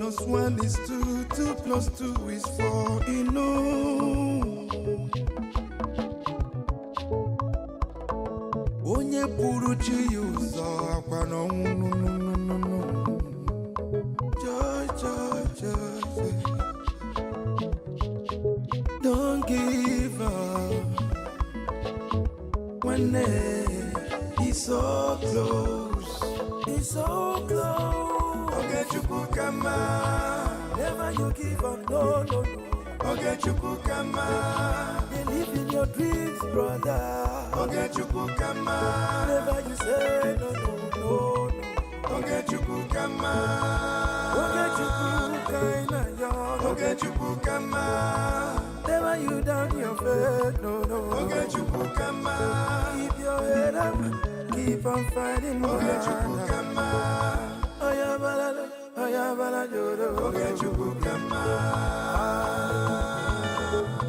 1 is 2, 2 plus 2 is 4, you know. Onye puru chi yuzo akwa no no. Joy. Don't give up when it's so close. It's so close. Okay, Chukukama. Never you give up, no. Okay, Chukukama. Believe in your dreams, brother. Okay, Chukukama. Never you say no. Okay, Chukukama. Okay, Chukukama. Okay, Chukukama. Never you down your bed, no. Okay, Chukukama. Keep your head up, keep on fighting. Okay, Chukukama. Oyabala, okay, Chukukama.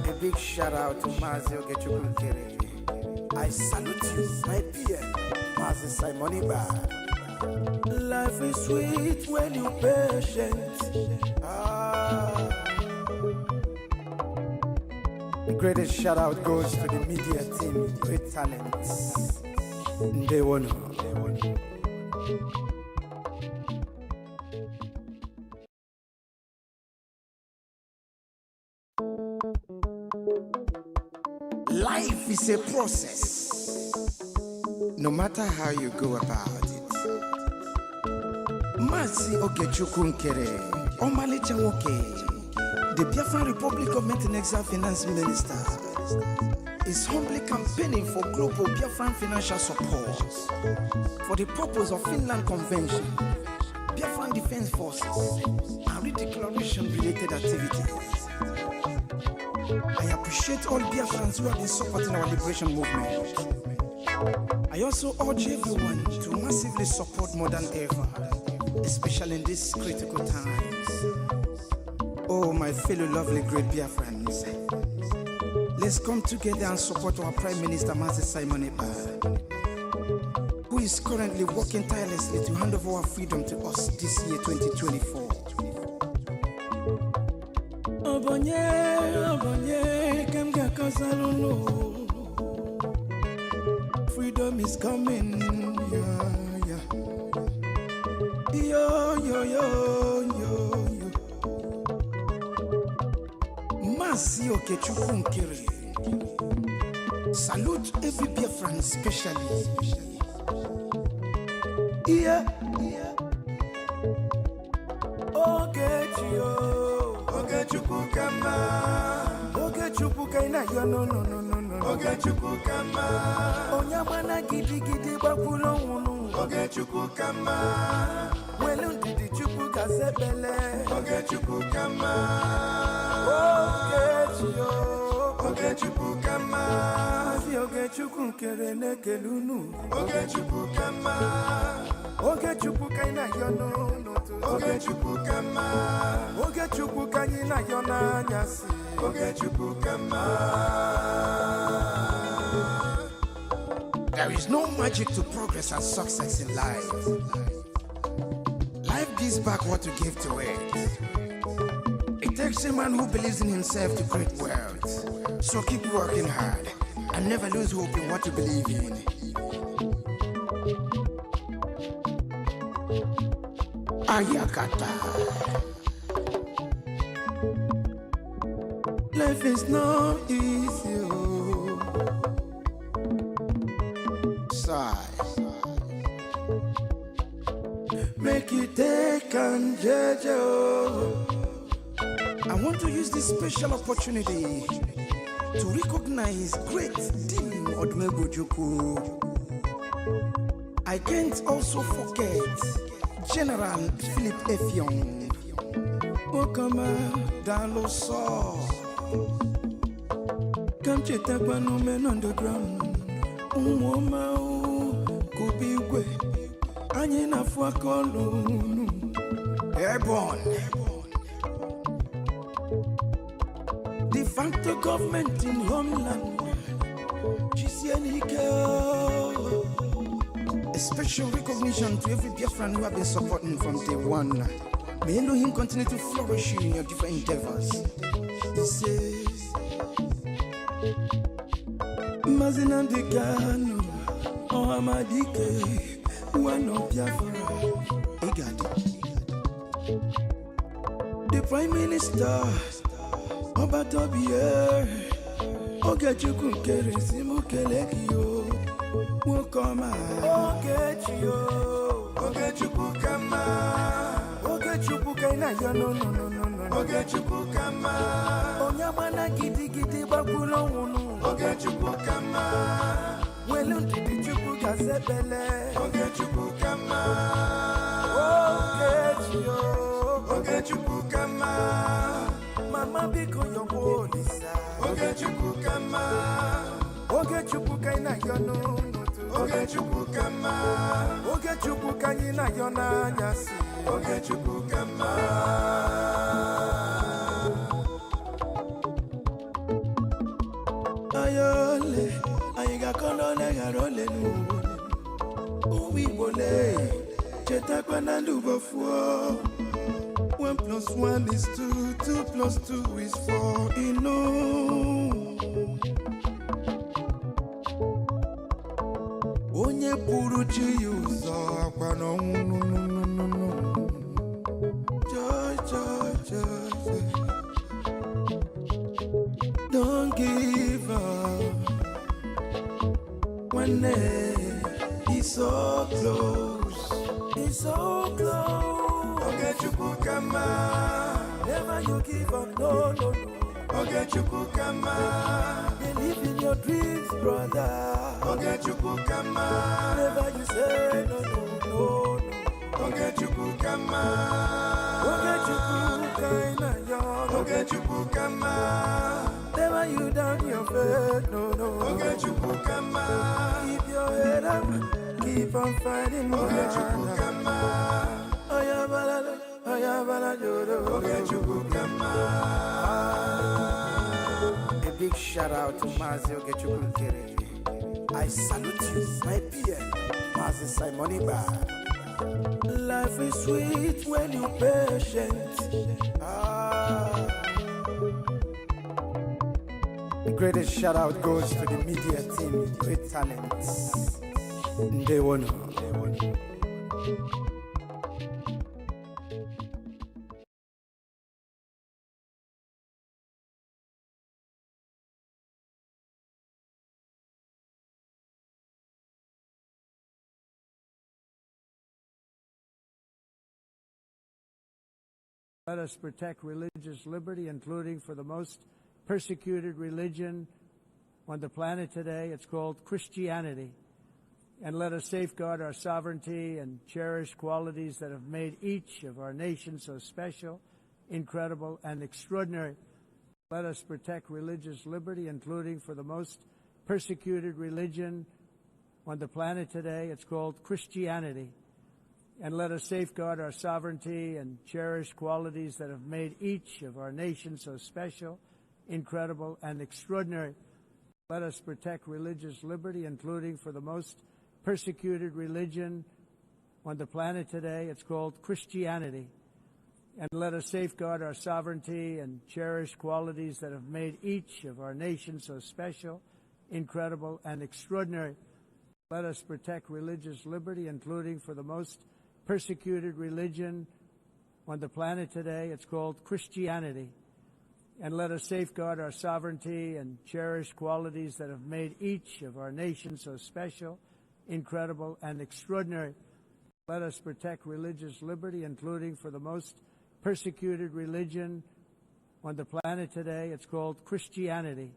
A big shout out to Mazi Ogechukukere. I salute you, my peer, Mazi Simon Iba. Life is sweet when you're patient. The greatest shout out goes to the media team, great talents. They won. Life is a process. No matter how you go about it. Mazi Ogechukukere, Omalicha Woke, the Biafran Republic Government and Exile Finance Minister, is humbly campaigning for global Biafran financial support for the purpose of Finland Convention, Biafran Defense Forces, and redeclaration-related activities. I appreciate all Biafrans who have been supporting our liberation movement. I also urge everyone to massively support more than ever, especially in these critical times. Oh, my fellow lovely great Biafrans, let's come together and support our Prime Minister, Mazi Simon Iba, who is currently working tirelessly to hand over our freedom to us this year, 2024. Freedom is coming, yeah. Yo. Mazi Ogechukukere. Salute every Biafran especially. Yeah. Ogechukukama. Ogechukukama. No. Ogechukukama. Onyamana gidi bakulo munu. Ogechukukama. Welu didi chukuka sebele. Ogechukukama. Ogechukukama. Mazi Ogechukukere nekelunu. Ogechukukama. Ogechukukama yono. Ogechukukama. Ogechukukama yona nyasi. Ogechukukama. There is no magic to progress and success in life. Life gives back what you give to it. It takes a man who believes in himself to create wealth. So keep working hard and never lose hope in what you believe in. Ayakata. Life is not easy. Sigh. Make you take and judge. I want to use this special opportunity to recognize great Dim Odumegwu. I can't also forget General Philip Effiong. Okama Daloso. Come Chetakbanu men underground. Umoma Kubigwe. Anyina Fuakolunu. Airborne. De facto government in homeland. A special recognition to every Biafran who have been supporting from day one. May Elohim continue to flourish you in your different endeavors. He says, Mazina de Gano, Ohamadike, one of Biafra. The Prime Minister, Obatobie, Ogechukwu Keresimu Kelekio, Wokoma, Ogechukwu Kama, Ogechukwu Kaina, no, Ogechukwu Kama, Onyamana Gidi Bakulo, Ogechukwu Kama, Welun Titi Chukwu Gazebele, Ogechukwu Kama, Ogechukwu Kama, Mama Biko Yobo Lisa, Ogechukwu Kama, Ogechukwu Kaina Yono, Ogechukwu Kama, Ogechukwu Kaina Yona Yasi, Ogechukwu Kama. Ayole, Ayiga Kolole Garole Nu, Uwi Bole, Cheta Kwanandu Bofo. 1 + 1 is 2, 2 + 2 is 4, Onye puru chi uzo akwa no. Joy. Don't give up. One day he's so close. Ogechukwu Kama, never you give up, no. Ogechukwu Kama, believe in your dreams, brother. Ogechukwu Kama, never you say no. Ogechukwu Kama, Ogechukwu Kaina Yon, Ogechukwu Kama, never you down your faith, no. Ogechukwu Kama, keep your head up, keep on fighting, Ogechukwu Kama. A big shout out to Mazi Ogechukwu Kere. I salute you, my PM, Mazi Simoniba. Life is sweet when you're patient. The greatest shout out goes to the media team, great talents. They won. Let us protect religious liberty, including for the most persecuted religion on the planet today. It's called Christianity. And let us safeguard our sovereignty and cherish qualities that have made each of our nations so special, incredible, and extraordinary. Let us protect religious liberty, including for the most persecuted religion on the planet today. It's called Christianity. And let us safeguard our sovereignty and cherish qualities that have made each of our nations so special, incredible, and extraordinary. Let us protect religious liberty, including for the most persecuted religion on the planet today. It's called Christianity. And let us safeguard our sovereignty and cherish qualities that have made each of our nations so special, incredible, and extraordinary. Let us protect religious liberty, including for the most persecuted religion on the planet today. It's called Christianity. And let us safeguard our sovereignty and cherish qualities that have made each of our nations so special, incredible, and extraordinary. Let us protect religious liberty, including for the most persecuted religion on the planet today. It's called Christianity.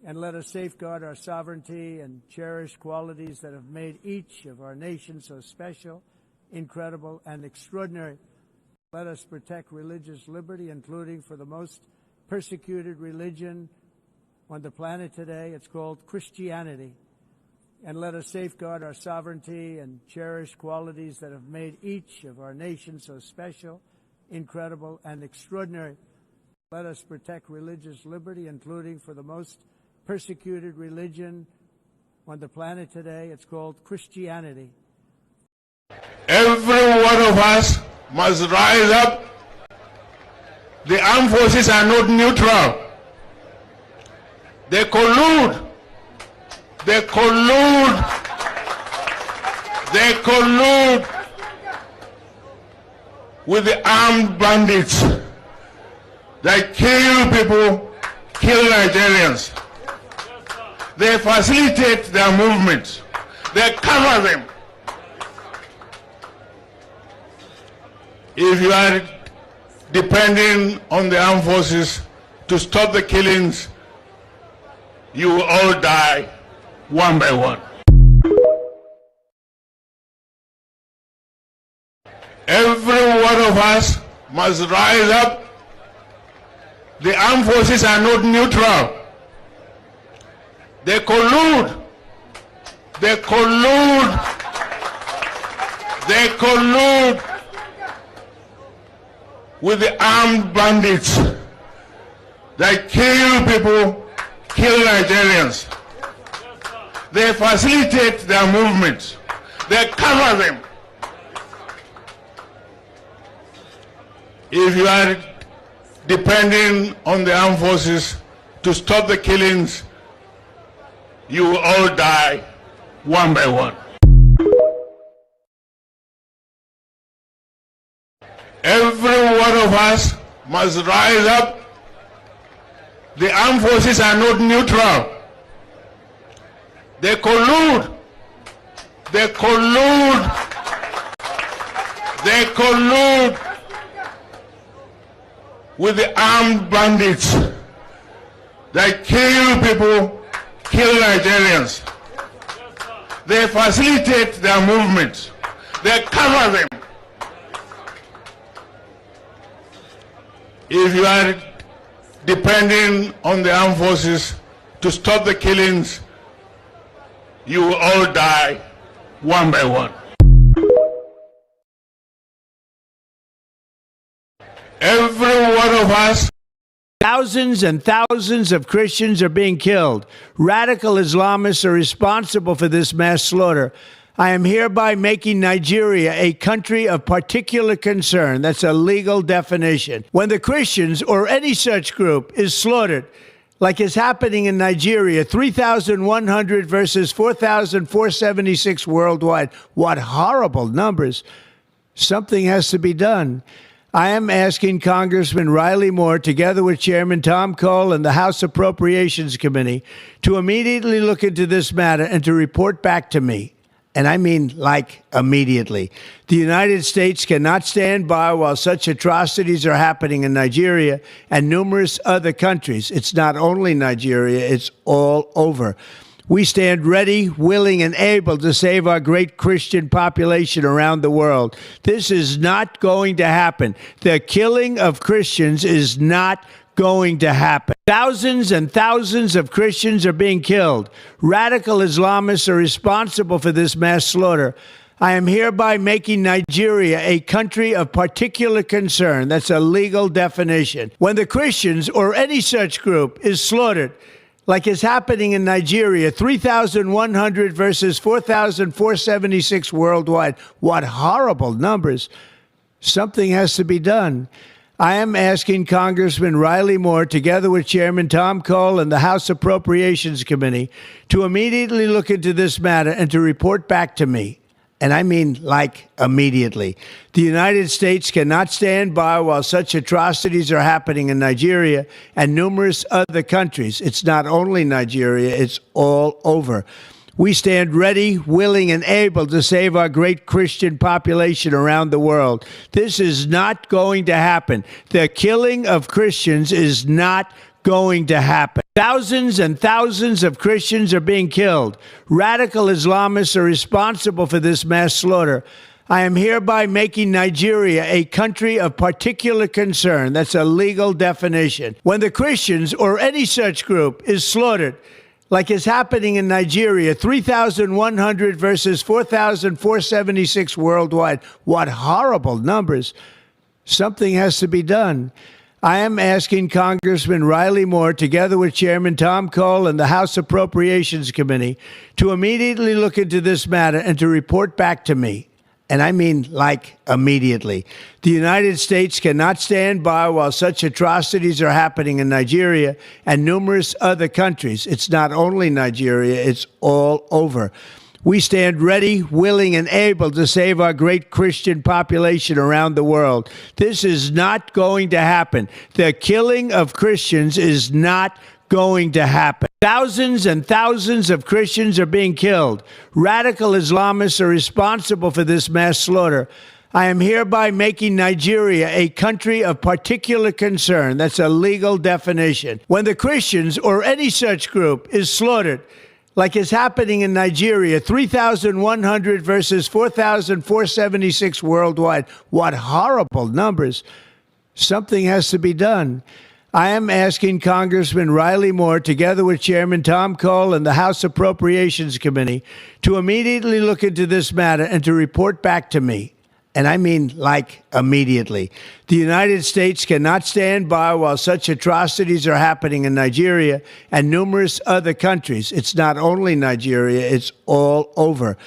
And let us safeguard our sovereignty and cherish qualities that have made each of our nations so special, incredible, and extraordinary. Let us protect religious liberty, including for the most persecuted religion on the planet today. It's called Christianity. And let us safeguard our sovereignty and cherish qualities that have made each of our nations so special, incredible, and extraordinary. Let us protect religious liberty, including for the most persecuted religion on the planet today. It's called Christianity. Every one of us must rise up. The armed forces are not neutral. They collude. They collude. They collude with the armed bandits that kill people, kill Nigerians. They facilitate their movements. They cover them. If you are depending on the armed forces to stop the killings, you will all die one by one. Every one of us must rise up. The armed forces are not neutral. They collude. They collude. They collude with the armed bandits that kill people, kill Nigerians. They facilitate their movements. They cover them. If you are depending on the armed forces to stop the killings, you will all die one by one. Every one of us must rise up. The armed forces are not neutral. They collude. They collude. They collude with the armed bandits that kill people, kill Nigerians. They facilitate their movements. They cover them. If you are depending on the armed forces to stop the killings, you will all die one by one. Every one of us. Thousands and thousands of Christians are being killed. Radical Islamists are responsible for this mass slaughter. I am hereby making Nigeria a country of particular concern. That's a legal definition. When the Christians or any such group is slaughtered, like is happening in Nigeria, 3,100 versus 4,476 worldwide. What horrible numbers. Something has to be done. I am asking Congressman Riley Moore, together with Chairman Tom Cole and the House Appropriations Committee, to immediately look into this matter and to report back to me. And I mean, like, immediately. The United States cannot stand by while such atrocities are happening in Nigeria and numerous other countries. It's not only Nigeria, it's all over. We stand ready, willing, and able to save our great Christian population around the world. This is not going to happen. The killing of Christians is not going to happen. Thousands and thousands of Christians are being killed. Radical Islamists are responsible for this mass slaughter. I am hereby making Nigeria a country of particular concern. That's a legal definition. When the Christians or any such group is slaughtered, like is happening in Nigeria, 3,100 versus 4,476 worldwide. What horrible numbers. Something has to be done. I am asking Congressman Riley Moore, together with Chairman Tom Cole and the House Appropriations Committee, to immediately look into this matter and to report back to me. And I mean, like, immediately. The United States cannot stand by while such atrocities are happening in Nigeria and numerous other countries. It's not only Nigeria, it's all over. We stand ready, willing, and able to save our great Christian population around the world. This is not going to happen. The killing of Christians is not going to happen. Thousands and thousands of Christians are being killed. Radical Islamists are responsible for this mass slaughter. I am hereby making Nigeria a country of particular concern. That's a legal definition. When the Christians or any such group is slaughtered, like is happening in Nigeria, 3,100 versus 4,476 worldwide. What horrible numbers. Something has to be done. I am asking Congressman Riley Moore, together with Chairman Tom Cole and the House Appropriations Committee, to immediately look into this matter and to report back to me. And I mean, like, immediately. The United States cannot stand by while such atrocities are happening in Nigeria and numerous other countries. It's not only Nigeria, it's all over. We stand ready, willing, and able to save our great Christian population around the world. This is not going to happen. The killing of Christians is not going to happen. Thousands and thousands of Christians are being killed. Radical Islamists are responsible for this mass slaughter. I am hereby making Nigeria a country of particular concern. That's a legal definition. When the Christians or any such group is slaughtered, like is happening in Nigeria, 3,100 versus 4,476 worldwide. What horrible numbers. Something has to be done. I am asking Congressman Riley Moore, together with Chairman Tom Cole and the House Appropriations Committee, to immediately look into this matter and to report back to me. And I mean, like, immediately. The United States cannot stand by while such atrocities are happening in Nigeria and numerous other countries. It's not only Nigeria, it's all over.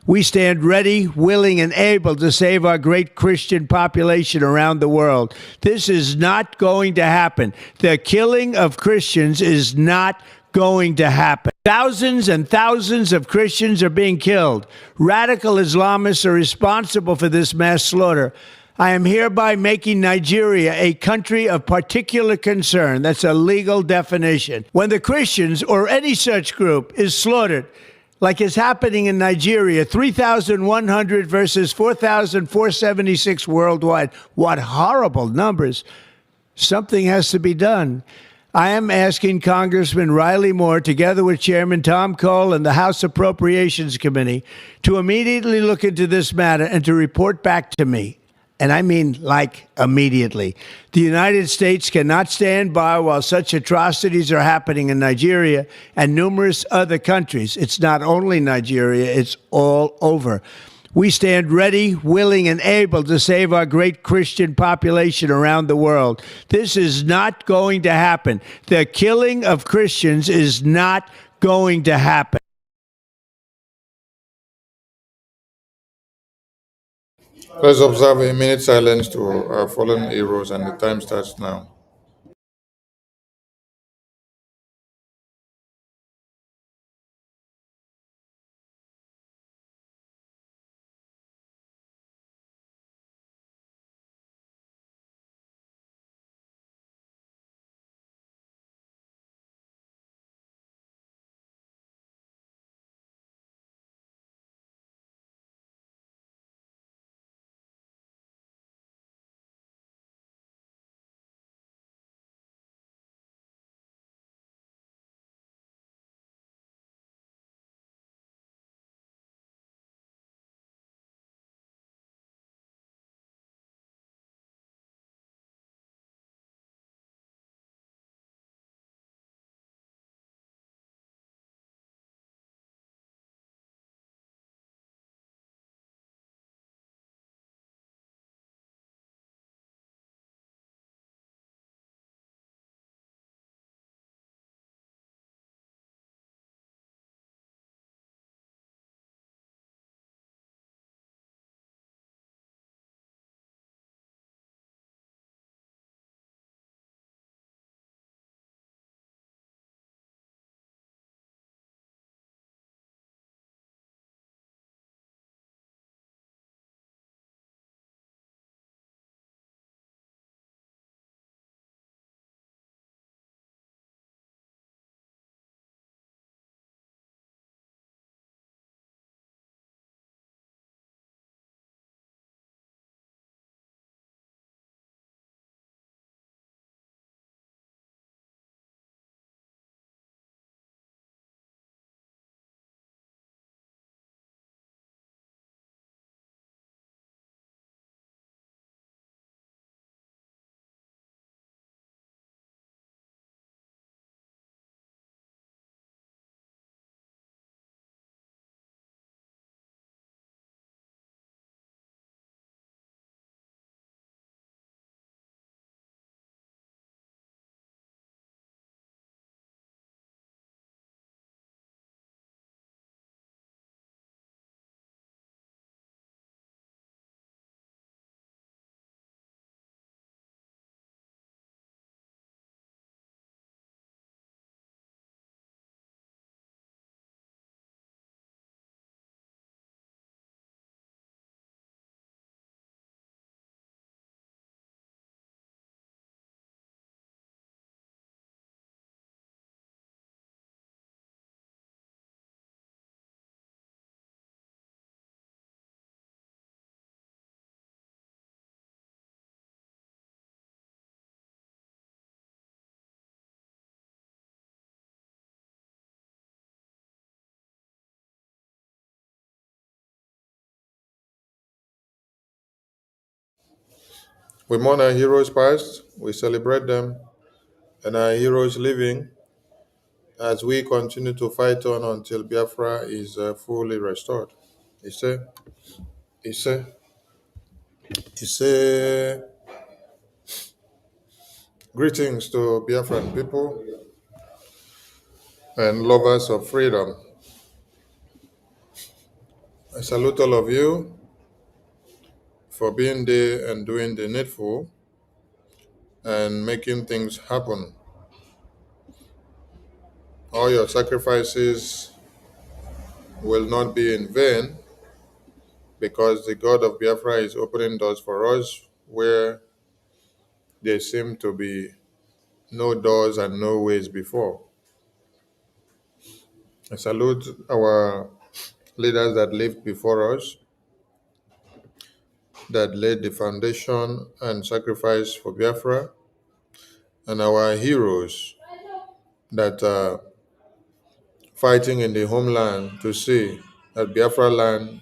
We stand ready, willing, and able to save our great Christian population around the world. This is not going to happen. The killing of Christians is not going to happen. Thousands and thousands of Christians are being killed. Radical Islamists are responsible for this mass slaughter. I am hereby making Nigeria a country of particular concern. That's a legal definition. When the Christians or any such group is slaughtered, like is happening in Nigeria, 3,100 versus 4,476 worldwide. What horrible numbers. Something has to be done. I am asking Congressman Riley Moore, together with Chairman Tom Cole and the House Appropriations Committee, to immediately look into this matter and to report back to me. And I mean, like, immediately. The United States cannot stand by while such atrocities are happening in Nigeria and numerous other countries. It's not only Nigeria, it's all over. We stand ready, willing, and able to save our great Christian population around the world. This is not going to happen. The killing of Christians is not going to happen. Let's observe a minute silence to our fallen heroes, and the time starts now. We mourn our heroes past, we celebrate them, and our heroes living as we continue to fight on until Biafra is fully restored. Ise, Ise, Ise. Greetings to Biafran people and lovers of freedom. I salute all of you for being there and doing the needful and making things happen. All your sacrifices will not be in vain because the God of Biafra is opening doors for us where there seem to be no doors and no ways before. I salute our leaders that lived before us, that laid the foundation and sacrifice for Biafra, and our heroes that are fighting in the homeland to see that Biafra land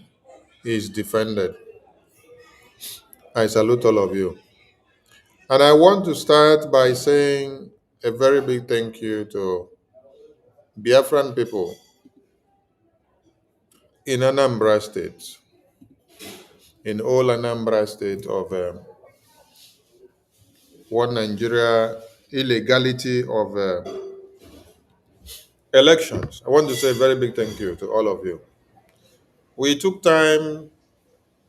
is defended. I salute all of you. And I want to start by saying a very big thank you to Biafran people in Anambra State, in all Anambra State of one Nigeria illegality of elections. I want to say a very big thank you to all of you. We took time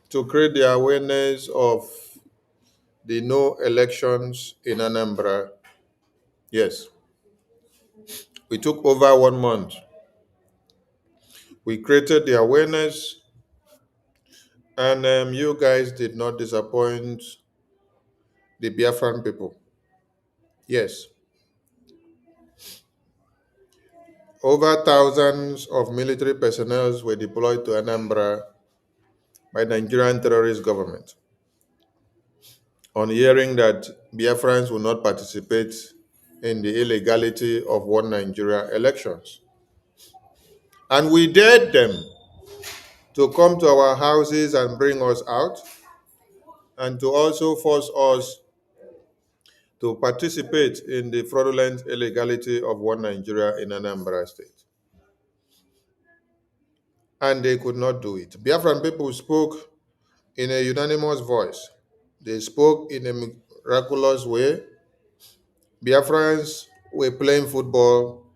to create the awareness of the no elections in Anambra. Yes, we took over 1 month. We created the awareness, and you guys did not disappoint the Biafran people. Yes, over thousands of military personnel were deployed to Anambra by Nigerian terrorist government on hearing that Biafrans will not participate in the illegality of one Nigeria elections. And we dared them to come to our houses and bring us out, and to also force us to participate in the fraudulent illegality of one Nigeria in Anambra State. And they could not do it. Biafran people spoke in a unanimous voice. They spoke in a miraculous way. Biafrans were playing football.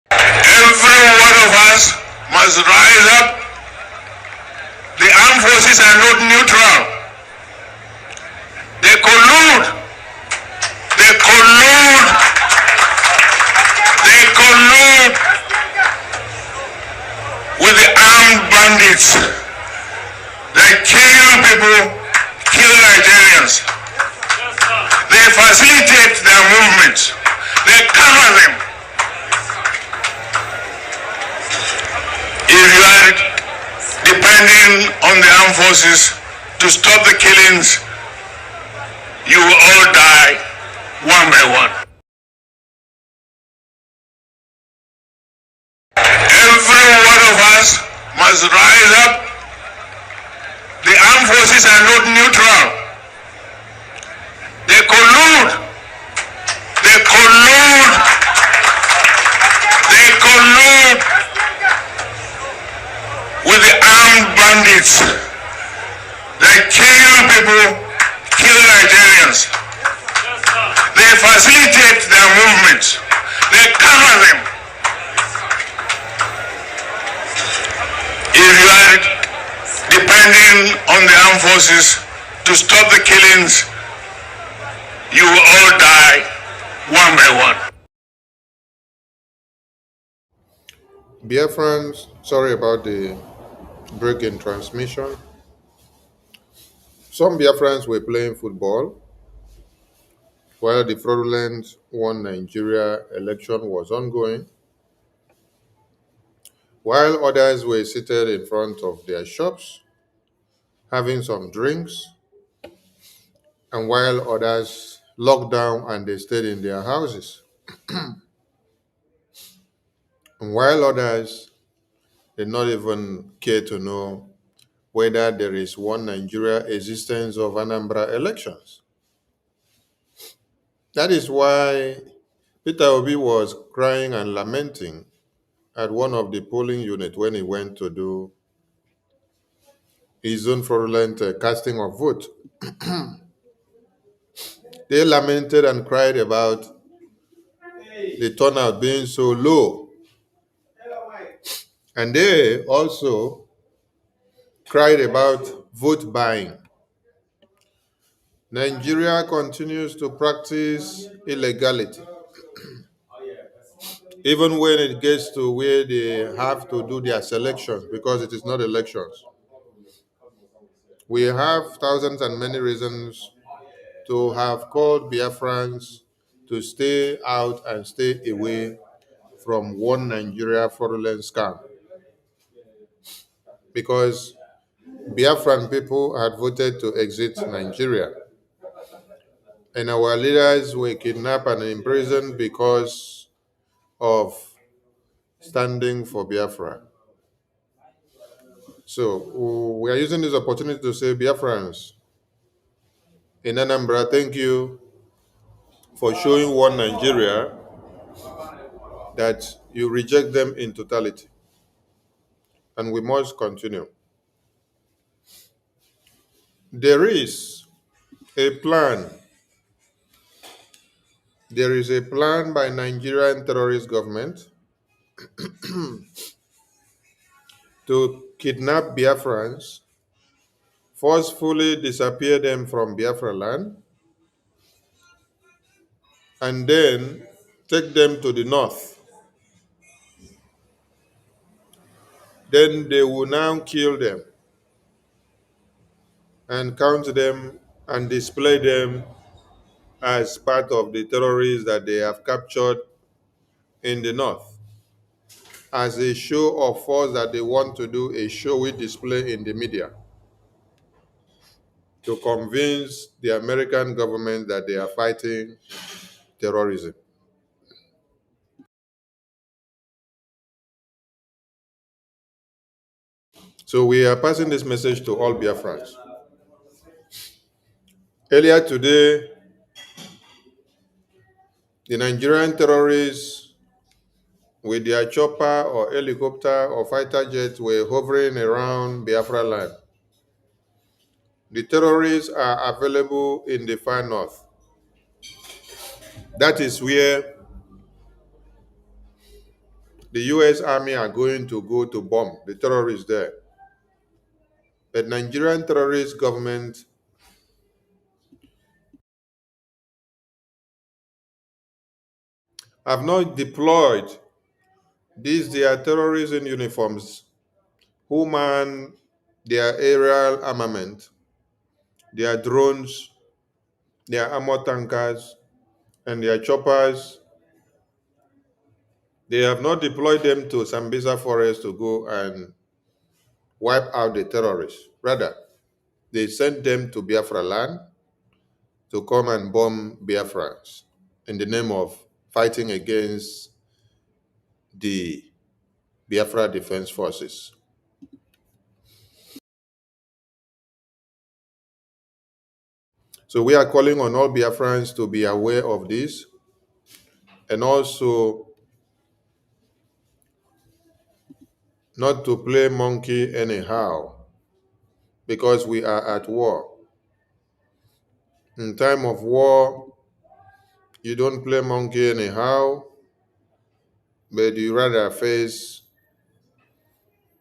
Every one of us must rise up. The armed forces are not neutral. They collude. They collude. They collude with the armed bandits. They kill people, kill Nigerians. They facilitate their movements. They cover them. If you are depending on the armed forces to stop the killings, you will all die one by one. Every one of us must rise up. The armed forces are not neutral. They collude. They collude. They collude with the armed bandits. They kill people, kill Nigerians. They facilitate their movements. They cover them. If you are depending on the armed forces to stop the killings, you will all die one by one. Biafrans, sorry about the break in transmission. Some Biafrans were playing football. while the fraudulent One Nigeria election was ongoing, while others were seated in front of their shops having some drinks, and while others locked down and they stayed in their houses, and while others did not even care to know whether there is one Nigeria existence of Anambra elections. That is why Peter Obi was crying and lamenting at one of the polling units when he went to do his own fraudulent casting of vote. They lamented and cried about the turnout being so low. And they also cried about vote buying. Nigeria continues to practice illegality, even when it gets to where they have to do their selections, because it is not elections. We have thousands and many reasons to have called Biafrans to stay out and stay away from one Nigeria fraudulent scam, because Biafran people had voted to exit Nigeria, and our leaders were kidnapped and imprisoned because of standing for Biafra. So we are using this opportunity to say, Biafrans in Anambra, thank you for showing one Nigeria that you reject them in totality. And we must continue. There is a plan. There is a plan by Nigerian terrorist government to kidnap Biafrans, forcefully disappear them from Biafra land, and then take them to the north. Then they will now kill them and count them and display them as part of the terrorists that they have captured in the north, as a show of force that they want to do a showy display in the media to convince the American government that they are fighting terrorism. So we are passing this message to all Biafrans. Earlier today, the Nigerian terrorists with their chopper or helicopter or fighter jets were hovering around Biafra land. The terrorists are available in the far north. That is where the US Army are going to go to bomb the terrorists there. The Nigerian terrorist government have not deployed these their terrorism uniforms who man their aerial armament, their drones, their armor tankers, and their choppers. They have not deployed them to Sambisa Forest to go and wipe out the terrorists. Rather, they sent them to Biafra land to come and bomb Biafrans in the name of fighting against the Biafra Defense Forces. So we are calling on all Biafrans to be aware of this, and also not to play monkey anyhow, because we are at war. In time of war, you don't play monkey anyhow, but you rather face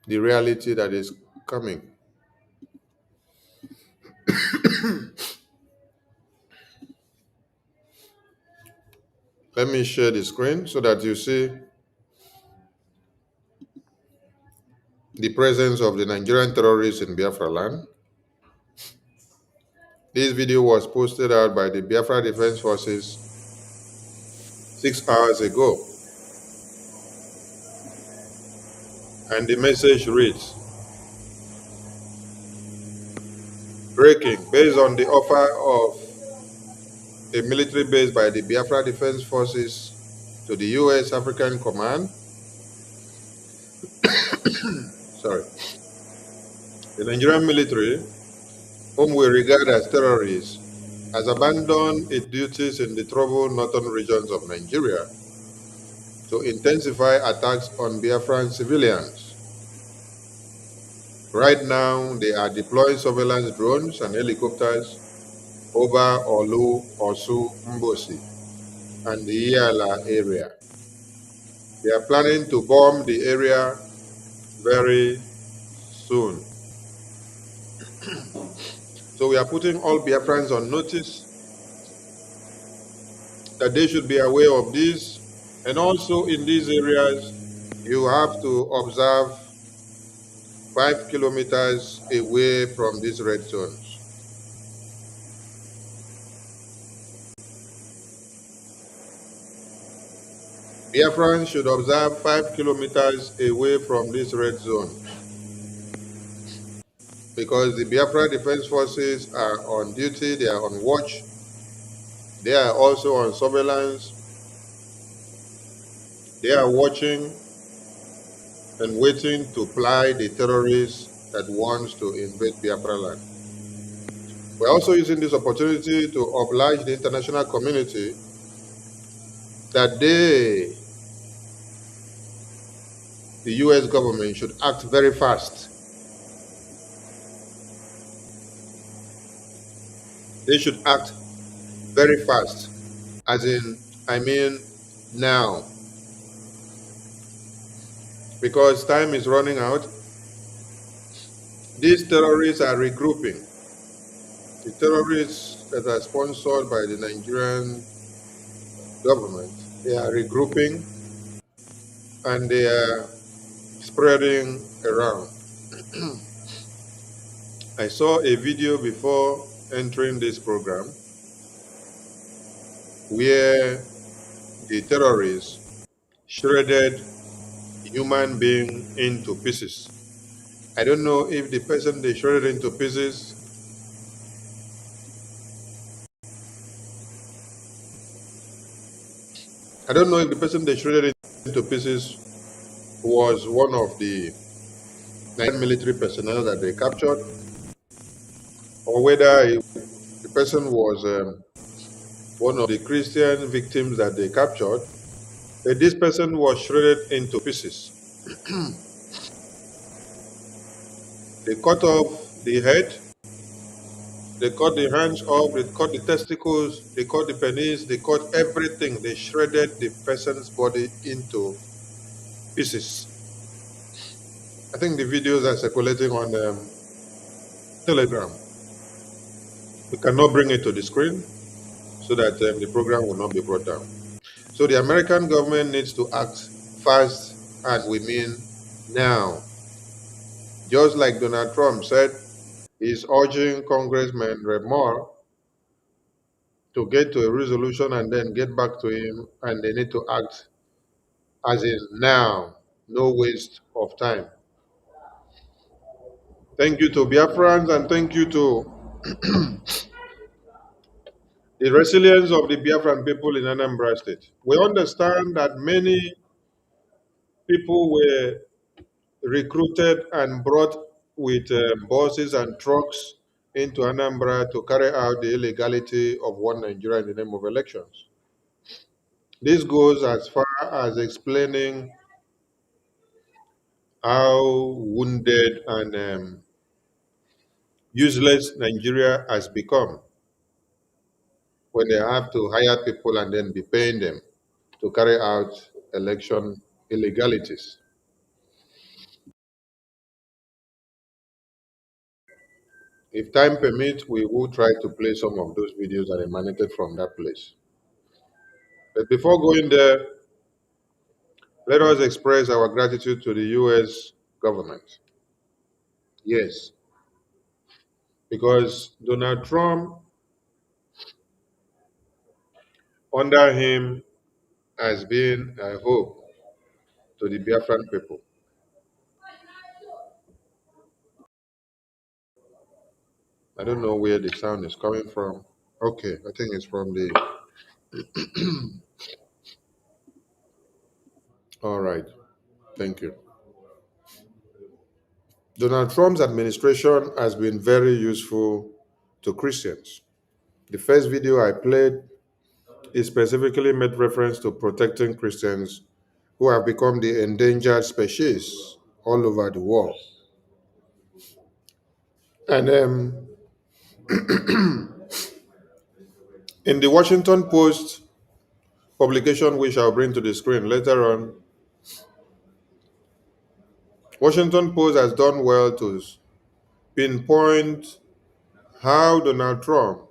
the reality that is coming. Let me share the screen so that you see the presence of the Nigerian terrorists in Biafra land. This video was posted out by the Biafra Defense Forces 6 hours ago. And the message reads, breaking, based on the offer of a military base by the Biafra Defense Forces to the U.S. African Command, the Nigerian military, whom we regard as terrorists, has abandoned its duties in the troubled northern regions of Nigeria to intensify attacks on Biafran civilians. Right now, they are deploying surveillance drones and helicopters over Olu, Osu, Mbosi, and the Iyala area. They are planning to bomb the area very soon. So we are putting all Biafrans on notice that they should be aware of this. And also in these areas, you have to observe 5 kilometers away from these red zones. Biafrans should observe 5 kilometers away from this red zone, because the Biafra Defense Forces are on duty, they are on watch, they are also on surveillance, they are watching and waiting to ply the terrorists that wants to invade Biafra land. We're also using this opportunity to oblige the international community that they, the US government, should act very fast. They should act very fast, as in, I mean now, because time is running out. These terrorists are regrouping. The terrorists that are sponsored by the Nigerian government, they are regrouping and they are spreading around. I saw a video before entering this program where the terrorists shredded a human being into pieces. I don't know if the person they shredded into pieces into pieces was one of the Nigerian military personnel that they captured, or whether the person was one of the Christian victims that they captured. This person was shredded into pieces. They cut off the head, they cut the hands off, they cut the testicles, they cut the penis, they cut everything. They shredded the person's body into pieces. I think the videos are circulating on Telegram. We cannot bring it to the screen so that the program will not be brought down. So the American government needs to act fast, and we mean now. Just like Donald Trump said, he's urging Congressman Reb Moore to get to a resolution and then get back to him, and they need to act as in now, no waste of time. Thank you to Biafrans, and thank you to the resilience of the Biafran people in Anambra State. We understand that many people were recruited and brought with buses and trucks into Anambra to carry out the illegality of one Nigeria in the name of elections. This goes as far as explaining how wounded and useless Nigeria has become when they have to hire people and then be paying them to carry out election illegalities. If time permits, we will try to play some of those videos that emanated from that place. But before going there, let us express our gratitude to the US government. Yes, because Donald Trump under him has been a hope to the Biafran people. I don't know where the sound is coming from. Okay, I think it's from the. All right, thank you. Donald Trump's administration has been very useful to Christians. The first video I played is specifically made reference to protecting Christians who have become the endangered species all over the world. And in the Washington Post publication, which I'll bring to the screen later on, Washington Post has done well to pinpoint how Donald Trump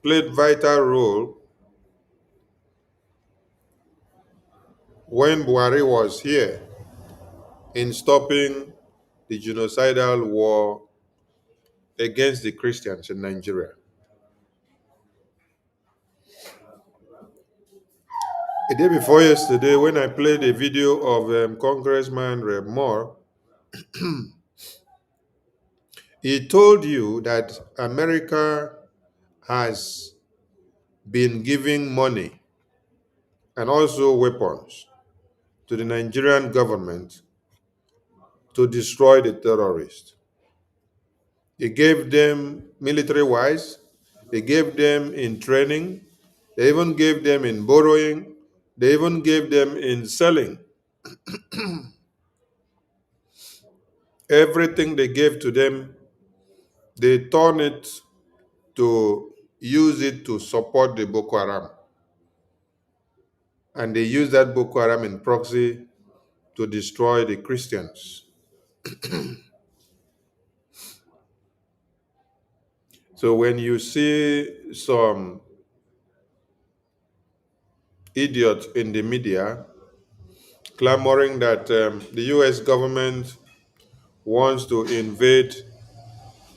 played vital role when Buhari was here in stopping the genocidal war against the Christians in Nigeria. A day before yesterday, when I played a video of Congressman Reb Moore, he told you that America has been giving money and also weapons to the Nigerian government to destroy the terrorists. He gave them military-wise, they gave them in training, they even gave them in borrowing, they even gave them in selling. Everything they gave to them, they turned it to use it to support the Boko Haram. And they use that Boko Haram in proxy to destroy the Christians. So when you see some idiot in the media clamoring that the US government wants to invade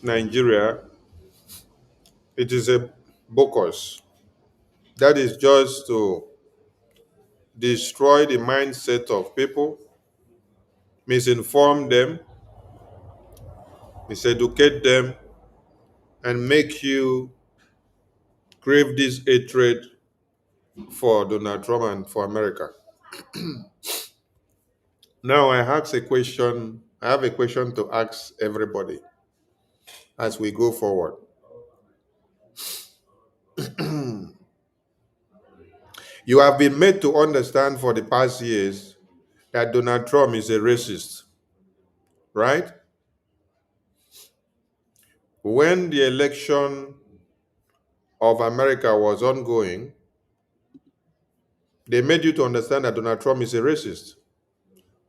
Nigeria, it is a bogus. That is just to destroy the mindset of people, misinform them, miseducate them, and make you crave this hatred for Donald Trump and for America. Now I have a question to ask everybody as we go forward. You have been made to understand for the past years that Donald Trump is a racist, right? When the election of America was ongoing, they made you to understand that Donald Trump is a racist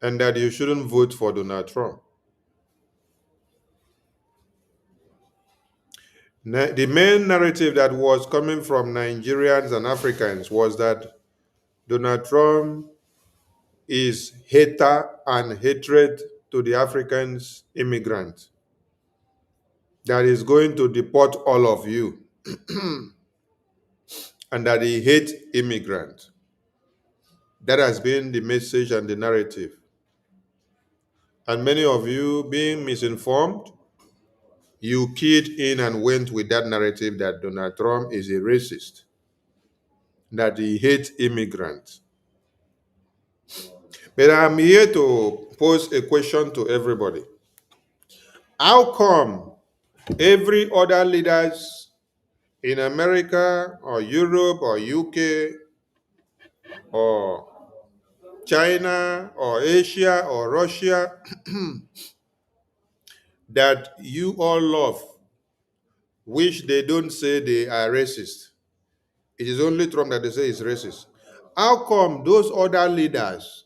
and that you shouldn't vote for Donald Trump. The main narrative that was coming from Nigerians and Africans was that Donald Trump is hater and hatred to the Africans immigrants, that is going to deport all of you, and that he hates immigrants. That has been the message and the narrative. And many of you, being misinformed, you keyed in and went with that narrative that Donald Trump is a racist, that he hates immigrants. But I'm here to pose a question to everybody. How come every other leaders in America or Europe or UK or China or Asia or Russia that you all love, which they don't say they are racist? It is only Trump that they say is racist. How come those other leaders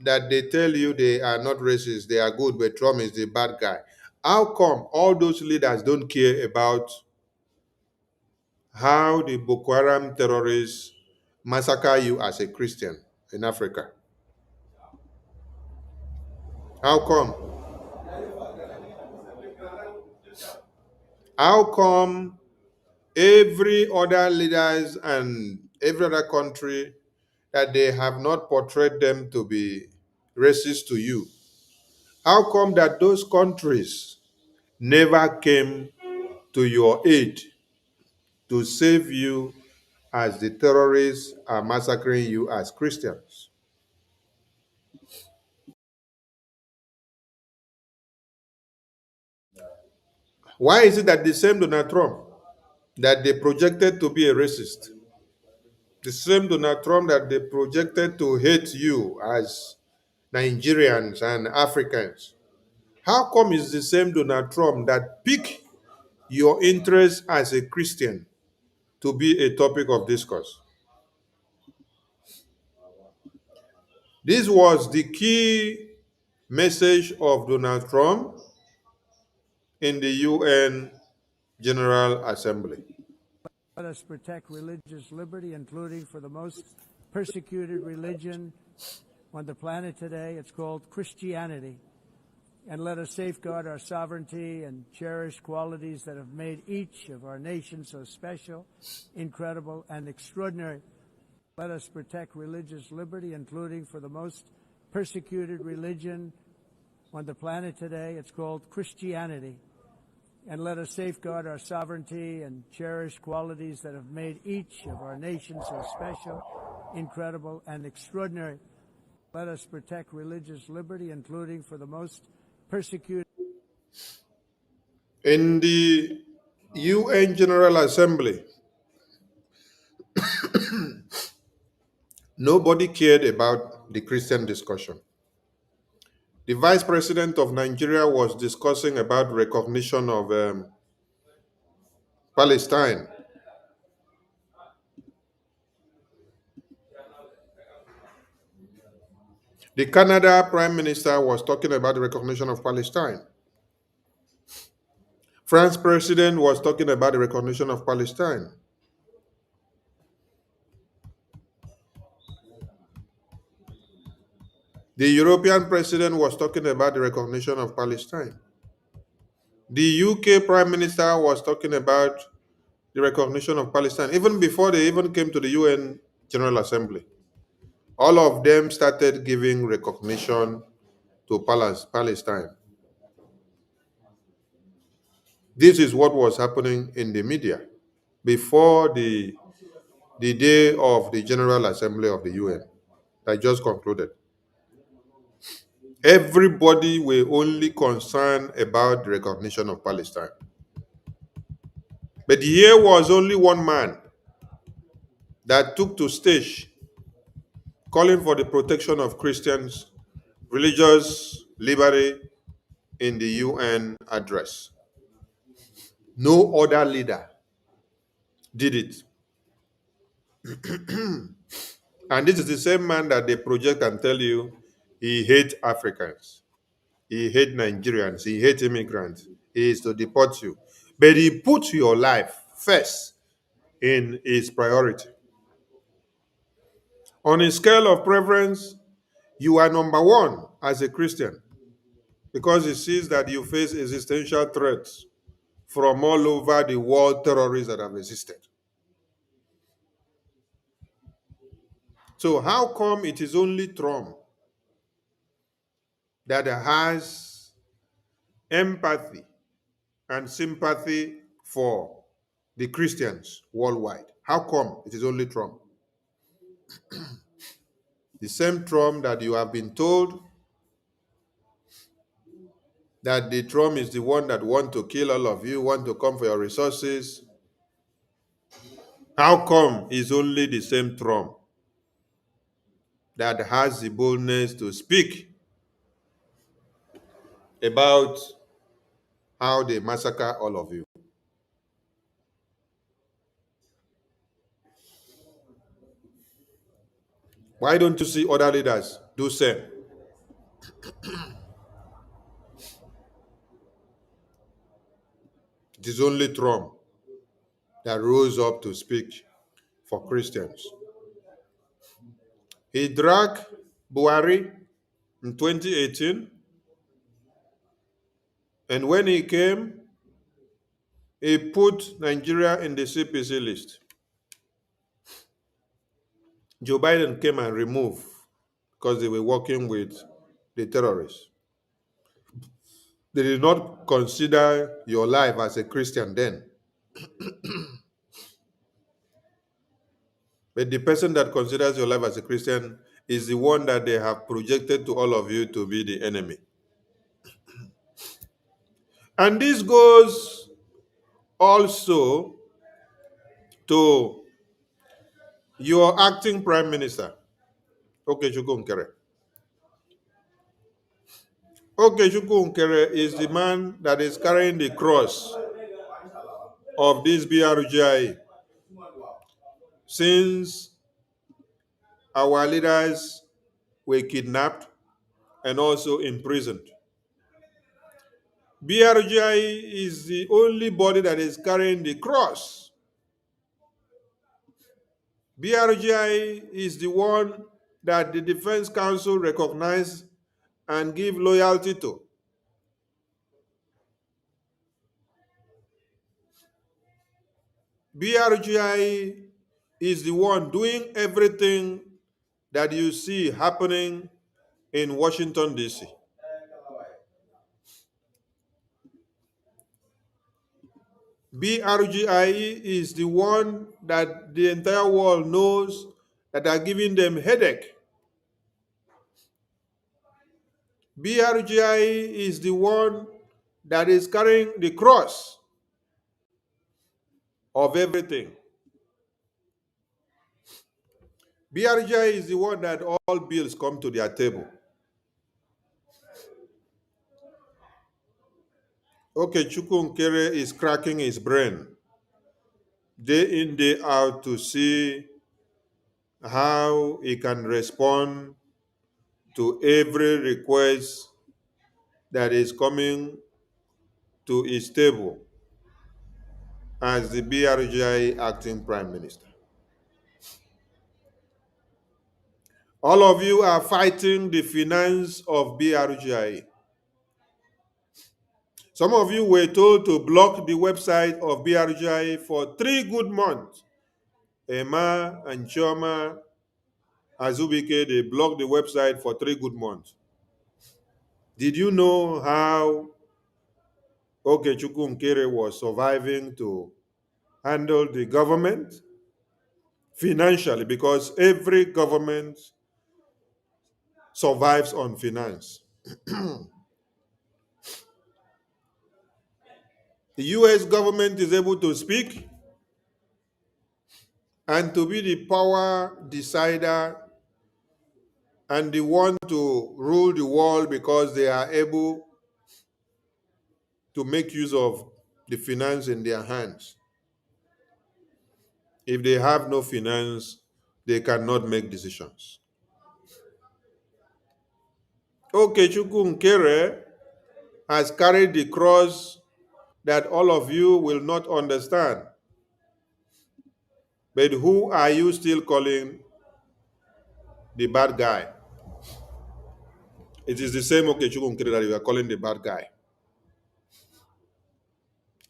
that they tell you they are not racist, they are good, but Trump is the bad guy? How come all those leaders don't care about how the Boko Haram terrorists massacre you as a Christian in Africa? How come? How come every other leaders and every other country, that they have not portrayed them to be racist to you? How come that those countries never came to your aid to save you as the terrorists are massacring you as Christians? Why is it that the same Donald Trump that they projected to be a racist, the same Donald Trump that they projected to hate you as Nigerians and Africans, how come it's the same Donald Trump that pick your interest as a Christian to be a topic of discourse? This was the key message of Donald Trump in the UN General Assembly. Let us protect religious liberty, including for the most persecuted religion on the planet today. It's called Christianity. And let us safeguard our sovereignty and cherish qualities that have made each of our nations so special, incredible, and extraordinary. Let us protect religious liberty, including for the most persecuted religion on the planet today. It's called Christianity. And let us safeguard our sovereignty and cherish qualities that have made each of our nations so special, incredible, and extraordinary. Let us protect religious liberty, including for the most persecuted. In the UN General Assembly, nobody cared about the Christian discussion. The Vice President of Nigeria was discussing about recognition of Palestine. The Canada Prime Minister was talking about the recognition of Palestine. France President was talking about the recognition of Palestine. The European President was talking about the recognition of Palestine. The UK Prime Minister was talking about the recognition of Palestine, even before they even came to the UN General Assembly. All of them started giving recognition to Palestine. This is what was happening in the media before the day of the General Assembly of the UN that just concluded. Everybody were only concerned about the recognition of Palestine. But here was only one man that took to stage calling for the protection of Christians, religious liberty in the UN address. No other leader did it. And this is the same man that they project and tell you he hates Africans, he hates Nigerians, he hates immigrants, he is to deport you. But he put your life first in his priority. On a scale of preference, you are number one as a Christian because he sees that you face existential threats from all over the world, terrorists that have existed. So how come it is only Trump that has empathy and sympathy for the Christians worldwide? How come it is only Trump? The same Trump that you have been told that the Trump is the one that want to kill all of you, want to come for your resources. How come it's only the same Trump that has the boldness to speak about how they massacre all of you? Why don't you see other leaders do same? It is only Trump that rose up to speak for Christians. He dragged Buhari in 2018, and when he came, he put Nigeria in the CPC list. Joe Biden came and removed because they were working with the terrorists. They did not consider your life as a Christian then. But the person that considers your life as a Christian is the one that they have projected to all of you to be the enemy. And this goes also to your acting prime minister, Okechukwu Nkere. Okechukwu Nkere is the man that is carrying the cross of this BRGIE since our leaders were kidnapped and also imprisoned. BRGIE is the only body that is carrying the cross. BRGIE is the one that the Defense Council recognized and give loyalty to. BRGIE is the one doing everything that you see happening in Washington, D.C. BRGIE is the one that the entire world knows that are giving them headache. BRGIE is the one that is carrying the cross of everything. BRGIE is the one that all bills come to their table. Okechukwu Nkere is cracking his brain day in, day out to see how he can respond to every request that is coming to his table as the BRGIE acting prime minister. All of you are fighting the finance of BRGIE. Some of you were told to block the website of BRGIE for 3 good months. Emma and Chioma Azubike, they blocked the website for 3 good months. Did you know how Okechukwu Nkere was surviving to handle the government financially? Because every government survives on finance. The US government is able to speak and to be the power decider and the one to rule the world because they are able to make use of the finance in their hands. If they have no finance, they cannot make decisions. Okechukwu Nkere has carried the cross that all of you will not understand. But who are you still calling the bad guy? It is the same Okechukwu Nkere that you are calling the bad guy.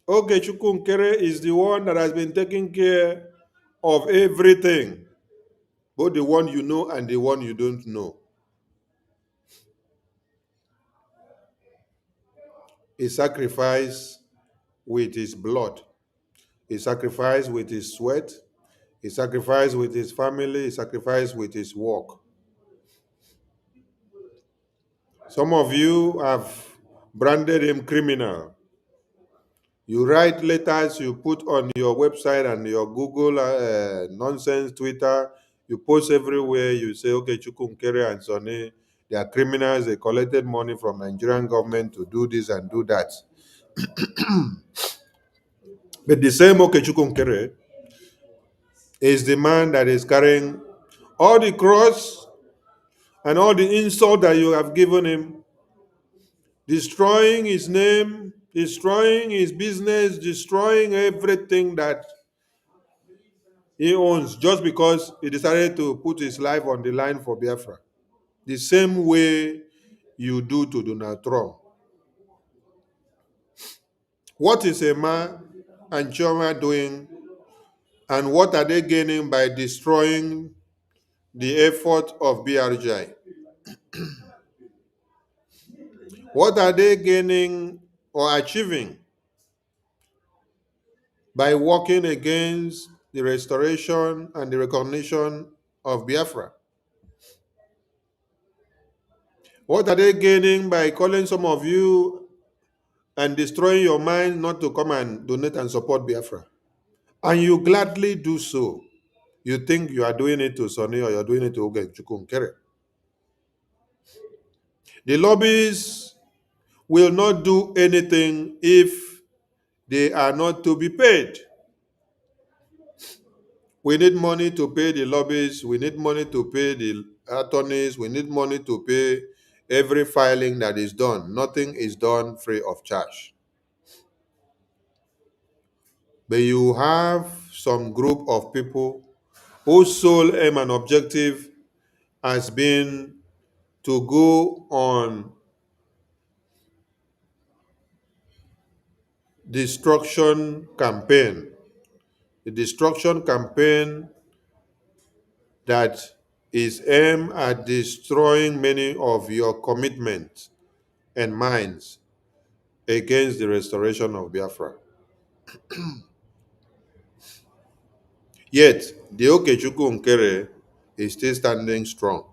Okechukwu Nkere is the one that has been taking care of everything, both the one you know and the one you don't know. He sacrificed with his blood. He sacrificed with his sweat. He sacrificed with his family. He sacrificed with his work. Some of you have branded him criminal. You write letters, you put on your website and your Google nonsense, Twitter, you post everywhere, you say, okay, Chukwu Nkere and Sonny, they are criminals, they collected money from Nigerian government to do this and do that. But the same Okechukwu Nkere is the man that is carrying all the cross and all the insult that you have given him, destroying his name, destroying his business, destroying everything that he owns just because he decided to put his life on the line for Biafra. The same way you do to Donald Trump. What is Emma and Chioma doing, and what are they gaining by destroying the effort of BRGI? What are they gaining or achieving by working against the restoration and the recognition of Biafra? What are they gaining by calling some of you and destroying your mind not to come and donate and support Biafra? And you gladly do so. You think you are doing it to Sonny or you're doing it to Oge Chukwunkere. The lobbies will not do anything if they are not to be paid. We need money to pay the lobbies. We need money to pay the attorneys. We need money to pay every filing that is done. Nothing is done free of charge. But you have some group of people whose sole aim and objective has been to go on destruction campaign. The destruction campaign that is aimed at destroying many of your commitments and minds against the restoration of Biafra. Yet, the Okechukwu Nkere is still standing strong.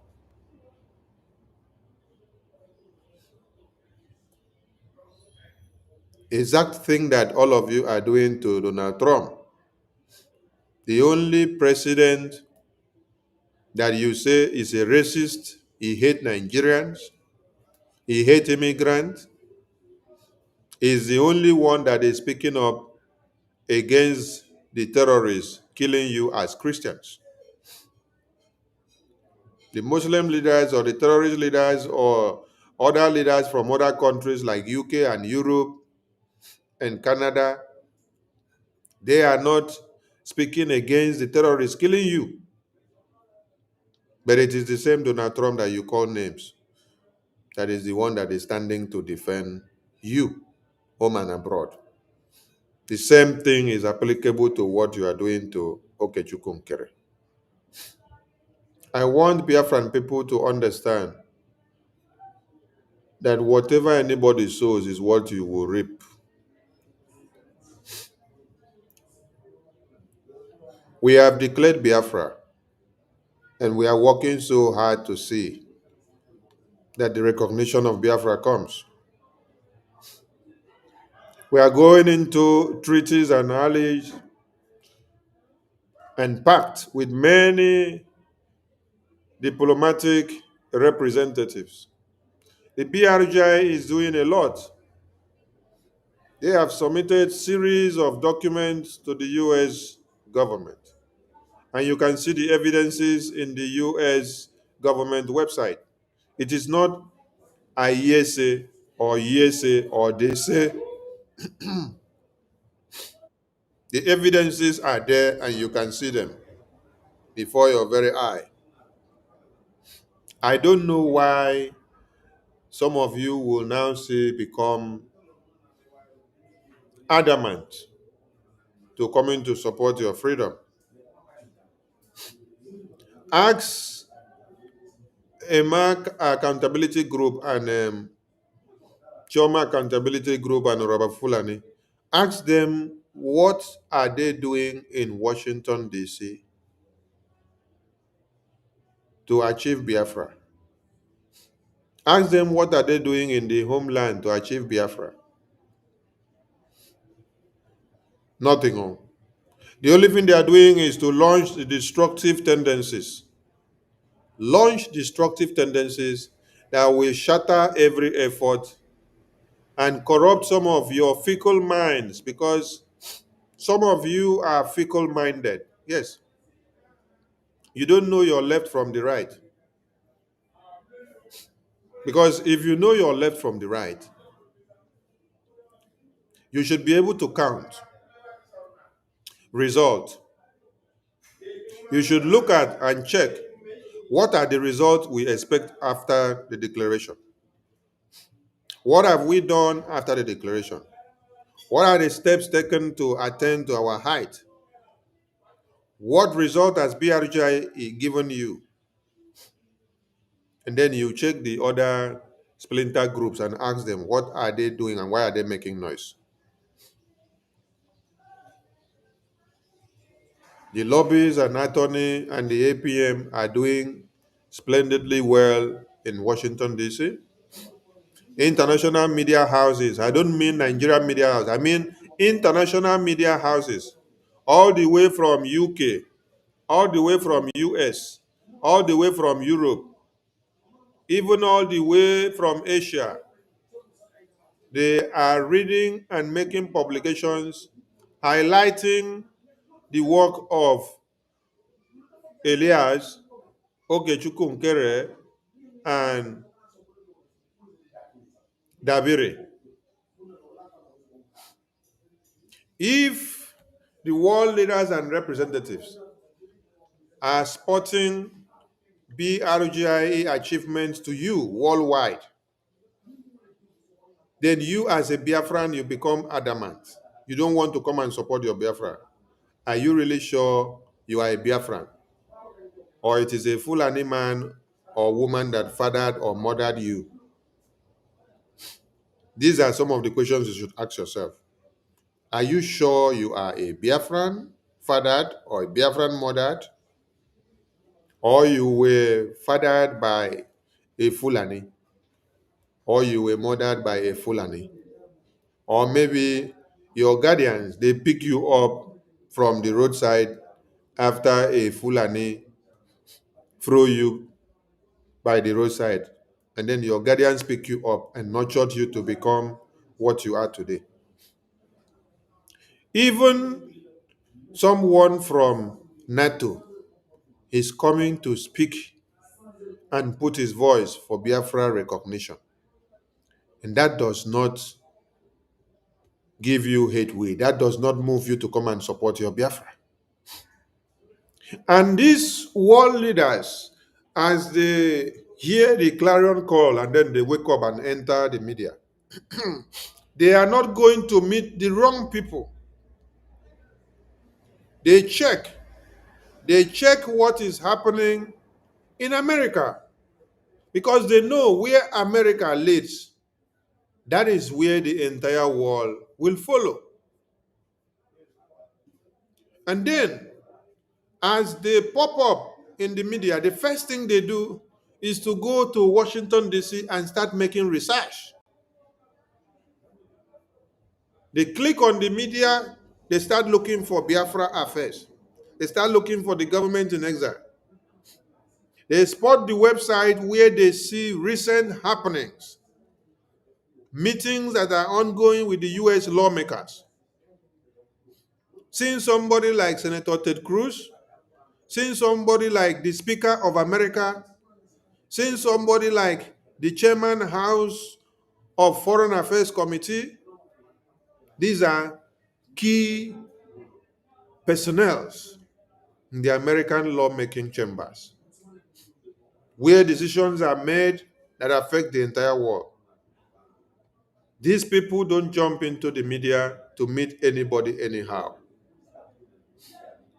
Exact thing that all of you are doing to Donald Trump. The only president that you say is a racist, he hates Nigerians, he hates immigrants, is the only one that is speaking up against the terrorists killing you as Christians. The Muslim leaders or the terrorist leaders or other leaders from other countries like UK and Europe and Canada, they are not speaking against the terrorists killing you. But it is the same Donald Trump that you call names that is the one that is standing to defend you, home and abroad. The same thing is applicable to what you are doing to Okechukwu Nkere. I want Biafran people to understand that whatever anybody sows is what you will reap. We have declared Biafra, and we are working so hard to see that the recognition of Biafra comes. We are going into treaties and allies and pact with many diplomatic representatives. The BRGIE is doing a lot. They have submitted series of documents to the US government. And you can see the evidences in the US government website. It is not I hear say or ye say or they say. The evidences are there and you can see them before your very eye. I don't know why some of you will now say become adamant to coming to support your freedom. Ask a Mark Accountability Group and Choma Accountability Group and Robert Fulani. Ask them what are they doing in Washington, D.C. to achieve Biafra. Ask them what are they doing in the homeland to achieve Biafra. Nothing. Oh. The only thing they are doing is to launch the destructive tendencies. Launch destructive tendencies that will shatter every effort and corrupt some of your fickle minds, because some of you are fickle-minded. Yes. You don't know your left from the right. Because if you know your left from the right, you should be able to count result. You should look at and check what are the results we expect after the declaration. What have we done after the declaration? What are the steps taken to attain to our height? What result has BRGIE given you? And then you check the other splinter groups and ask them what are they doing and why are they making noise. The lobbies and attorney and the APM are doing splendidly well in Washington, D.C. International media houses, I don't mean Nigerian media houses, I mean international media houses, all the way from UK, all the way from US, all the way from Europe, even all the way from Asia. They are reading and making publications highlighting the work of Elias, Okechukwu Nkere, and Dabire. If the world leaders and representatives are spotting BRGIE achievements to you worldwide, then you as a Biafran, you become adamant. You don't want to come and support your Biafran. Are you really sure you are a Biafran? Or it is a Fulani man or woman that fathered or mothered you? These are some of the questions you should ask yourself. Are you sure you are a Biafran fathered or a Biafran mothered? Or you were fathered by a Fulani? Or you were mothered by a Fulani? Or maybe your guardians, they pick you up from the roadside after a Fulani throw you by the roadside, and then your guardians pick you up and nurtured you to become what you are today. Even someone from NATO is coming to speak and put his voice for Biafra recognition. And that does not give you hate way. That does not move you to come and support your Biafra. And these world leaders, as they hear the clarion call and then they wake up and enter the media, they are not going to meet the wrong people. They check what is happening in America, because they know where America leads, that is where the entire world will follow. And then, as they pop up in the media, the first thing they do is to go to Washington, D.C. and start making research. They click on the media, they start looking for Biafra affairs. They start looking for the government in exile. They spot the website where they see recent happenings, meetings that are ongoing with the US lawmakers. Seeing somebody like Senator Ted Cruz, seeing somebody like the Speaker of America, seeing somebody like the Chairman House of Foreign Affairs Committee. These are key personnel in the American lawmaking chambers, where decisions are made that affect the entire world. These people don't jump into the media to meet anybody anyhow.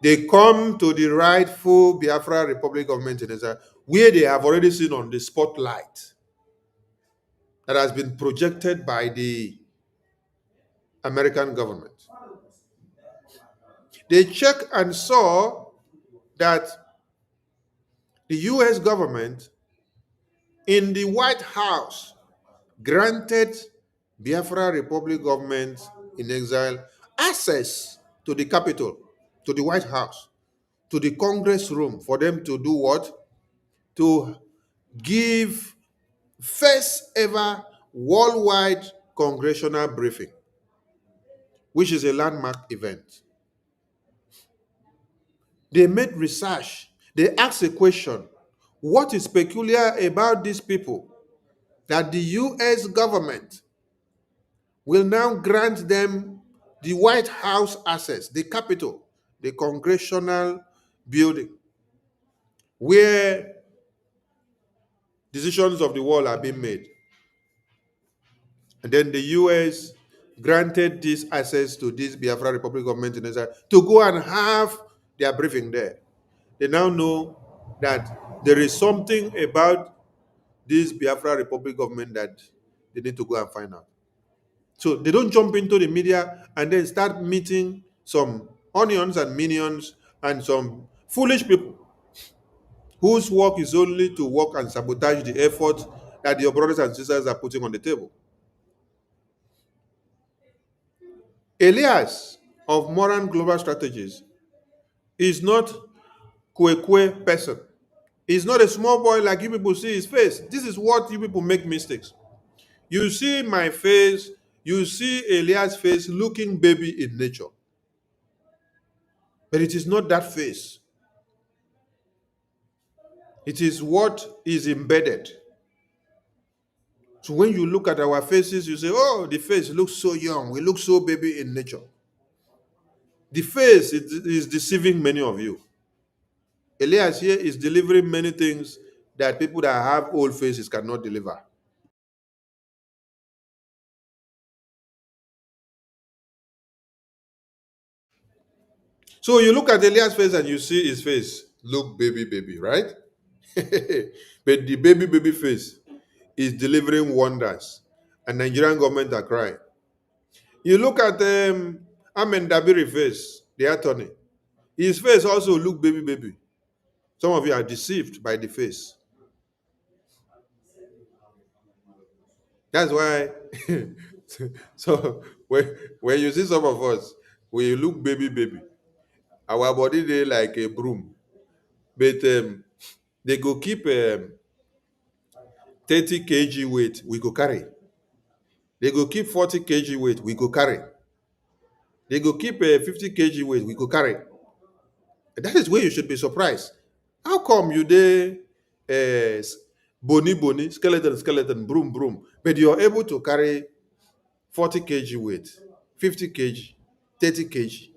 They come to the rightful Biafra Republic government in Israel, where they have already seen on the spotlight that has been projected by the American government. They checked and saw that the US government in the White House granted Biafra Republic government in exile access to the Capitol, to the White House, to the Congress room, for them to do what? To give first ever worldwide congressional briefing, which is a landmark event. They made research. They asked a question: what is peculiar about these people that the US government will now grant them the White House access, the Capitol, the congressional building, where decisions of the world are being made? And then the US granted this access to this Biafra Republic government in Israel to go and have their briefing there. They now know that there is something about this Biafra Republic government that they need to go and find out. So they don't jump into the media and then start meeting some onions and minions and some foolish people whose work is only to work and sabotage the effort that your brothers and sisters are putting on the table. Elias of Moran Global Strategies is not Kwekwe person. He's not a small boy like you people see his face. This is what you people make mistakes. You see my face, you see Elias' face looking baby in nature. But it is not that face. It is what is embedded. So when you look at our faces, you say, oh, the face looks so young. We look so baby in nature. The face is deceiving many of you. Elias here is delivering many things that people that have old faces cannot deliver. So you look at Elias' face and you see his face look baby, right? But the baby face is delivering wonders, and Nigerian government are crying. You look at Amen Dabiri face, the attorney. His face also look baby. Some of you are deceived by the face. That's why. So when you see some of us, we look baby. Our body they like a broom, but they go keep 30 kg weight, we go carry. They go keep 40 kg weight, we go carry. They go keep 50 kg weight, we go carry. That is where you should be surprised. How come you dey bony, skeleton, broom, but you're able to carry 40 kg weight, 50 kg, 30 kg?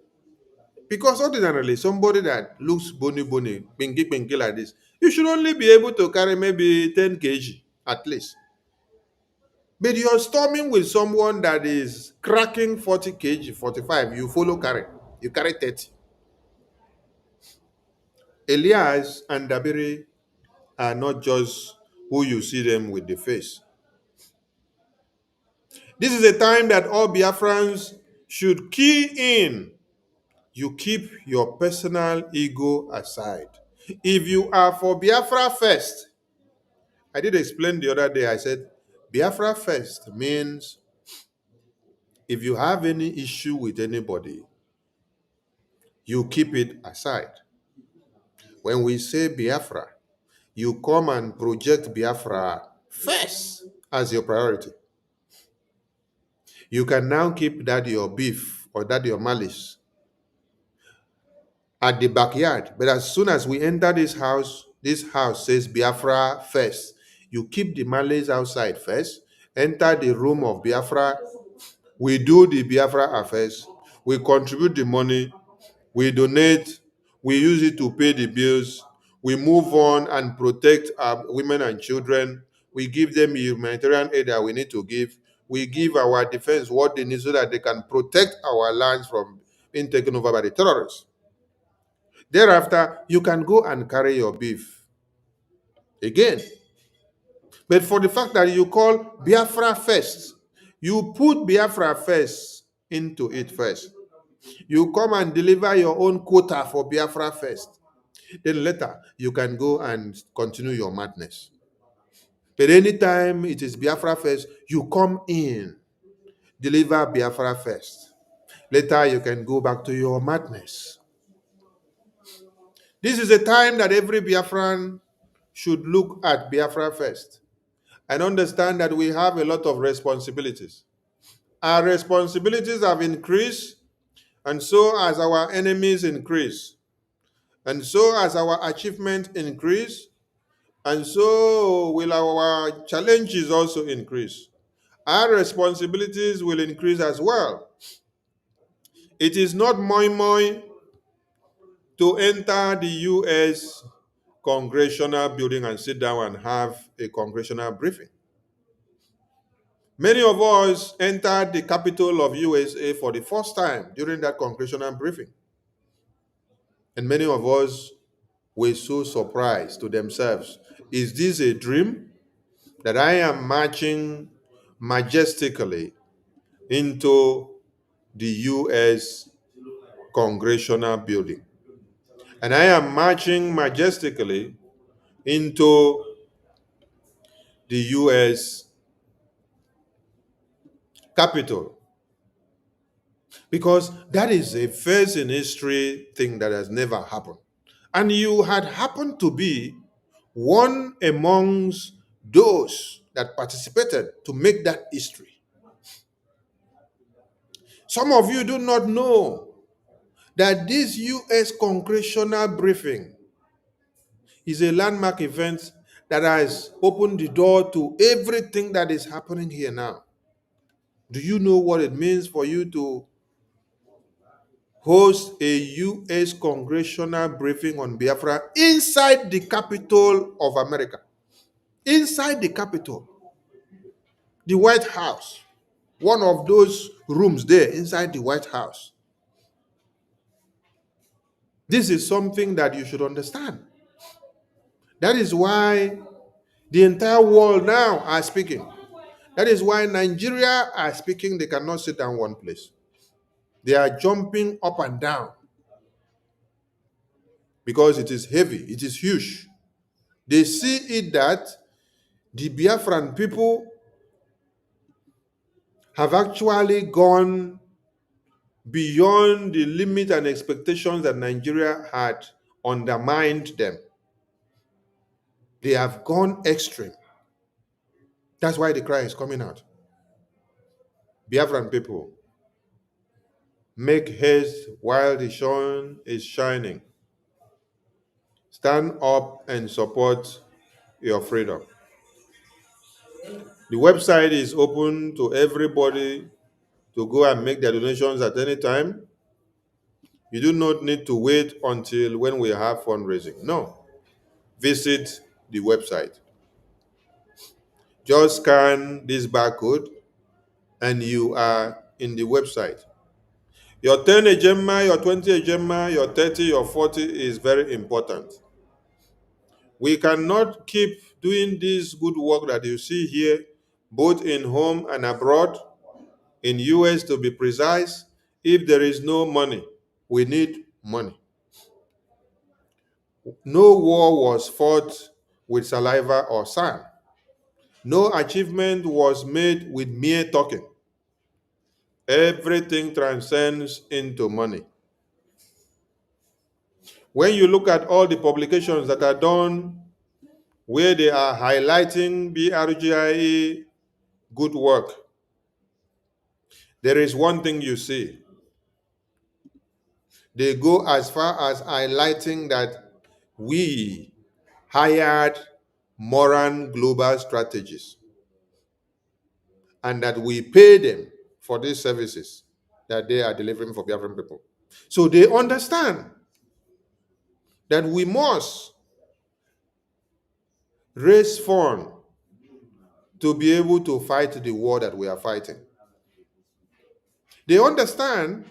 Because ordinarily, somebody that looks bony, pinky like this, you should only be able to carry maybe 10 kg at least. But you're storming with someone that is cracking 40 kg, 45, you follow carry. You carry 30. Elias and Dabiri are not just who you see them with the face. This is a time that all Biafrans should key in. You keep your personal ego aside. If you are for Biafra first, I did explain the other day, I said, Biafra first means if you have any issue with anybody, you keep it aside. When we say Biafra, you come and project Biafra first as your priority. You can now keep that your beef or that your malice at the backyard. But as soon as we enter this house says Biafra first. You keep the malice outside first, enter the room of Biafra. We do the Biafra affairs. We contribute the money. We donate. We use it to pay the bills. We move on and protect our women and children. We give them humanitarian aid that we need to give. We give our defense what they need so that they can protect our lands from being taken over by the terrorists. Thereafter, you can go and carry your beef again. But for the fact that you call Biafra first, you put Biafra first into it first. You come and deliver your own quota for Biafra first. Then later, you can go and continue your madness. But anytime it is Biafra first, you come in, deliver Biafra first. Later, you can go back to your madness. This is a time that every Biafran should look at Biafra first and understand that we have a lot of responsibilities. Our responsibilities have increased, and so as our enemies increase, and so as our achievements increase, and so will our challenges also increase. Our responsibilities will increase as well. It is not moi to enter the U.S. congressional building and sit down and have a congressional briefing. Many of us entered the capital of USA for the first time during that congressional briefing. And many of us were so surprised to themselves. Is this a dream? that I am marching majestically into the U.S. Congressional Building. And I am marching majestically into the U.S. Capitol. Because that is a first in history thing that has never happened. And you had happened to be one amongst those that participated to make that history. Some of you do not know that this U.S. congressional briefing is a landmark event that has opened the door to everything that is happening here now. Do you know what it means for you to host a U.S. congressional briefing on Biafra inside the capital of America? Inside the capital, the White House, one of those rooms there inside the White House. This is something that you should understand. That is why the entire world now are speaking. That is why Nigeria are speaking. They cannot sit down one place. They are jumping up and down because it is heavy, it is huge. They see it that the Biafran people have actually gone beyond the limit and expectations that Nigeria had undermined them. They have gone extreme. That's why the cry is coming out. Biafran people, make haste while the sun is shining. Stand up and support your freedom. The website is open to everybody to go and make their donations at any time. You do not need to wait until when we have fundraising. No. Visit the website. Just scan this barcode and you are in the website. Your 10 ejema, your 20 ejema, your 30, your 40 is very important. We cannot keep doing this good work that you see here, both in home and abroad, in US to be precise, if there is no money. We need money. No war was fought with saliva or sand. No achievement was made with mere talking. Everything transcends into money. When you look at all the publications that are done where they are highlighting BRGIE good work, there is one thing you see. They go as far as highlighting that we hired Moran Global Strategies and that we pay them for these services that they are delivering for Biafran people. So they understand that we must raise funds to be able to fight the war that we are fighting. They understand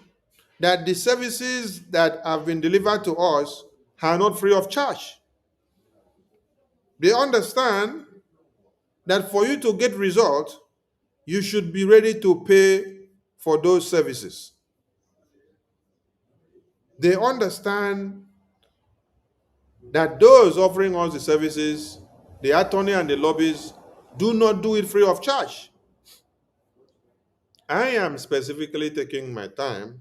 that the services that have been delivered to us are not free of charge. They understand that for you to get results, you should be ready to pay for those services. They understand that those offering us the services, the attorney and the lobbies, do not do it free of charge. I am specifically taking my time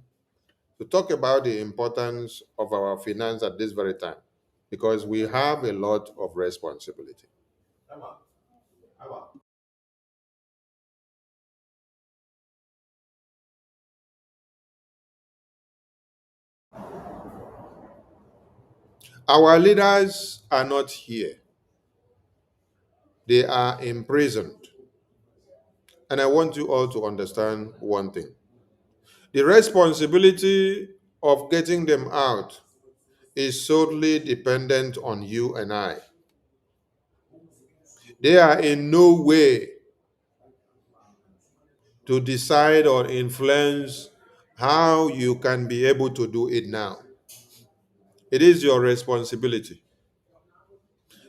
to talk about the importance of our finance at this very time, because we have a lot of responsibility. Our leaders are not here. They are imprisoned. And I want you all to understand one thing. The responsibility of getting them out is solely dependent on you and I. They are in no way to decide or influence how you can be able to do it now. It is your responsibility.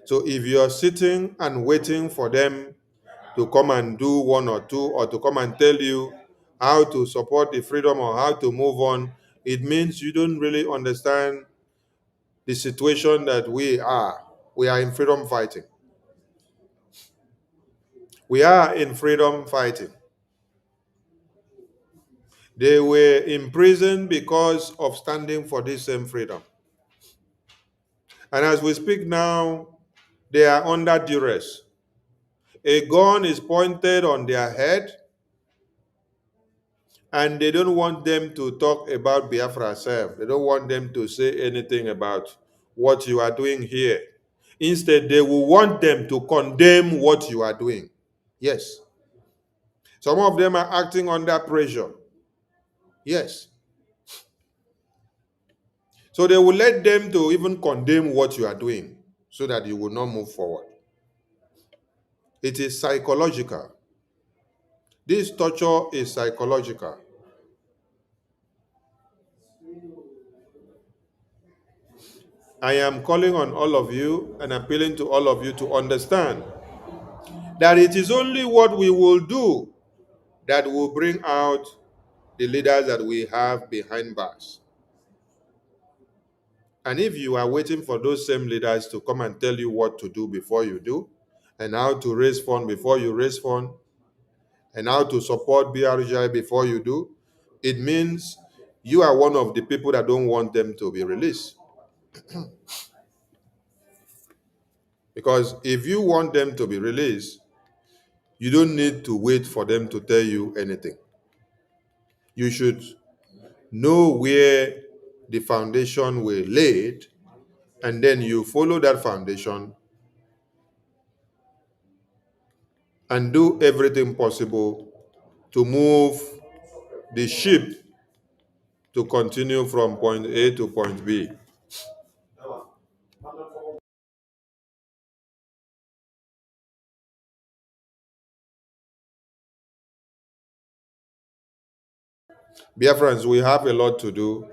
So if you are sitting and waiting for them to come and do one or two, or to come and tell you how to support the freedom or how to move on, it means you don't really understand the situation that we are. We are in freedom fighting. We are in freedom fighting. They were imprisoned because of standing for this same freedom. And as we speak now, they are under duress. A gun is pointed on their head, and they don't want them to talk about Biafra self. They don't want them to say anything about what you are doing here. Instead, they will want them to condemn what you are doing. Yes. Some of them are acting under pressure. Yes. So they will let them to even condemn what you are doing so that you will not move forward. It is psychological. This torture is psychological. I am calling on all of you and appealing to all of you to understand that it is only what we will do that will bring out the leaders that we have behind bars. And if you are waiting for those same leaders to come and tell you what to do before you do, and how to raise funds before you raise funds, and how to support BRGIE before you do, it means you are one of the people that don't want them to be released. Because if you want them to be released, you don't need to wait for them to tell you anything. You should know where the foundation were laid, and then you follow that foundation and do everything possible to move the ship to continue from point A to point B. Biafrans, we have a lot to do,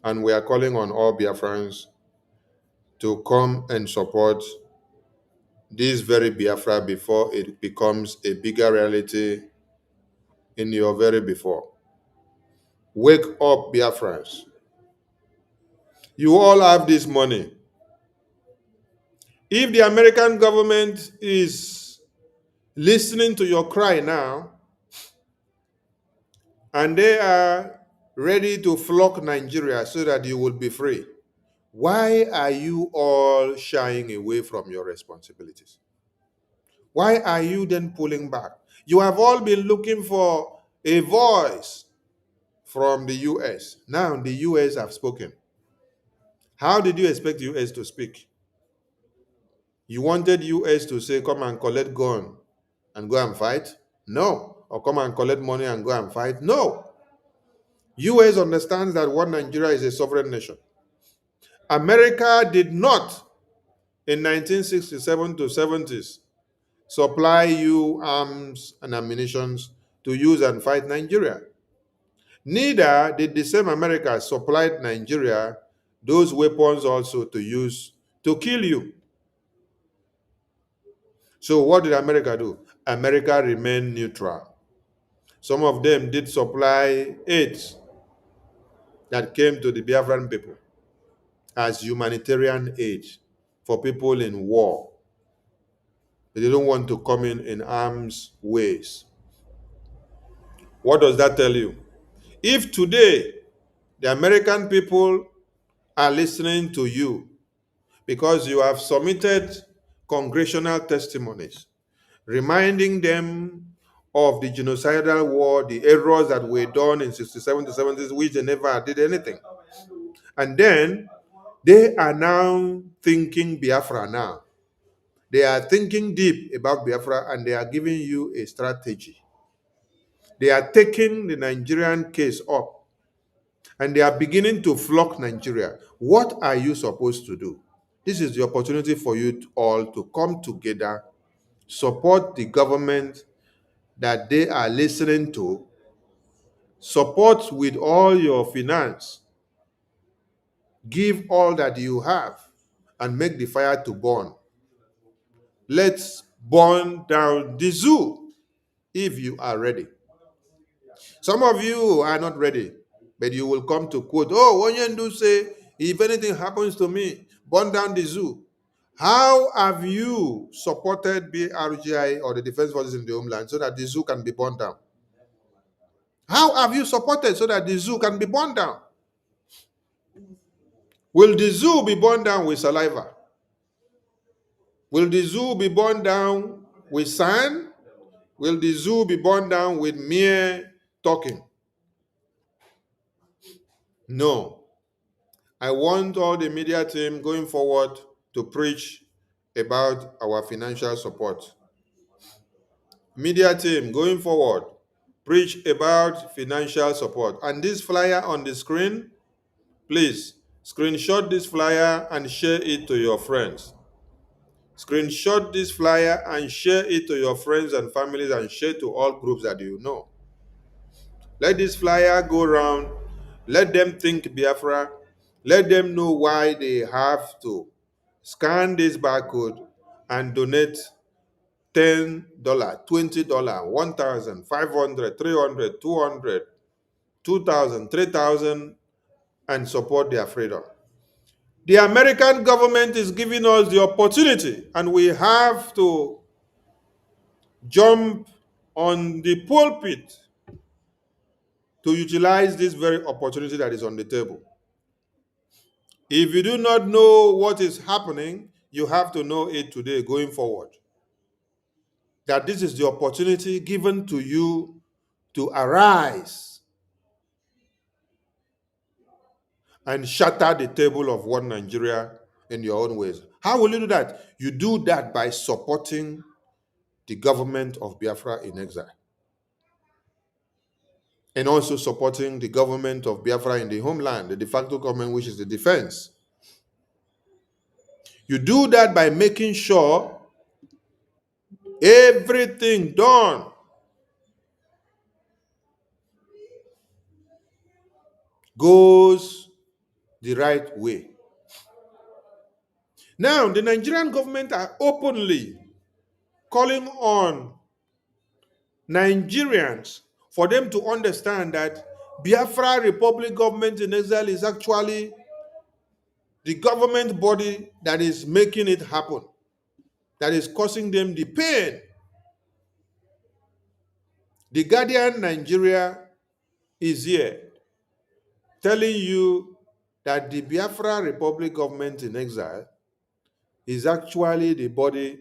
and we are calling on all Biafrans to come and support this very Biafra before it becomes a bigger reality in your very before. Wake up, Biafrans. You all have this money. If the American government is listening to your cry now, and they are ready to flock Nigeria so that you will be free, why are you all shying away from your responsibilities? Why are you then pulling back? You have all been looking for a voice from the US. Now the US have spoken. How did you expect the US to speak? You wanted US to say, come and collect gun and go and fight? No. Or come and collect money and go and fight? No. US understands that one Nigeria is a sovereign nation. America did not, in 1967 to 70s, supply you arms and ammunition to use and fight Nigeria. Neither did the same America supply Nigeria those weapons also to use to kill you. So what did America do? America remained neutral. Some of them did supply aid that came to the Biafran people as humanitarian aid for people in war. They don't want to come in arms ways. What does that tell you? If today the American people are listening to you because you have submitted congressional testimonies reminding them of the genocidal war, the errors that were done in 67 to 70s, which they never did anything. And then they are now thinking Biafra now. They are thinking deep about Biafra, and they are giving you a strategy. They are taking the Nigerian case up, and they are beginning to flock Nigeria. What are you supposed to do? This is the opportunity for you all to come together, support the government that they are listening to, support with all your finance, give all that you have, and make the fire to burn. Let's burn down the zoo if you are ready. Some of you are not ready, but you will come to quote, oh, Onyendu say, if anything happens to me, burn down the zoo. How have you supported BRGI or the Defense Forces in the homeland so that the zoo can be burned down? How have you supported so that the zoo can be burned down? Will the zoo be burned down with saliva? Will the zoo be burned down with sand? Will the zoo be burned down with mere talking? No. I want all the media team going forward to preach about our financial support. Media team going forward, preach about financial support. And this flyer on the screen, please screenshot this flyer and share it to your friends. Screenshot this flyer and share it to your friends and families and share to all groups that you know. Let this flyer go around. Let them think Biafra. Let them know why they have to scan this barcode and donate $10, $20, $1,000, $500, $300, $200, $2,000, $3,000 and support their freedom. The American government is giving us the opportunity, and we have to jump on the pulpit to utilize this very opportunity that is on the table. If you do not know what is happening, you have to know it today going forward. That this is the opportunity given to you to arise and shatter the table of one Nigeria in your own ways. How will you do that? You do that by supporting the government of Biafra in exile, and also supporting the government of Biafra in the homeland, the de facto government, which is the defense. You do that by making sure everything done goes the right way. Now, the Nigerian government are openly calling on Nigerians for them to understand that Biafra Republic government in exile is actually the government body that is making it happen, that is causing them the pain. The Guardian Nigeria is here telling you that the Biafra Republic government in exile is actually the body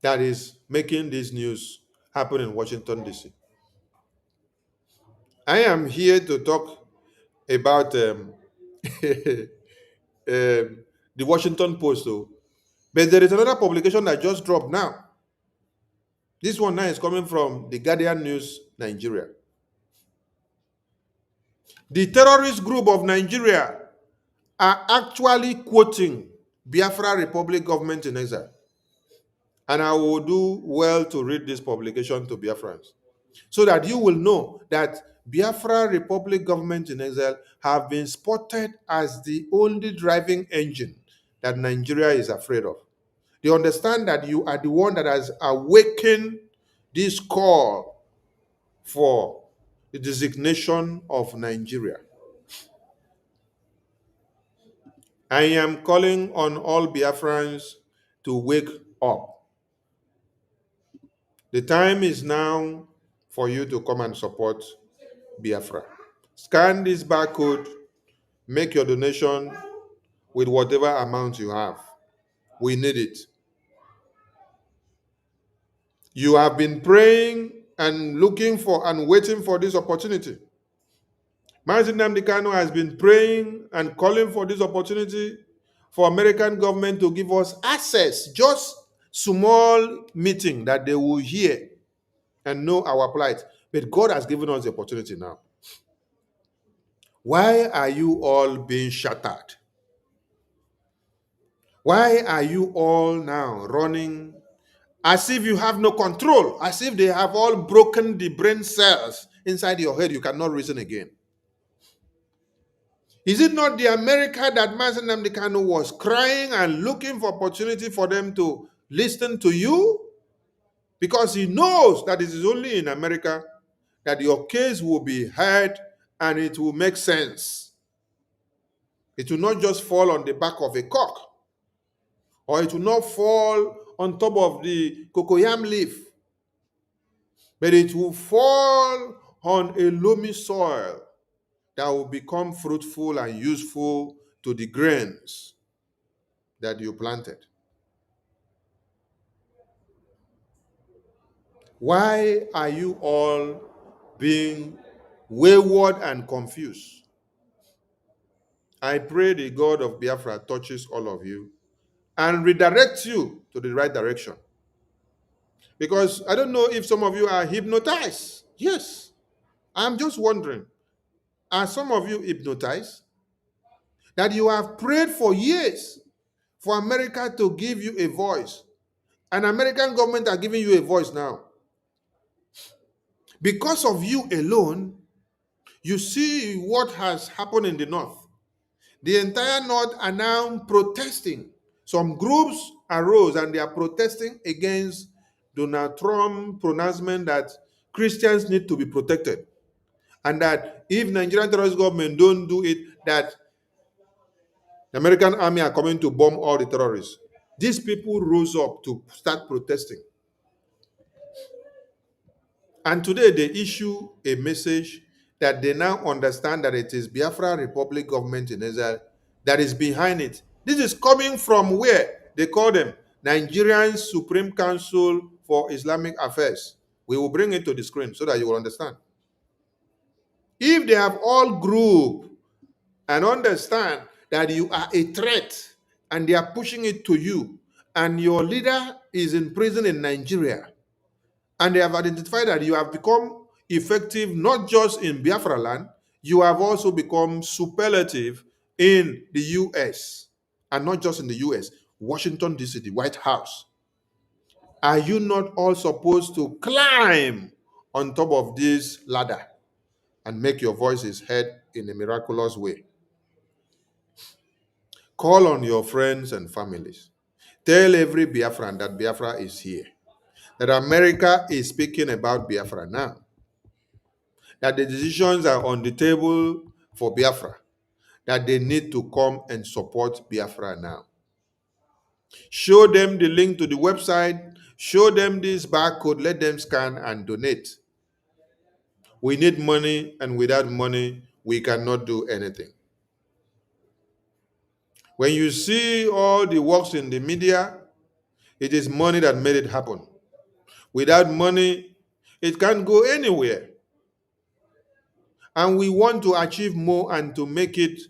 that is making this news happen in Washington, D.C. I am here to talk about the Washington Post, though. But there is another publication that just dropped now. This one now is coming from the Guardian News Nigeria. The terrorist group of Nigeria are actually quoting Biafra Republic government in exile. And I will do well to read this publication to Biafrans, so that you will know that Biafra Republic government in exile have been spotted as the only driving engine that Nigeria is afraid of. They understand that you are the one that has awakened this call for the designation of Nigeria. I am calling on all Biafrans to wake up. The time is now for you to come and support Biafra. Scan this barcode, make your donation with whatever amount you have. We need it. You have been praying and looking for and waiting for this opportunity. Mazi Nnamdi Kanu has been praying and calling for this opportunity for American government to give us access, just small meeting that they will hear and know our plight. But God has given us the opportunity now. Why are you all being shattered? Why are you all now running as if you have no control, as if they have all broken the brain cells inside your head? You cannot reason again. Is it not the America that Mazi Nnamdi Kanu was crying and looking for opportunity for them to listen to you because he knows that it is only in America that your case will be heard and it will make sense. It will not just fall on the back of a cock, or it will not fall on top of the cocoyam leaf, but it will fall on a loamy soil that will become fruitful and useful to the grains that you planted. Why are you all being wayward and confused? I pray the God of Biafra touches all of you and redirects you to the right direction. Because I don't know if some of you are hypnotized. Yes, I'm just wondering, are some of you hypnotized? That you have prayed for years for America to give you a voice. And American government are giving you a voice now. Because of you alone, you see what has happened in the North. The entire North are now protesting. Some groups arose and they are protesting against Donald Trump's pronouncement that Christians need to be protected. And that if Nigerian terrorist government don't do it, that the American army are coming to bomb all the terrorists. These people rose up to start protesting. And today they issue a message that they now understand that it is Biafra Republic government in Israel that is behind it. This is coming from where? They call them Nigerian Supreme Council for Islamic Affairs. We will bring it to the screen so that you will understand. If they have all grouped and understand that you are a threat and they are pushing it to you, and your leader is in prison in Nigeria, and they have identified that you have become effective not just in Biafra land, you have also become superlative in the US, and not just in the US, Washington, D.C., the White House. Are you not all supposed to climb on top of this ladder and make your voices heard in a miraculous way? Call on your friends and families. Tell every Biafran that Biafra is here, that America is speaking about Biafra now, that the decisions are on the table for Biafra, that they need to come and support Biafra now. Show them the link to the website, show them this barcode, let them scan and donate. We need money, and without money, we cannot do anything. When you see all the works in the media, it is money that made it happen. Without money, it can't go anywhere. And we want to achieve more and to make it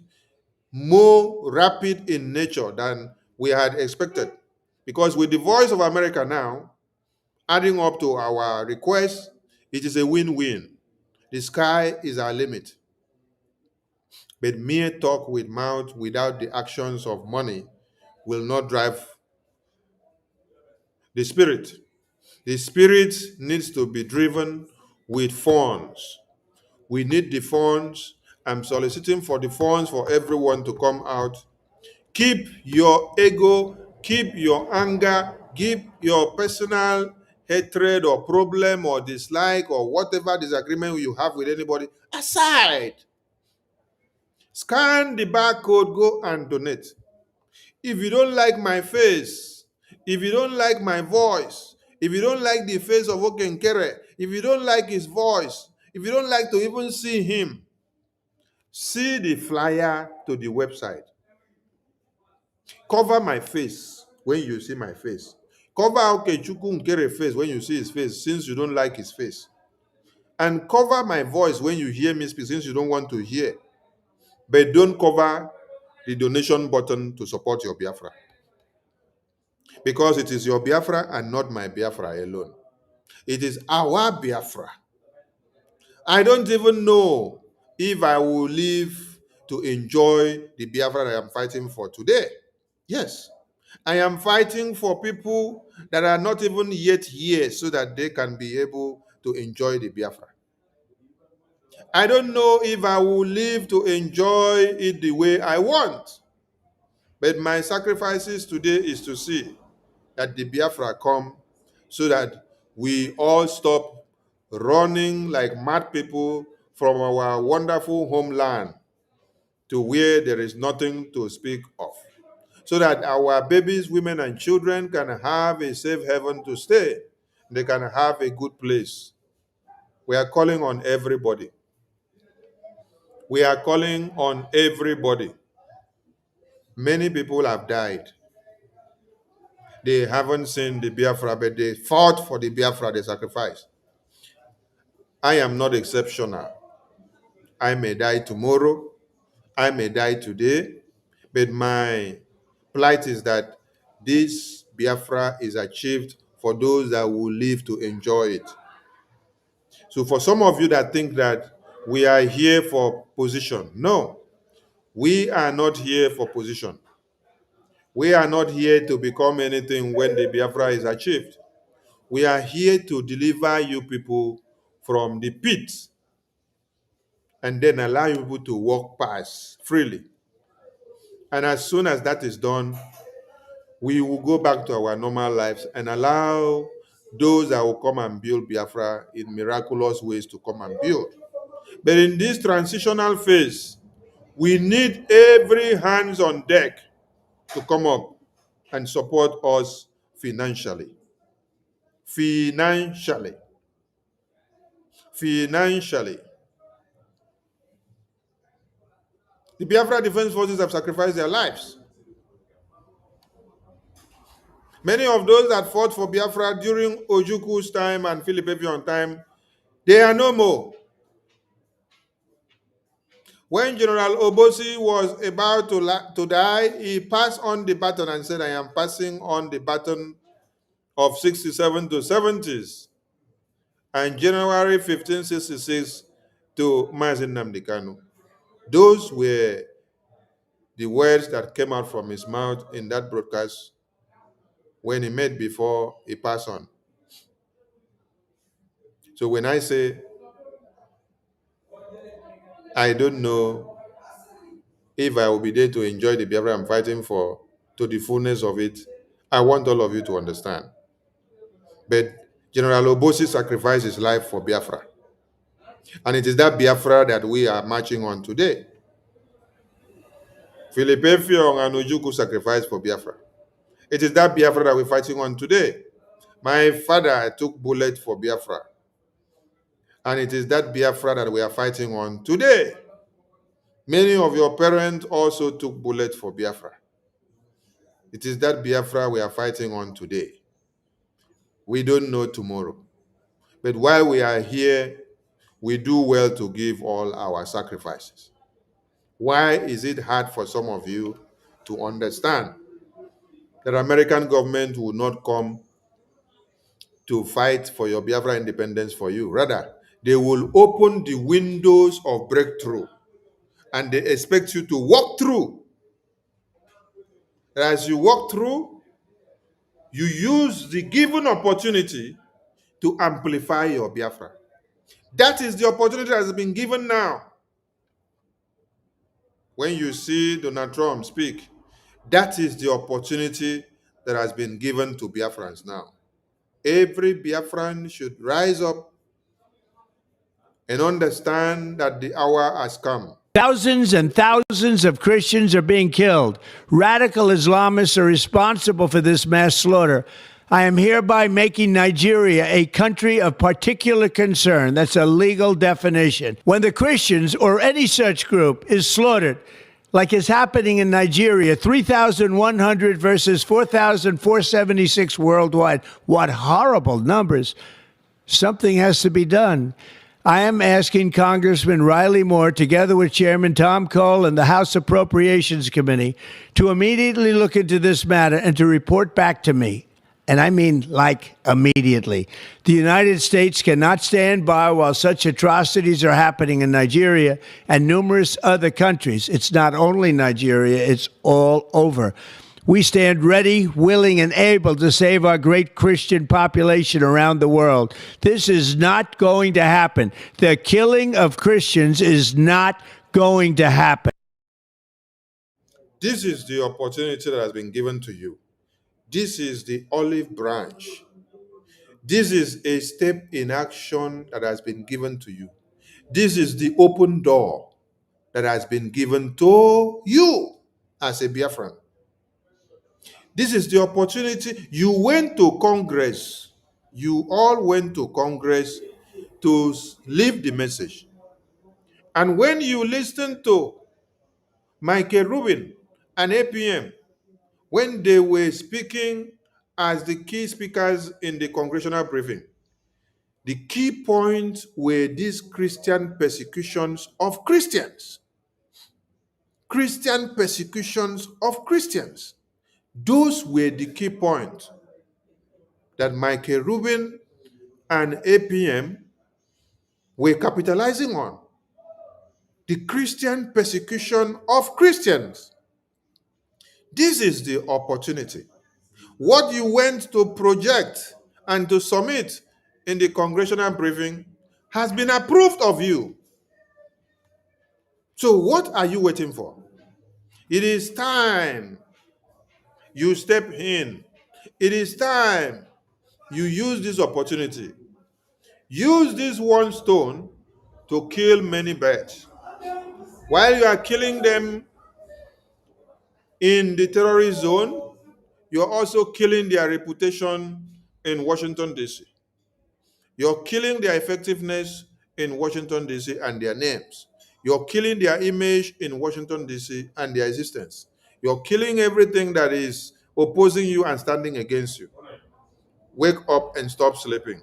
more rapid in nature than we had expected. Because with the Voice of America now, adding up to our request, it is a win-win. The sky is our limit. But mere talk with mouth without the actions of money will not drive the spirit. The spirit needs to be driven with funds. We need the funds. I'm soliciting for the funds for everyone to come out. Keep your ego, keep your anger, keep your personal hatred or problem or dislike or whatever disagreement you have with anybody aside. Scan the barcode, go and donate. If you don't like my face, if you don't like my voice, if you don't like the face of Okenkere, if you don't like his voice, if you don't like to even see him, see the flyer to the website. Cover my face when you see my face. Cover Okechukwu Nkere face when you see his face, since you don't like his face. And cover my voice when you hear me speak, since you don't want to hear. But don't cover the donation button to support your Biafra. Because it is your Biafra and not my Biafra alone. It is our Biafra. I don't even know if I will live to enjoy the Biafra that I am fighting for today. Yes, I am fighting for people that are not even yet here so that they can be able to enjoy the Biafra. I don't know if I will live to enjoy it the way I want. But my sacrifices today is to see that the Biafra come so that we all stop running like mad people from our wonderful homeland to where there is nothing to speak of, so that our babies, women, and children can have a safe haven to stay. They can have a good place. We are calling on everybody. We are calling on everybody. Many people have died. They haven't seen the Biafra, but they fought for the Biafra they sacrificed. I am not exceptional. I may die tomorrow. I may die today. But my plight is that this Biafra is achieved for those that will live to enjoy it. So for some of you that think that we are here for position, no, we are not here for position. We are not here to become anything when the Biafra is achieved. We are here to deliver you people from the pit and then allow you people to walk past freely. And as soon as that is done, we will go back to our normal lives and allow those that will come and build Biafra in miraculous ways to come and build. But in this transitional phase, we need every hands on deck to come up and support us financially. Financially. The Biafra Defense Forces have sacrificed their lives. Many of those that fought for Biafra during Ojuku's time and Philip Efion's time, they are no more. When General Obosi was about to die, he passed on the baton and said, I am passing on the baton of 67 to 70s. And January 1566 to Mazin Nnamdi Kanu. Those were the words that came out from his mouth in that broadcast when he met before he passed on. So when I say, I don't know if I will be there to enjoy the Biafra I'm fighting for to the fullness of it, I want all of you to understand. But General Obosi sacrificed his life for Biafra. And it is that Biafra that we are marching on today. Philip Effiong and Ojukwu sacrificed for Biafra. It is that Biafra that we're fighting on today. My father took bullet for Biafra. And it is that Biafra that we are fighting on today. Many of your parents also took bullet for Biafra. It is that Biafra we are fighting on today. We don't know tomorrow. But while we are here, we do well to give all our sacrifices. Why is it hard for some of you to understand that American government will not come to fight for your Biafra independence for you? Rather, they will open the windows of breakthrough and they expect you to walk through. As you walk through, you use the given opportunity to amplify your Biafra. That is the opportunity that has been given now. When you see Donald Trump speak, that is the opportunity that has been given to Biafrans now. Every Biafran should rise up and understand that the hour has come. Thousands and thousands of Christians are being killed. Radical Islamists are responsible for this mass slaughter. I am hereby making Nigeria a country of particular concern. That's a legal definition. When the Christians or any such group is slaughtered, like is happening in Nigeria, 3,100 versus 4,476 worldwide. What horrible numbers. Something has to be done. I am asking Congressman Riley Moore, together with Chairman Tom Cole and the House Appropriations Committee, to immediately look into this matter and to report back to me. And I mean, like, immediately. The United States cannot stand by while such atrocities are happening in Nigeria and numerous other countries. It's not only Nigeria, it's all over. We stand ready, willing, and able to save our great Christian population around the world. This is not going to happen. The killing of Christians is not going to happen. This is the opportunity that has been given to you. This is the olive branch. This is a step in action that has been given to you. This is the open door that has been given to you as a Biafran. This is the opportunity. You went to Congress. You all went to Congress to leave the message. And when you listen to Michael Rubin and APM, when they were speaking as the key speakers in the congressional briefing, the key points were these Christian persecutions of Christians. Christian persecutions of Christians. Those were the key points that Michael Rubin and APM were capitalizing on. The Christian persecution of Christians. This is the opportunity. What you went to project and to submit in the congressional briefing has been approved of you. So what are you waiting for? It is time you step in. It is time you use this opportunity. Use this one stone to kill many birds. While you are killing them in the terrorist zone, you're also killing their reputation in Washington, D.C. You're killing their effectiveness in Washington, D.C. and their names. You're killing their image in Washington, D.C. and their existence. You're killing everything that is opposing you and standing against you. Wake up and stop sleeping.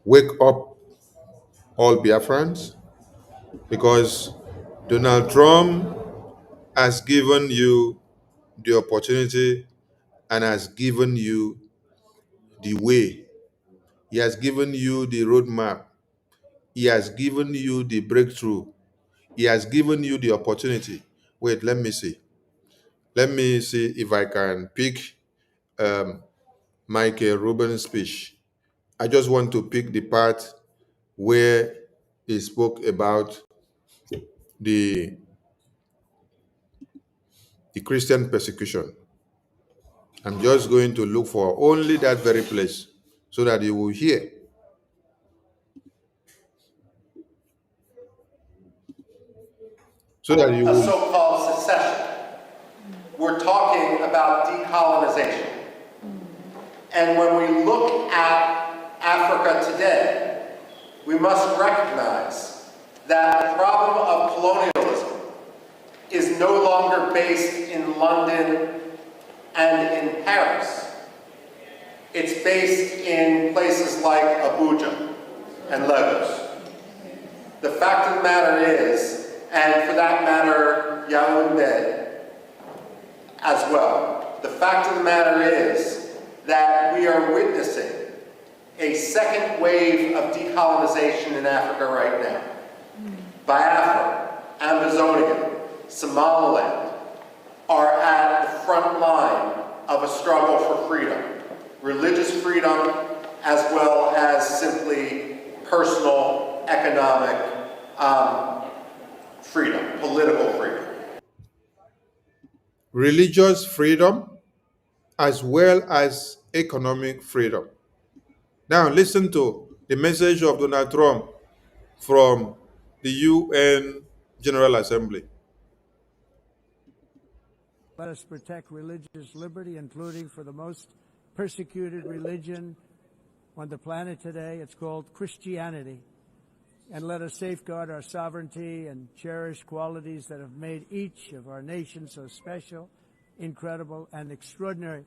Wake up, all Biafrans, because Donald Trump has given you the opportunity and has given you the way. He has given you the roadmap. He has given you the breakthrough. He has given you the opportunity. Wait, let me see. Let me see if I can pick Michael Rubin's speech. I just want to pick the part where he spoke about the Christian persecution. I'm just going to look for only that very place so that you will hear. So that you A will. so-called secession. We're talking about decolonization. And when we look at Africa today, we must recognize that the problem of colonialism is no longer based in London and in Paris. It's based in places like Abuja and Lagos. The fact of the matter is, and for that matter, Yaoundé as well, the fact of the matter is that we are witnessing a second wave of decolonization in Africa right now. Biafra, Amazonia, Somaliland are at the front line of a struggle for freedom. Religious freedom as well as simply personal, economic freedom, political freedom. Religious freedom as well as economic freedom. Now listen to the message of Donald Trump from the UN General Assembly. Let us protect religious liberty, including for the most persecuted religion on the planet today. It's called Christianity. And let us safeguard our sovereignty and cherish qualities that have made each of our nations so special, incredible, and extraordinary.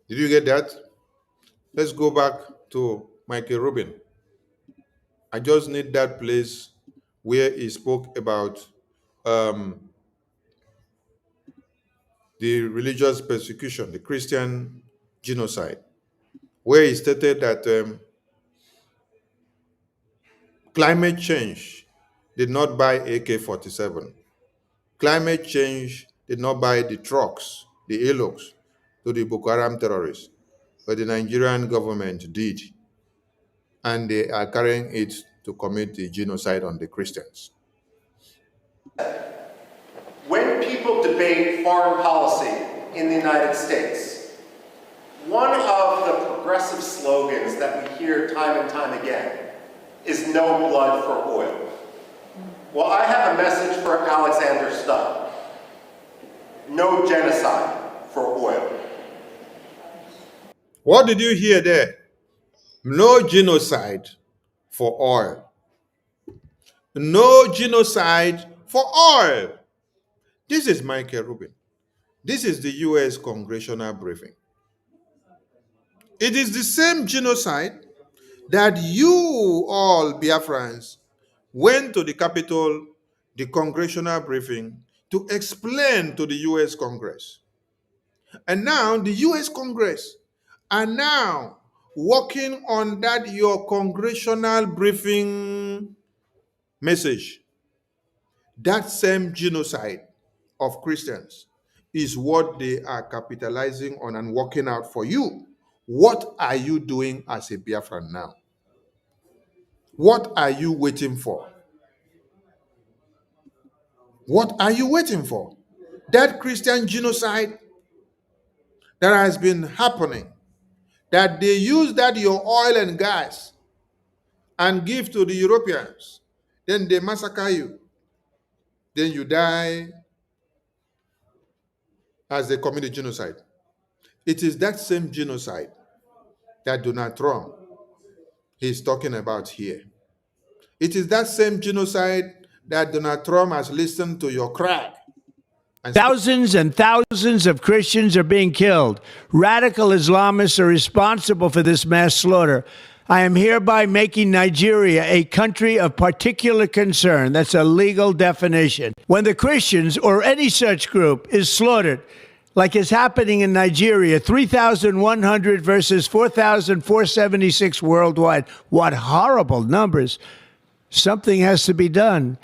Did you get that? Let's go back to Michael Rubin. I just need that place where he spoke about the religious persecution, the Christian genocide, where he stated that climate change did not buy AK-47. Climate change did not buy the trucks, the ALOCs, to the Boko Haram terrorists, but the Nigerian government did, and they are carrying it to commit the genocide on the Christians. When people debate foreign policy in the United States, one of the progressive slogans that we hear time and time again is no blood for oil. Well, I have a message for Alexander Stubb. No genocide for oil. What did you hear there? No genocide for oil. No genocide for oil. This is Michael Rubin. This is the U.S. congressional briefing. It is the same genocide that you all, Biafrans, went to the Capitol, the congressional briefing, to explain to the U.S. Congress. And now the U.S. Congress are now working on that your congressional briefing message. That same genocide of Christians is what they are capitalizing on and working out for you. What are you doing as a Biafran now? What are you waiting for? What are you waiting for? That Christian genocide that has been happening, that they use that your oil and gas and give to the Europeans, then they massacre you, then you die as they commit a genocide. It is that same genocide that Donald Trump is talking about here. It is that same genocide that Donald Trump has listened to your cry. Thousands and thousands of Christians are being killed. Radical Islamists are responsible for this mass slaughter. I am hereby making Nigeria a country of particular concern. That's a legal definition. When the Christians or any such group is slaughtered, like is happening in Nigeria, 3,100 versus 4,476 worldwide. What horrible numbers. Something has to be done.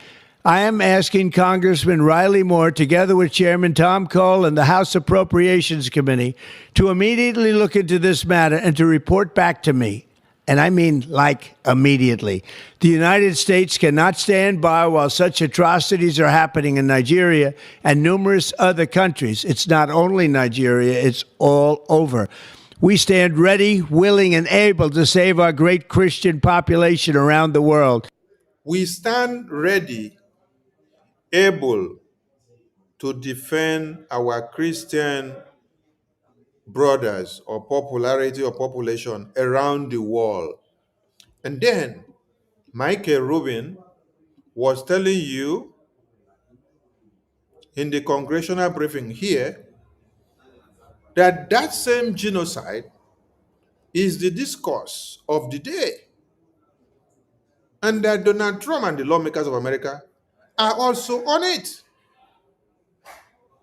I am asking Congressman Riley Moore, together with Chairman Tom Cole and the House Appropriations Committee, to immediately look into this matter and to report back to me. And I mean, like, immediately. The United States cannot stand by while such atrocities are happening in Nigeria and numerous other countries. It's not only Nigeria, it's all over. We stand ready, willing, and able to save our great Christian population around the world. We stand ready, able to defend our Christian brothers or popularity or population around the world. And then Michael Rubin was telling you in the congressional briefing here that that same genocide is the discourse of the day, and that Donald Trump and the lawmakers of America are also on it.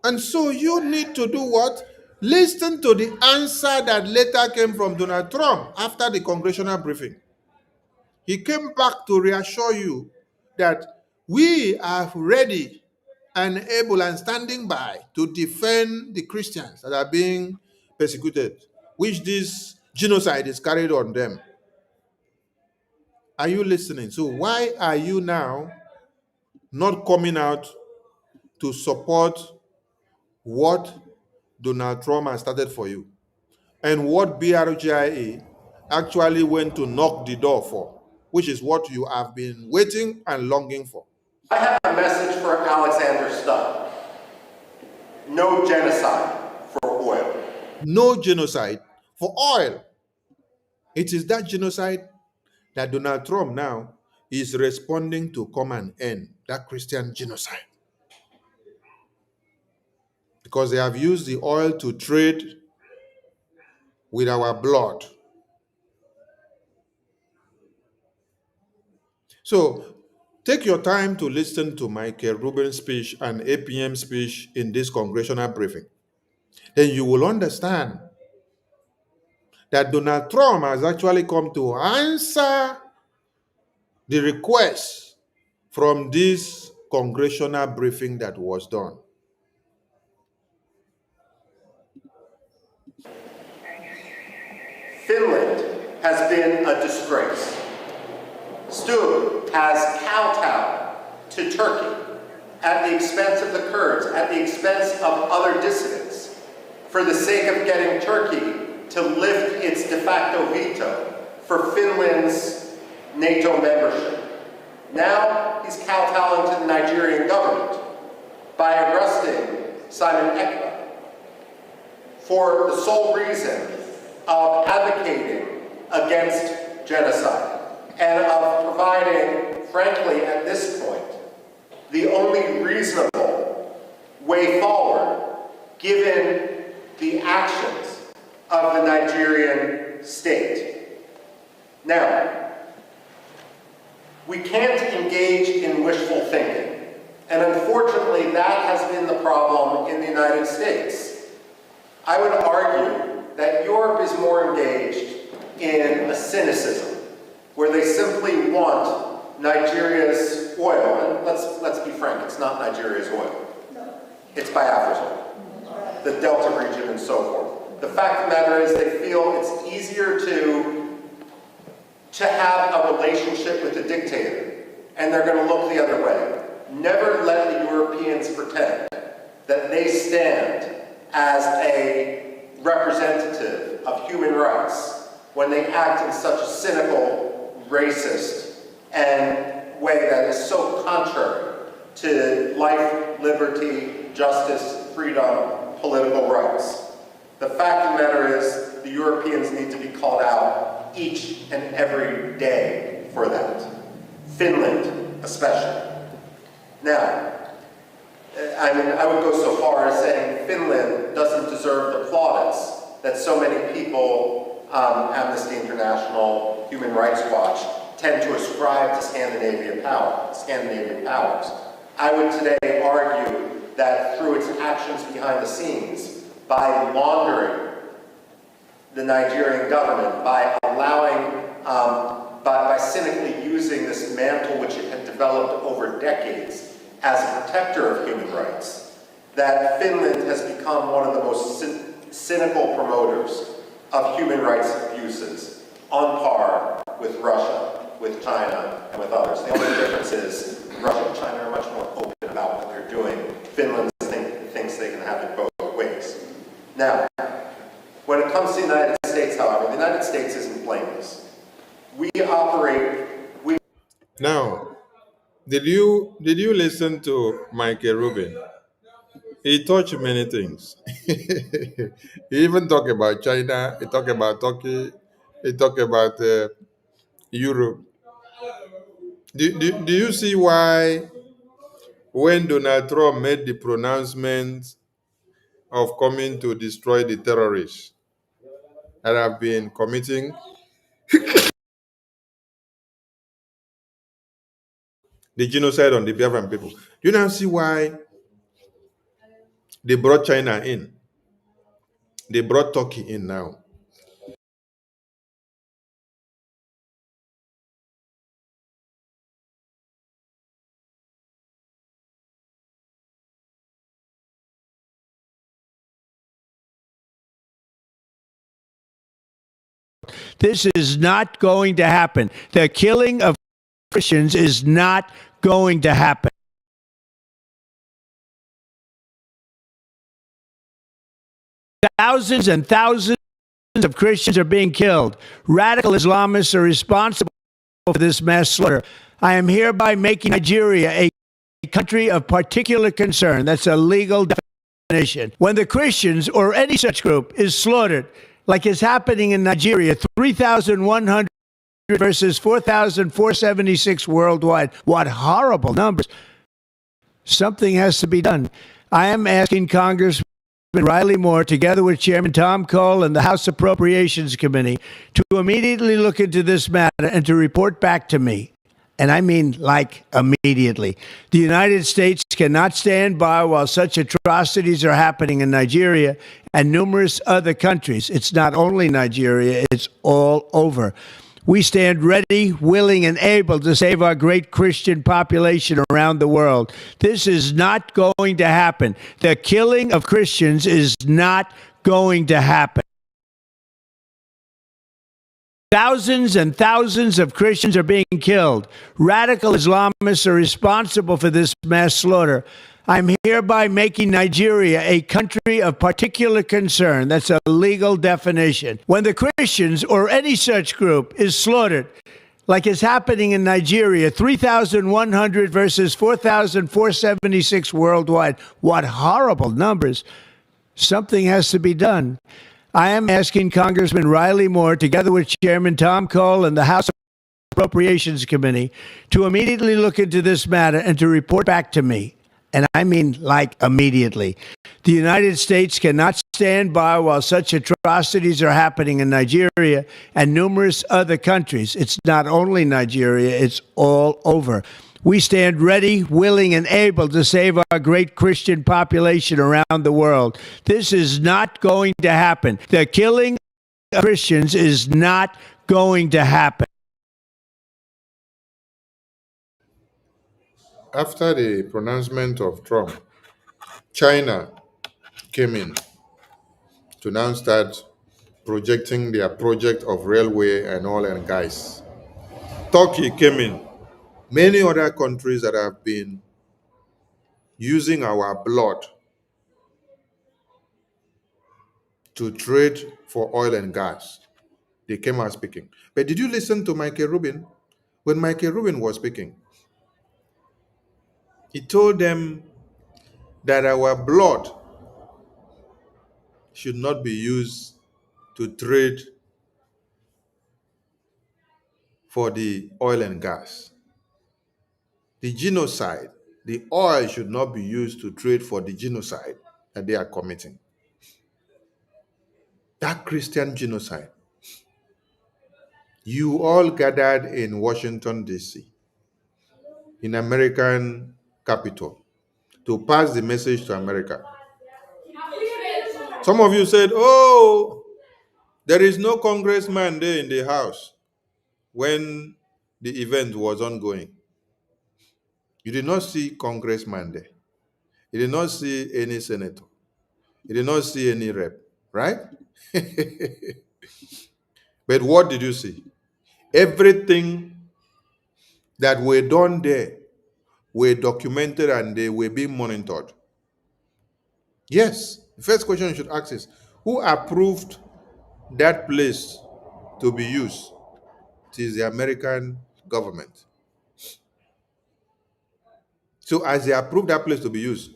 And so you need to do what? Listen to the answer that later came from Donald Trump after the congressional briefing. He came back to reassure you that we are ready and able and standing by to defend the Christians that are being persecuted, which this genocide is carried on them. Are you listening? So why are you now not coming out to support what Donald Trump has started for you and what BRGIE actually went to knock the door for, which is what you have been waiting and longing for? I have a message for Alexander Stubb. No genocide for oil. No genocide for oil. It is that genocide that Donald Trump now is responding to come and end, that Christian genocide. Because they have used the oil to trade with our blood. So take your time to listen to Michael Rubin's speech and APM speech in this congressional briefing. Then you will understand that Donald Trump has actually come to answer the request from this congressional briefing that was done? Finland has been a disgrace. Stubb has kowtowed to Turkey at the expense of the Kurds, at the expense of other dissidents, for the sake of getting Turkey to lift its de facto veto for Finland's NATO membership. Now he's kowtowing to the Nigerian government by arresting Simon Ekpa for the sole reason of advocating against genocide and of providing, frankly, at this point, the only reasonable way forward given the actions of the Nigerian state. Now, we can't engage in wishful thinking, and unfortunately that has been the problem in the United States. I would argue that Europe is more engaged in a cynicism where they simply want Nigeria's oil, and let's be frank, it's not Nigeria's oil. It's Biafra's oil, the Delta region and so forth. The fact of the matter is they feel it's easier to have a relationship with a dictator, and they're going to look the other way. Never let the Europeans pretend that they stand as a representative of human rights when they act in such a cynical, racist, and way that is so contrary to life, liberty, justice, freedom, political rights. The fact of the matter is the Europeans need to be called out each and every day for that. Finland, especially. Now, I would go so far as saying Finland doesn't deserve the plaudits that so many people, Amnesty International, Human Rights Watch, tend to ascribe to Scandinavian powers. I would today argue that through its actions behind the scenes, by laundering the Nigerian government, by allowing, by cynically using this mantle which it had developed over decades as a protector of human rights, that Finland has become one of the most cynical promoters of human rights abuses, on par with Russia, with China, and with others. The only difference is Russia and China are much more open about what they're doing. Finland thinks they can have it both ways. Now, when it comes to the United States, however, the United States isn't blameless. Now, did you listen to Michael Rubin? He touched many things. He even talked about China. He talked about Turkey. He talked about Europe. Do you see why when Donald Trump made the pronouncement of coming to destroy the terrorists that have been committing the genocide on the Biafran people, do you now see why they brought China in? They brought Turkey in now. This is not going to happen. The killing of Christians is not going to happen. Thousands and thousands of Christians are being killed. Radical Islamists are responsible for this mass slaughter. I am hereby making Nigeria a country of particular concern. That's a legal definition. When the Christians or any such group is slaughtered, like is happening in Nigeria, 3,100 versus 4,476 worldwide. What horrible numbers. Something has to be done. I am asking Congressman Riley Moore, together with Chairman Tom Cole and the House Appropriations Committee, to immediately look into this matter and to report back to me. And I mean, like, immediately. The United States cannot stand by while such atrocities are happening in Nigeria and numerous other countries. It's not only Nigeria, it's all over. We stand ready, willing, and able to save our great Christian population around the world. This is not going to happen. The killing of Christians is not going to happen. Thousands and thousands of Christians are being killed. Radical Islamists are responsible for this mass slaughter. I'm hereby making Nigeria a country of particular concern. That's a legal definition. When the Christians or any such group is slaughtered, like is happening in Nigeria, 3,100 versus 4,476 worldwide. What horrible numbers. Something has to be done. I am asking Congressman Riley Moore, together with Chairman Tom Cole and the House Appropriations Committee, to immediately look into this matter and to report back to me. And I mean, like, immediately. The United States cannot stand by while such atrocities are happening in Nigeria and numerous other countries. It's not only Nigeria, it's all over. We stand ready, willing, and able to save our great Christian population around the world. This is not going to happen. The killing of Christians is not going to happen. After the pronouncement of Trump, China came in to now start projecting their project of railway and oil and gas. Turkey came in. Many other countries that have been using our blood to trade for oil and gas, they came out speaking. But did you listen to Michael Rubin? When Michael Rubin was speaking, he told them that our blood should not be used to trade for the oil and gas. The genocide, the oil should not be used to trade for the genocide that they are committing. That Christian genocide. You all gathered in Washington, D.C., in American capital, to pass the message to America. Some of you said, oh, there is no congressman there in the House when the event was ongoing. You did not see congressman there. You did not see any senator. You did not see any rep, right? But what did you see? Everything that were done there were documented and they were being monitored. Yes, the first question you should ask is, who approved that place to be used? It is the American government. So as they approved that place to be used,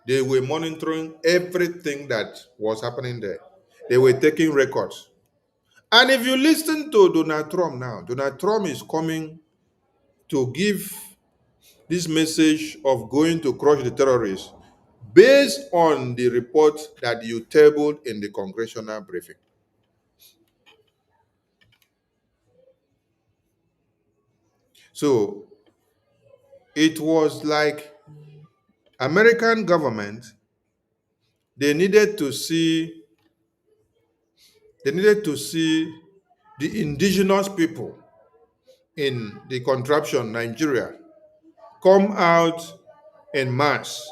they were monitoring everything that was happening there. They were taking records. And if you listen to Donald Trump now, Donald Trump is coming to give this message of going to crush the terrorists based on the report that you tabled in the congressional briefing. So it was like American government, they needed to see the indigenous people in the contraption, Nigeria, come out en masse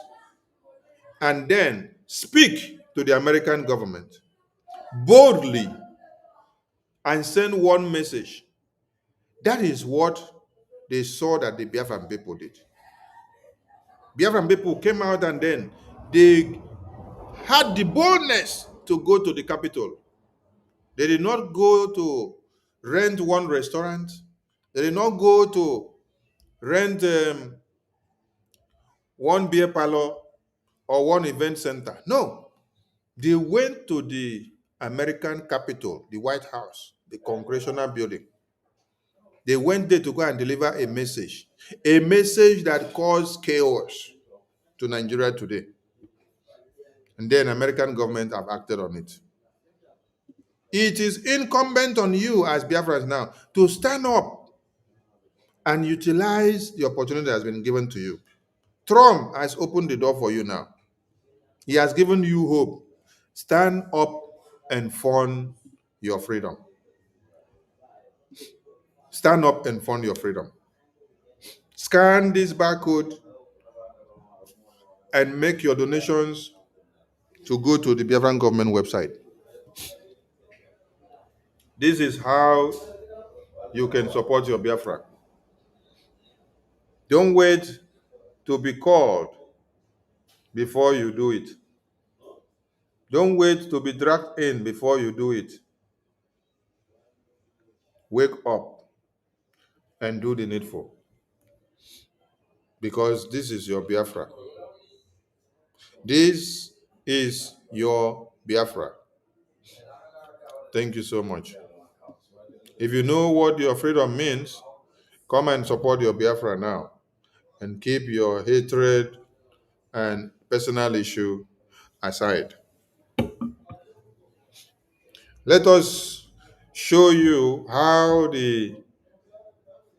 and then speak to the American government boldly and send one message. That is what they saw that the Biafran people did. Biafran people came out and then they had the boldness to go to the capital. They did not go to rent one restaurant. They did not go to rent one beer parlor or one event center. No, they went to the American Capitol, the White House, the Congressional Building. They went there to go and deliver a message that caused chaos to Nigeria today. And then American government have acted on it. It is incumbent on you as Biafrans now to stand up and utilize the opportunity that has been given to you. Trump has opened the door for you now. He has given you hope. Stand up and fund your freedom. stand up and fund your freedom. Scan this barcode and make your donations to go to the Biafran government website. This is how you can support your Biafra. Don't wait to be called before you do it. Don't wait to be dragged in before you do it. Wake up and do the needful. Because this is your Biafra. This is your Biafra. Thank you so much. If you know what your freedom means, come and support your Biafra now and keep your hatred and personal issue aside. Let us show you how the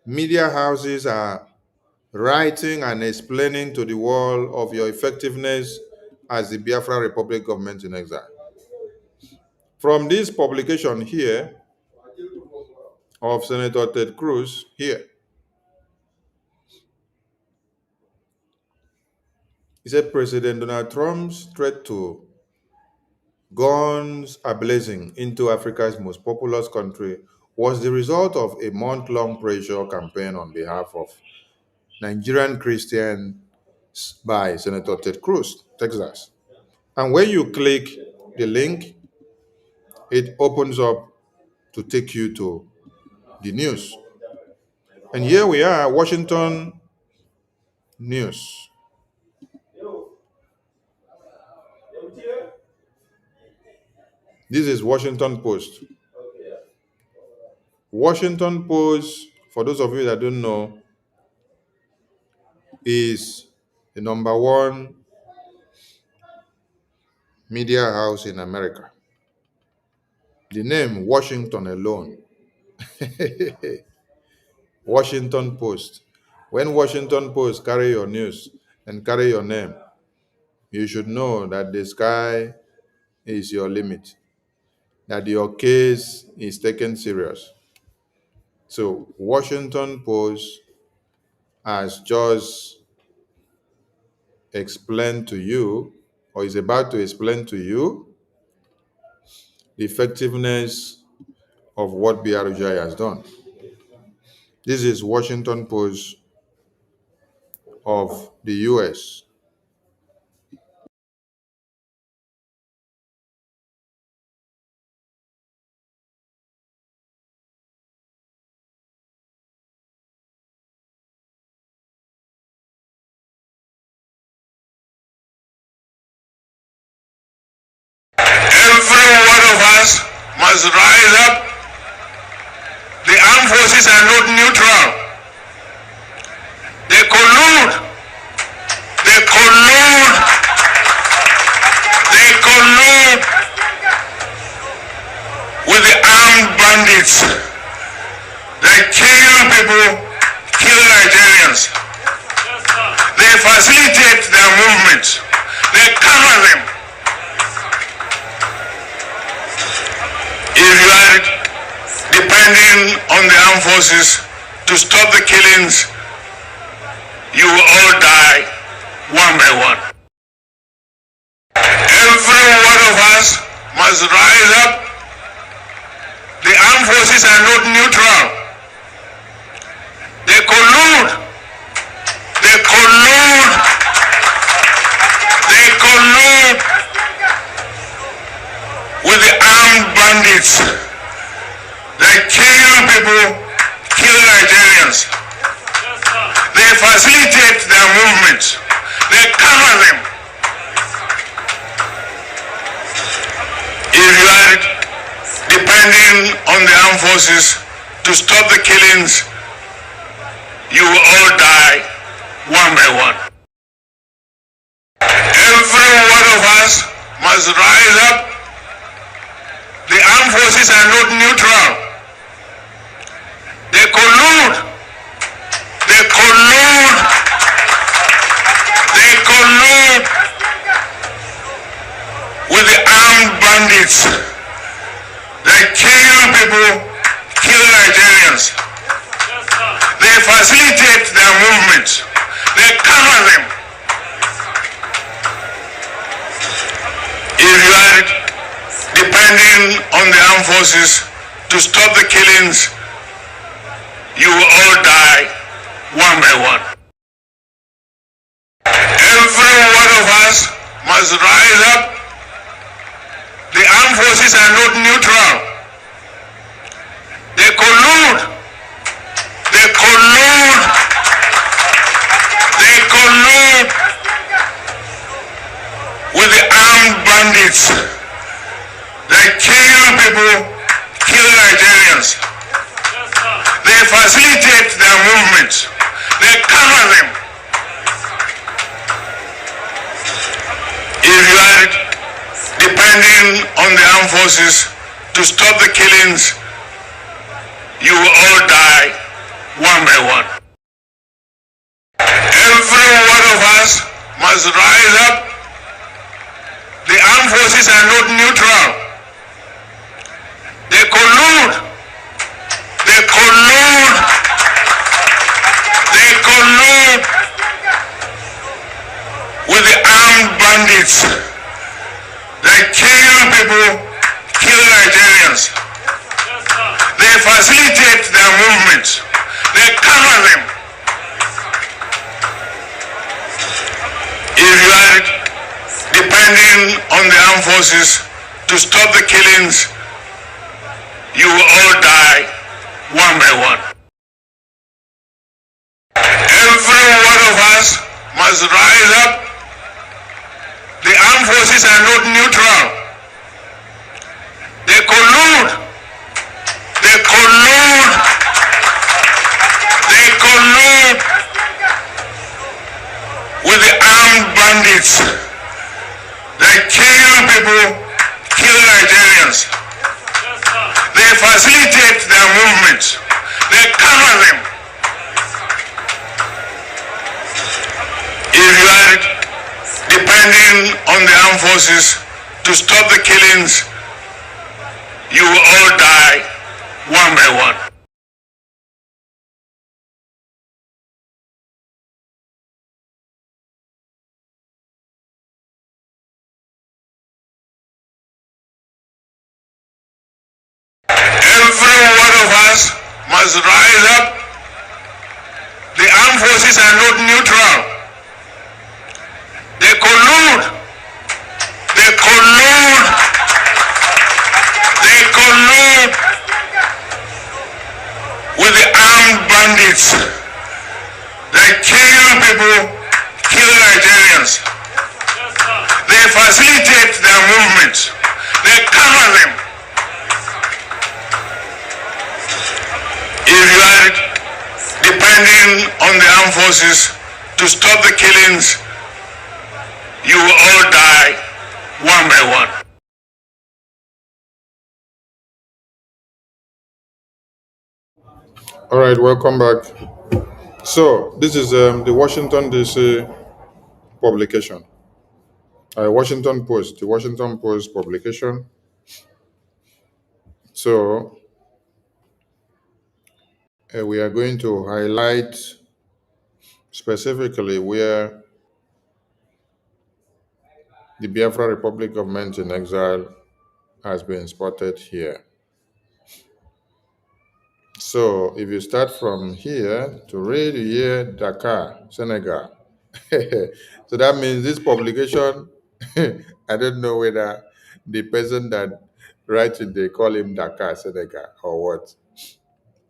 media houses are writing and explaining to the world of your effectiveness as the Biafra Republic government in exile. From this publication here of Senator Ted Cruz here, he said President Donald Trump's threat to guns ablazing into Africa's most populous country was the result of a month-long pressure campaign on behalf of Nigerian Christians by Senator Ted Cruz, Texas. And when you click the link, it opens up to take you to the news. And here we are, Washington News. This is Washington Post. Washington Post, for those of you that don't know, is the #1 media house in America. The name Washington alone. Washington Post. When Washington Post carry your news and carry your name, you should know that the sky is your limit, that your case is taken serious. So Washington Post has just explained to you, or is about to explain to you, the effectiveness of what BRGIE has done. This is Washington Post of the US. Every one of us must rise up. The armed forces are not neutral. They collude. They collude. They collude with the armed bandits. They kill people, kill Nigerians. They facilitate their movements. They cover them. If you are depending on the armed forces to stop the killings, you will all die one by one. Every one of us must rise up. The armed forces are not neutral. They collude. They collude. They collude with the armed bandits. They kill people, kill Nigerians. They facilitate their movements. They cover them. If you are depending on the armed forces to stop the killings, you will all die one by one. Every one of us must rise up. The armed forces are not neutral. They collude. They collude. They collude with the armed bandits. They kill people, kill Nigerians. They facilitate their movements. They cover them. If you are depending on the armed forces to stop the killings, you will all die one by one. Every one of us must rise up. The armed forces are not neutral. They collude. They collude. They collude with the armed bandits. They kill people, kill Nigerians. They facilitate their movements. They cover them. If you are depending on the armed forces to stop the killings, you will all die one by one. Every one of us must rise up. The armed forces are not neutral. They collude. They collude. They collude with the armed bandits. They kill people, kill Nigerians. They facilitate their movements. They cover them. If you are depending on the armed forces to stop the killings, you will all die one by one. Every one of us must rise up. The armed forces are not neutral. They collude. They collude. They collude with the armed bandits. They kill people, kill Nigerians. They facilitate their movements. They cover them. If you are depending on the armed forces to stop the killings, you will all die one by one. Every one of us must rise up. The armed forces are not neutral. They collude. They collude. They collude with the armed bandits. They kill people, kill Nigerians. They facilitate their movements. They cover them. If you are depending on the armed forces to stop the killings, you will all die one by one. All right, welcome back. So this is the Washington DC publication, Washington Post, the Washington Post publication. So we are going to highlight specifically where the Biafra Republic government in exile has been spotted here. So if you start from here to read here, Dakar, Senegal. So that means this publication, I don't know whether the person that writes it, they call him Dakar, Senegal, or what,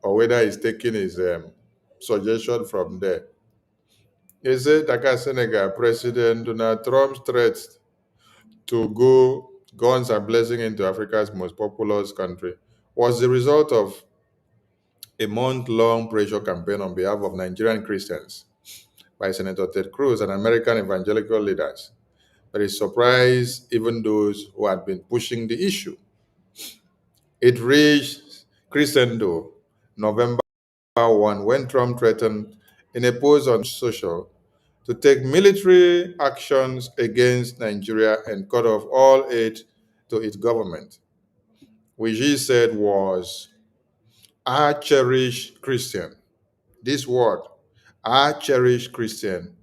or whether he's taking his suggestion from there. He said Dakar, Senegal, President Donald Trump's threats to go guns and blessing into Africa's most populous country was the result of a month-long pressure campaign on behalf of Nigerian Christians by Senator Ted Cruz and American evangelical leaders. But it surprised even those who had been pushing the issue. It reached crescendo November 1 when Trump threatened in a post on social to take military actions against Nigeria and cut off all aid to its government, which he said was, "Our cherished Christian, this word, I cherish Christian,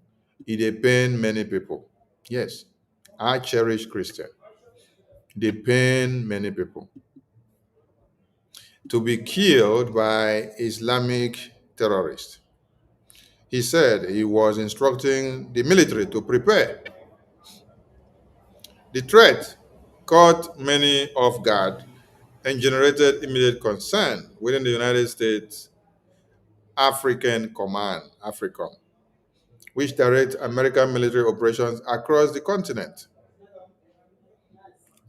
it dey pain many people. Yes, I cherish Christian. They pain many people. To be killed by Islamic terrorists. He said he was instructing the military to prepare. The threat caught many off guard and generated immediate concern within the United States African Command, AFRICOM, which directs American military operations across the continent.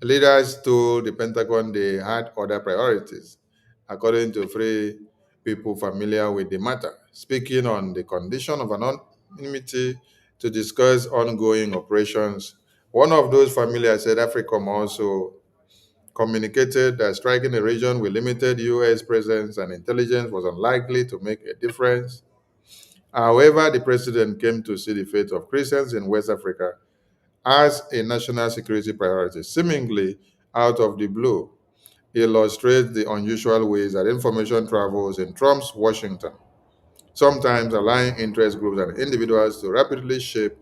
Leaders told the Pentagon they had other priorities, according to three people familiar with the matter, speaking on the condition of anonymity to discuss ongoing operations. One of those familiar said AFRICOM also communicated that striking a region with limited U.S. presence and intelligence was unlikely to make a difference. However, the president came to see the fate of Christians in West Africa as a national security priority, seemingly out of the blue. Illustrates the unusual ways that information travels in Trump's Washington, sometimes allowing interest groups and individuals to rapidly shape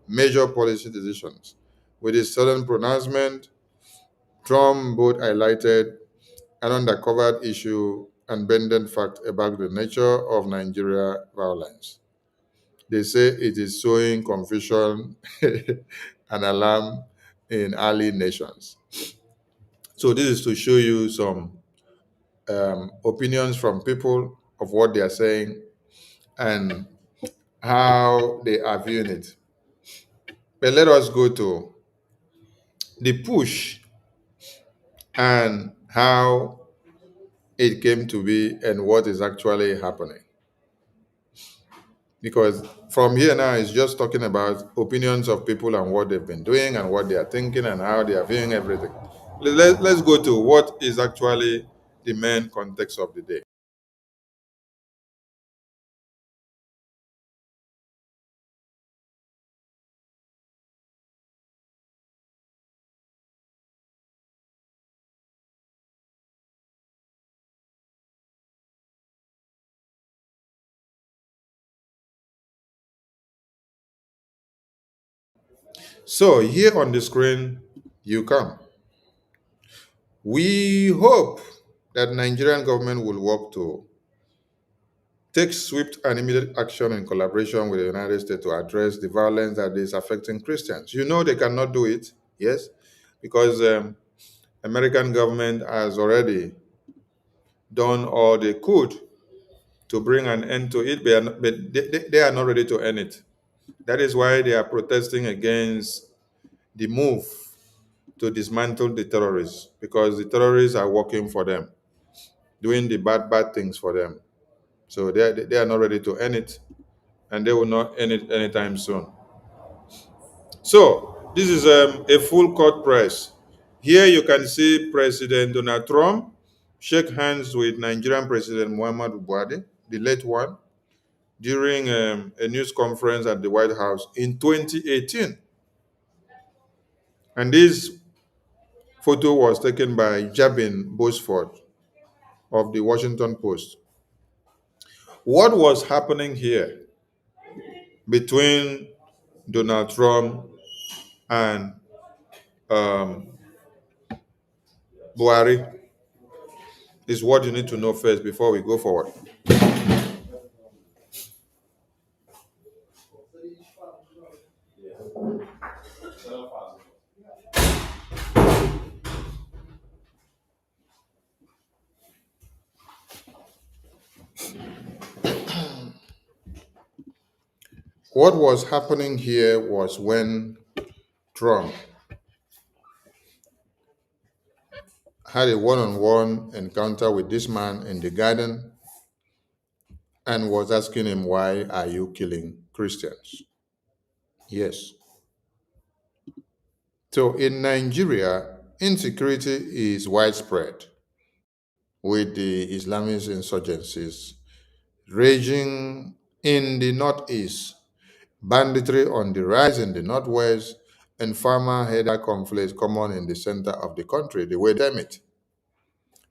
major policy decisions. With his sudden pronouncement, Trump both highlighted an undercovered issue and bended fact about the nature of Nigeria violence. They say it is sowing confusion and alarm in ally nations. So this is to show you some opinions from people of what they are saying and how they are viewing it. But let us go to the push and how it came to be and what is actually happening. Because from here now, it's just talking about opinions of people and what they've been doing and what they are thinking and how they are viewing everything. Let's go to what is actually the main context of the day. So here on the screen, you come. We hope that Nigerian government will work to take swift and immediate action in collaboration with the United States to address the violence that is affecting Christians. You know they cannot do it, yes, because American government has already done all they could to bring an end to it, but they are not ready to end it. That is why they are protesting against the move to dismantle the terrorists, because the terrorists are working for them, doing the bad things for them. So they are not ready to end it, and they will not end it anytime soon. So this is a full court press. Here you can see President Donald Trump shake hands with Nigerian President Muhammadu Buhari, the late one, during a news conference at the White House in 2018. And this photo was taken by Jabin Bosford of the Washington Post. What was happening here between Donald Trump and Buhari is what you need to know first before we go forward. What was happening here was when Trump had a one-on-one encounter with this man in the garden and was asking him, why are you killing Christians? Yes. So in Nigeria, insecurity is widespread with the Islamist insurgencies raging in the northeast, banditry on the rise in the northwest, and farmer-herder conflicts common in the center of the country, the way they term it.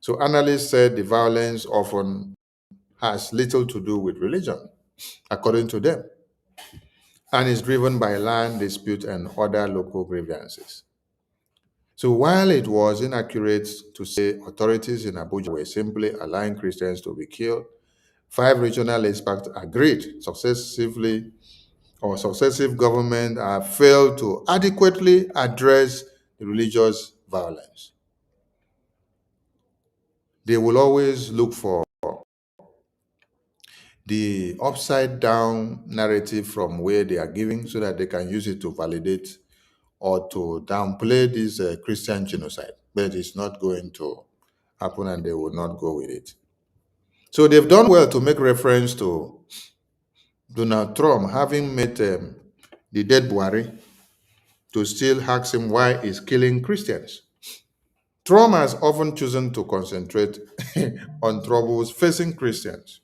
So analysts said the violence often has little to do with religion, according to them, and is driven by land dispute and other local grievances. So while it was inaccurate to say authorities in Abuja were simply allowing Christians to be killed, 5 regional experts agreed successive governments have failed to adequately address the religious violence. They will always look for the upside down narrative from where they are giving so that they can use it to validate or to downplay this Christian genocide. But it's not going to happen and they will not go with it. So they've done well to make reference to Donald Trump having met the dead Buhari to still ask him why he's killing Christians. Trump has often chosen to concentrate on troubles facing Christians,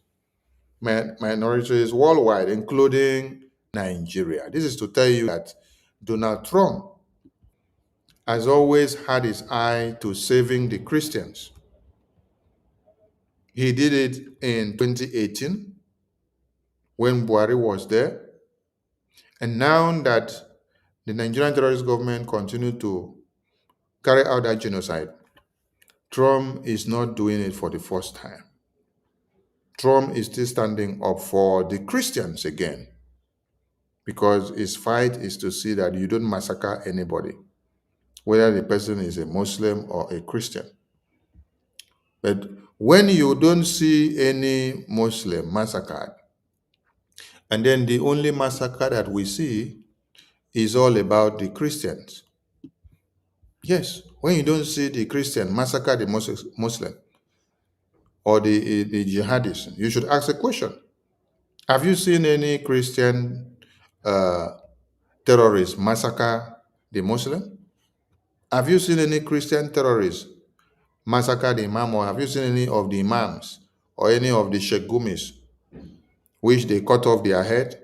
minorities worldwide, including Nigeria. This is to tell you that Donald Trump has always had his eye to saving the Christians. He did it in 2018 when Buhari was there. And now that the Nigerian terrorist government continued to carry out that genocide, Trump is not doing it for the first time. Trump is still standing up for the Christians again, because his fight is to see that you don't massacre anybody, whether the person is a Muslim or a Christian. But when you don't see any Muslim massacred, and then the only massacre that we see is all about the Christians. Yes, when you don't see the Christian massacre the Muslim or the jihadists, you should ask a question. Have you seen any Christian terrorists massacre the Muslim? Have you seen any Christian terrorists massacre the Imam, or have you seen any of the Imams or any of the Sheikh Gumis which they cut off their head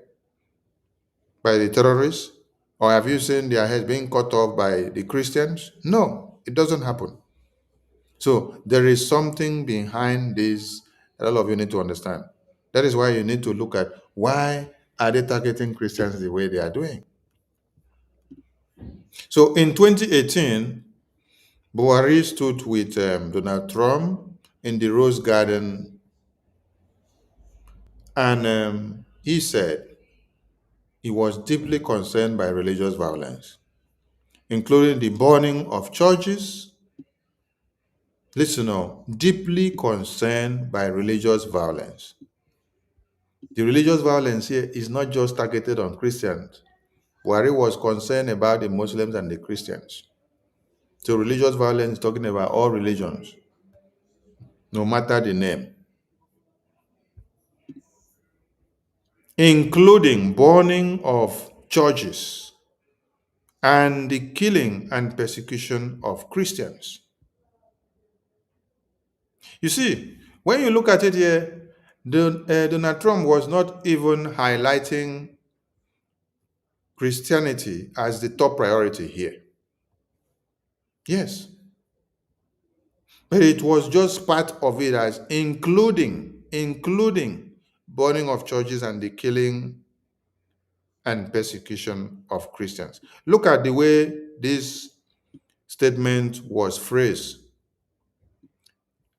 by the terrorists? Or have you seen their heads being cut off by the Christians? No, it doesn't happen. So there is something behind this that all of you need to understand. That is why you need to look at why are they targeting Christians the way they are doing. So in 2018, Buhari stood with Donald Trump in the Rose Garden, and he said he was deeply concerned by religious violence, including the burning of churches. Listen now, deeply concerned by religious violence. The religious violence here is not just targeted on Christians. Buhari was concerned about the Muslims and the Christians. So religious violence is talking about all religions, no matter the name, including burning of churches and the killing and persecution of Christians. You see, when you look at it here, Donald Trump was not even highlighting Christianity as the top priority here. Yes. But it was just part of it as including burning of churches and the killing and persecution of Christians. Look at the way this statement was phrased.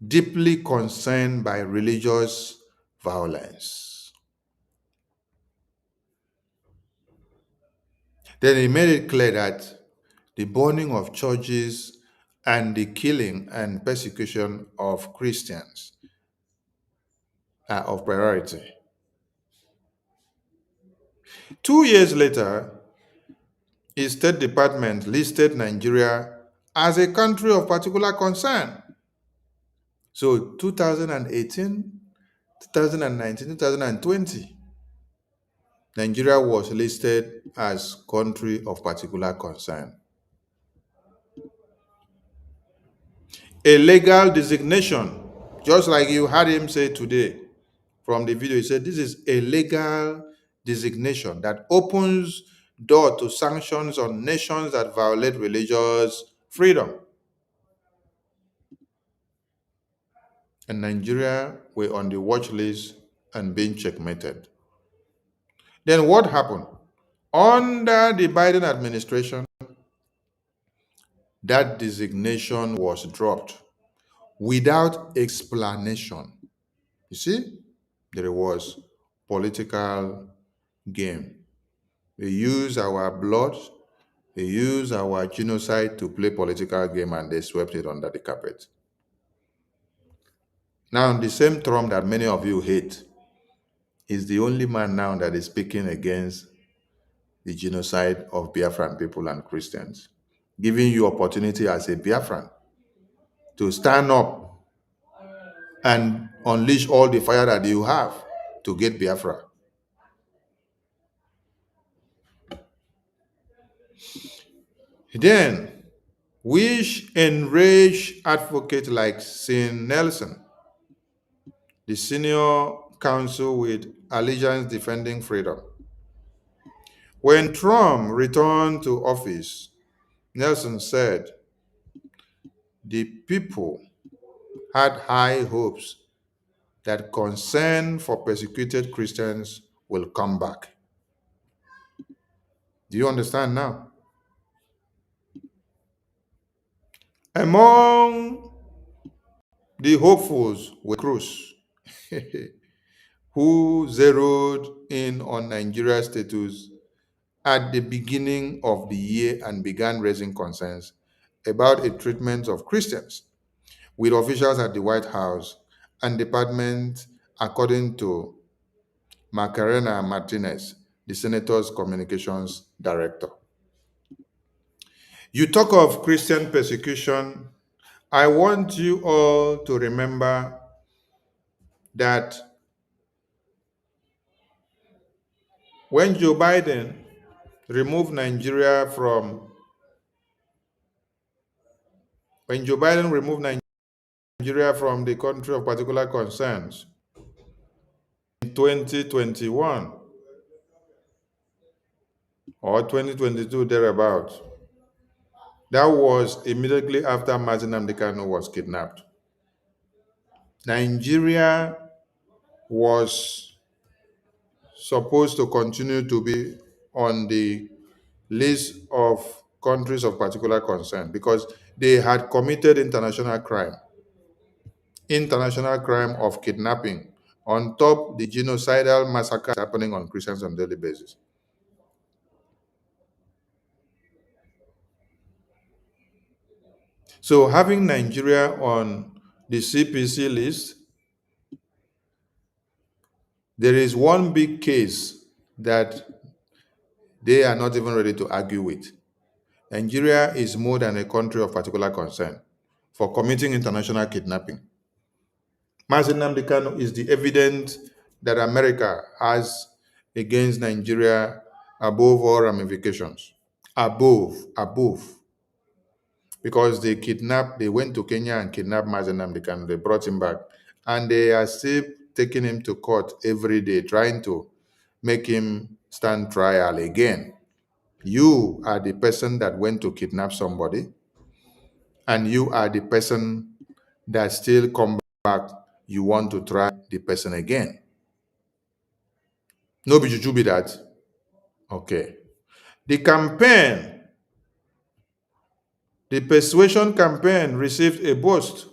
Deeply concerned by religious violence. Then he made it clear that the burning of churches and the killing and persecution of Christians are of priority. 2 years later, his State Department listed Nigeria as a country of particular concern. So 2018, 2019, 2020, Nigeria was listed as country of particular concern. A legal designation, just like you heard him say today from the video, he said this is a legal designation that opens door to sanctions on nations that violate religious freedom. and Nigeria were on the watch list and being checkmated. Then what happened? Under the Biden administration, that designation was dropped without explanation. You see, there was political game. They use our blood, they use our genocide to play political game, and they swept it under the carpet. Now, the same Trump that many of you hate is the only man now that is speaking against the genocide of Biafran people and Christians, giving you opportunity as a Biafran to stand up and unleash all the fire that you have to get Biafra. Then, which enraged advocates like Sean Nelson, the senior counsel with Allegiance Defending Freedom. When Trump returned to office, Nelson said, the people had high hopes that concern for persecuted Christians will come back. Do you understand now? Among the hopefuls were Cruz, who zeroed in on Nigeria's status at the beginning of the year and began raising concerns about a treatment of Christians with officials at the White House and department, according to Macarena Martinez, the senator's communications director. You talk of Christian persecution. I want you all to remember that when Joe Biden removed Nigeria from the country of particular concerns in 2021 or 2022 thereabout, that was immediately after Mazi Nnamdi Kanu was kidnapped. Nigeria was supposed to continue to be on the list of countries of particular concern because they had committed international crime of kidnapping on top the genocidal massacres happening on Christians on a daily basis. So having Nigeria on the CPC list, there is one big case that they are not even ready to argue with. Nigeria is more than a country of particular concern for committing international kidnapping. Mazi Nnamdi Kanu is the evidence that America has against Nigeria above all ramifications. Above. Because they went to Kenya and kidnapped Mazi Nnamdi Kanu. They brought him back. And they are still taking him to court every day, trying to make him stand trial again. You are the person that went to kidnap somebody, and you are the person that still come back. You want to try the person again. No be juju be that. Okay. The persuasion campaign received a boost.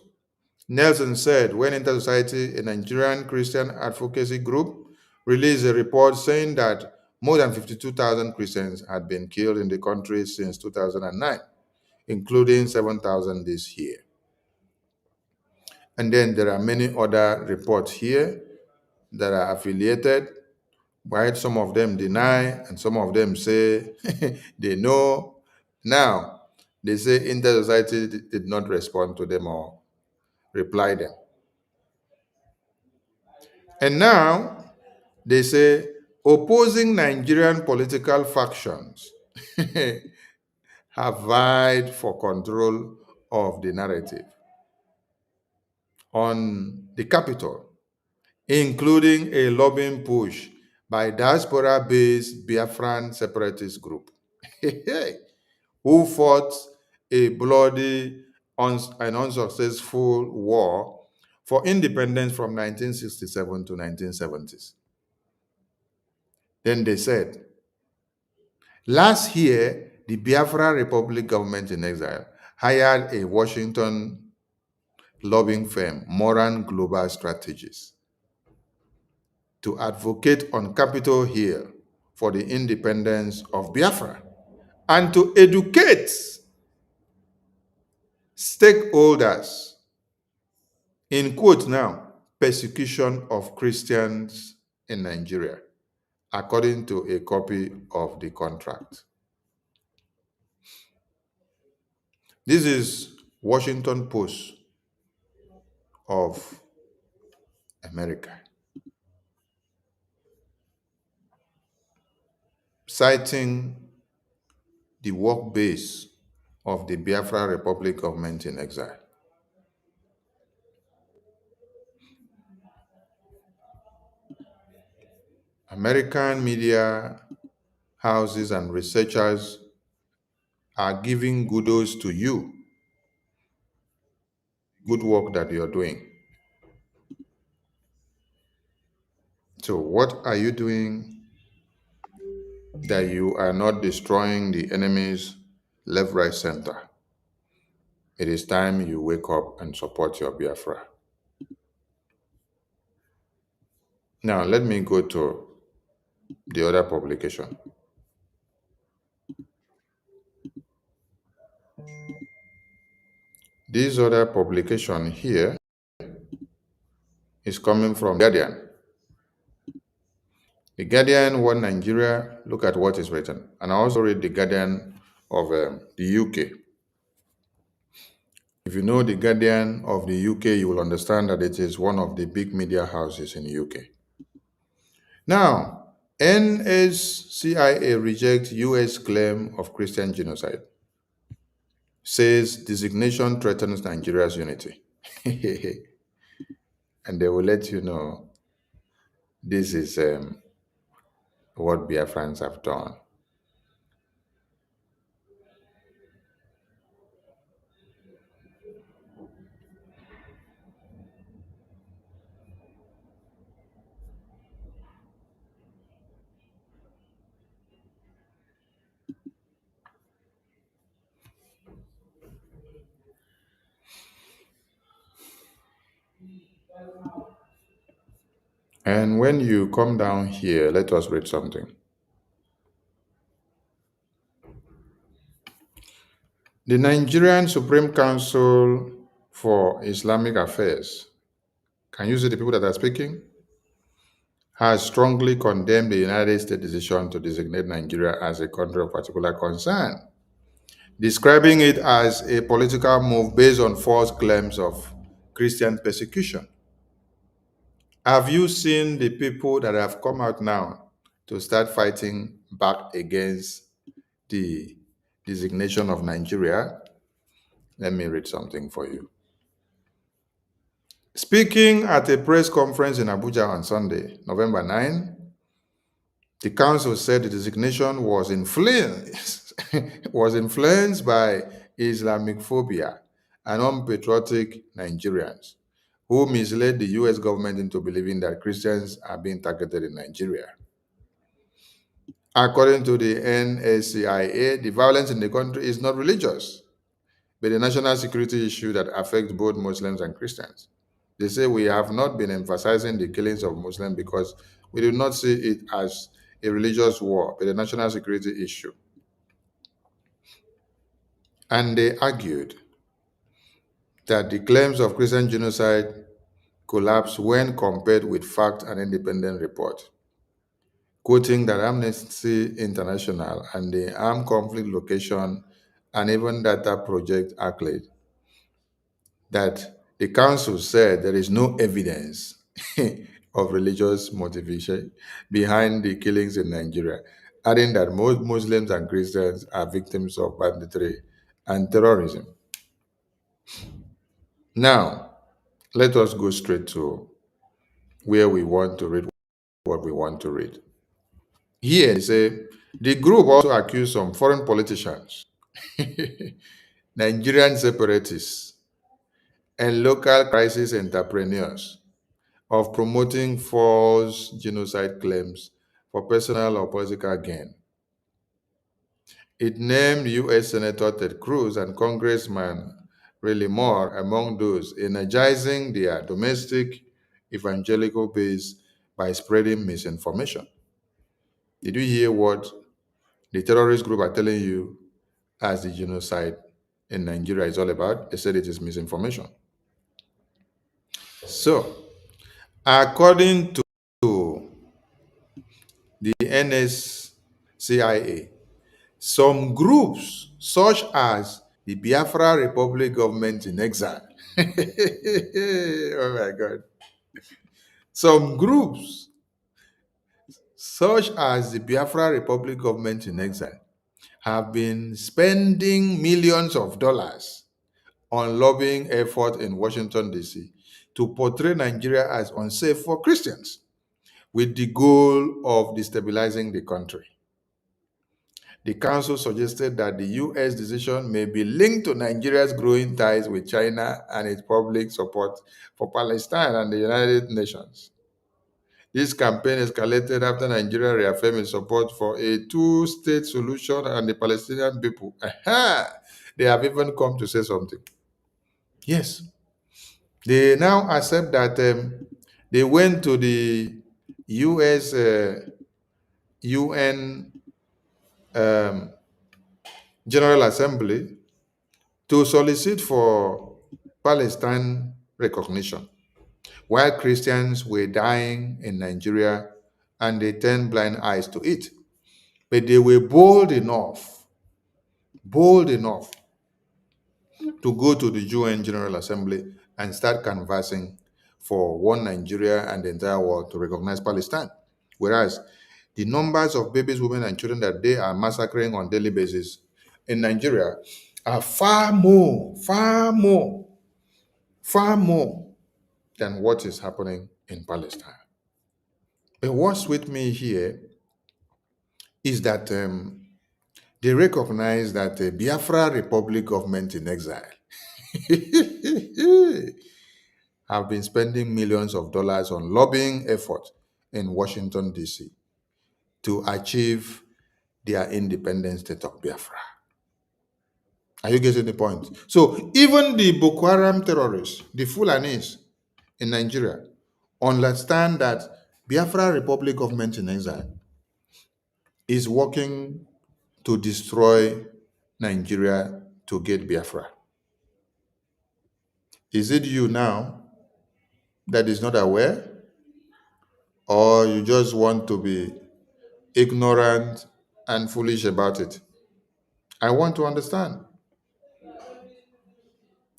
Nelson said when Inter-Society, a Nigerian Christian advocacy group, released a report saying that more than 52,000 Christians had been killed in the country since 2009, including 7,000 this year. And then there are many other reports here that are affiliated, right? Some of them deny, and some of them say they know. Now, they say Inter-Society did not respond to them or reply them. And now, they say opposing Nigerian political factions have vied for control of the narrative on the capital, including a lobbying push by diaspora-based Biafran separatist group who fought a bloody and unsuccessful war for independence from 1967 to 1970s. Then they said, last year, the Biafra Republic government in exile hired a Washington lobbying firm, Moran Global Strategies, to advocate on Capitol Hill for the independence of Biafra and to educate stakeholders in quote now, persecution of Christians in Nigeria, according to a copy of the contract. This is Washington Post of America, citing the work base of the Biafra Republic government in exile. American media houses and researchers are giving kudos to you, good work that you're doing. So what are you doing that you are not destroying the enemies left, right, center? It is time you wake up and support your Biafra. Now, let me go to the other publication. This other publication here is coming from Guardian. The Guardian, One Nigeria, look at what is written. And I also read the Guardian of the UK. If you know the Guardian of the UK, you will understand that it is one of the big media houses in the UK. Now, NSCIA rejects US claim of Christian genocide. Says designation threatens Nigeria's unity. And they will let you know this is what Biafrans have done. And when you come down here, let us read something. The Nigerian Supreme Council for Islamic Affairs, can you see the people that are speaking? Has strongly condemned the United States decision to designate Nigeria as a country of particular concern, describing it as a political move based on false claims of Christian persecution. Have you seen the people that have come out now to start fighting back against the designation of Nigeria? Let me read something for you. Speaking at a press conference in Abuja on Sunday, November 9, the council said the designation was influenced by Islamic phobia and unpatriotic Nigerians who misled the US government into believing that Christians are being targeted in Nigeria. According to the NSCIA, the violence in the country is not religious, but a national security issue that affects both Muslims and Christians. They say we have not been emphasizing the killings of Muslims because we do not see it as a religious war, but a national security issue. And they argued that the claims of Christian genocide collapse when compared with fact and independent report, quoting that Amnesty International and the Armed Conflict Location and even Data Project Accolade, that the council said there is no evidence of religious motivation behind the killings in Nigeria, adding that most Muslims and Christians are victims of banditry and terrorism. Now, let us go straight to where we want to read what we want to read. Here they say, the group also accused some foreign politicians, Nigerian separatists, and local crisis entrepreneurs of promoting false genocide claims for personal or political gain. It named U.S. Senator Ted Cruz and Congressman Riley Moore among those energizing their domestic evangelical base by spreading misinformation. Did you hear what the terrorist group are telling you as the genocide in Nigeria is all about? They said it is misinformation. So, according to the NSCIA, some groups, such as the Biafra Republic Government in Exile, oh my God, some groups, such as the Biafra Republic Government in Exile, have been spending millions of dollars on lobbying effort in Washington, D.C. to portray Nigeria as unsafe for Christians with the goal of destabilizing the country. The council suggested that the U.S. decision may be linked to Nigeria's growing ties with China and its public support for Palestine and the United Nations. This campaign escalated after Nigeria reaffirmed its support for a two-state solution and the Palestinian people. Aha! They have even come to say something. Yes. They now accept that they went to the U.S. UN General Assembly to solicit for Palestine recognition, while Christians were dying in Nigeria and they turned blind eyes to it. But they were bold enough to go to the UN General Assembly and start canvassing for one Nigeria and the entire world to recognize Palestine. Whereas the numbers of babies, women, and children that they are massacring on a daily basis in Nigeria are far more than what is happening in Palestine. But what's with me here is that they recognize that the Biafra Republic Government in Exile have been spending millions of dollars on lobbying effort in Washington, D.C. to achieve their independent state of Biafra. Are you getting the point? So even the Boko Haram terrorists, the Fulanis in Nigeria, understand that Biafra Republic Government in Exile is working to destroy Nigeria to get Biafra. Is it you now that is not aware? Or you just want to be ignorant and foolish about it? I want to understand.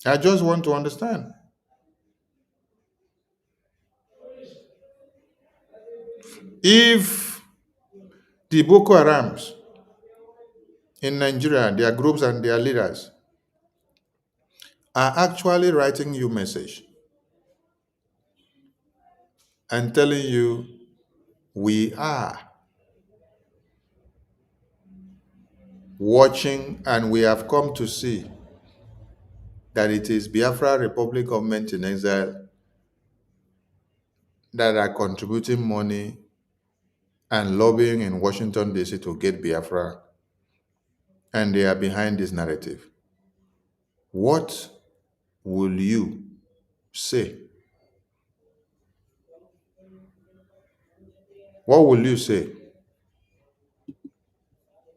I just want to understand. If the Boko Harams in Nigeria, their groups and their leaders, are actually writing you message and telling you, we are watching and we have come to see that it is Biafra Republic Government in Exile that are contributing money and lobbying in Washington, D.C. to get Biafra, and they are behind this narrative. What will you say? What will you say?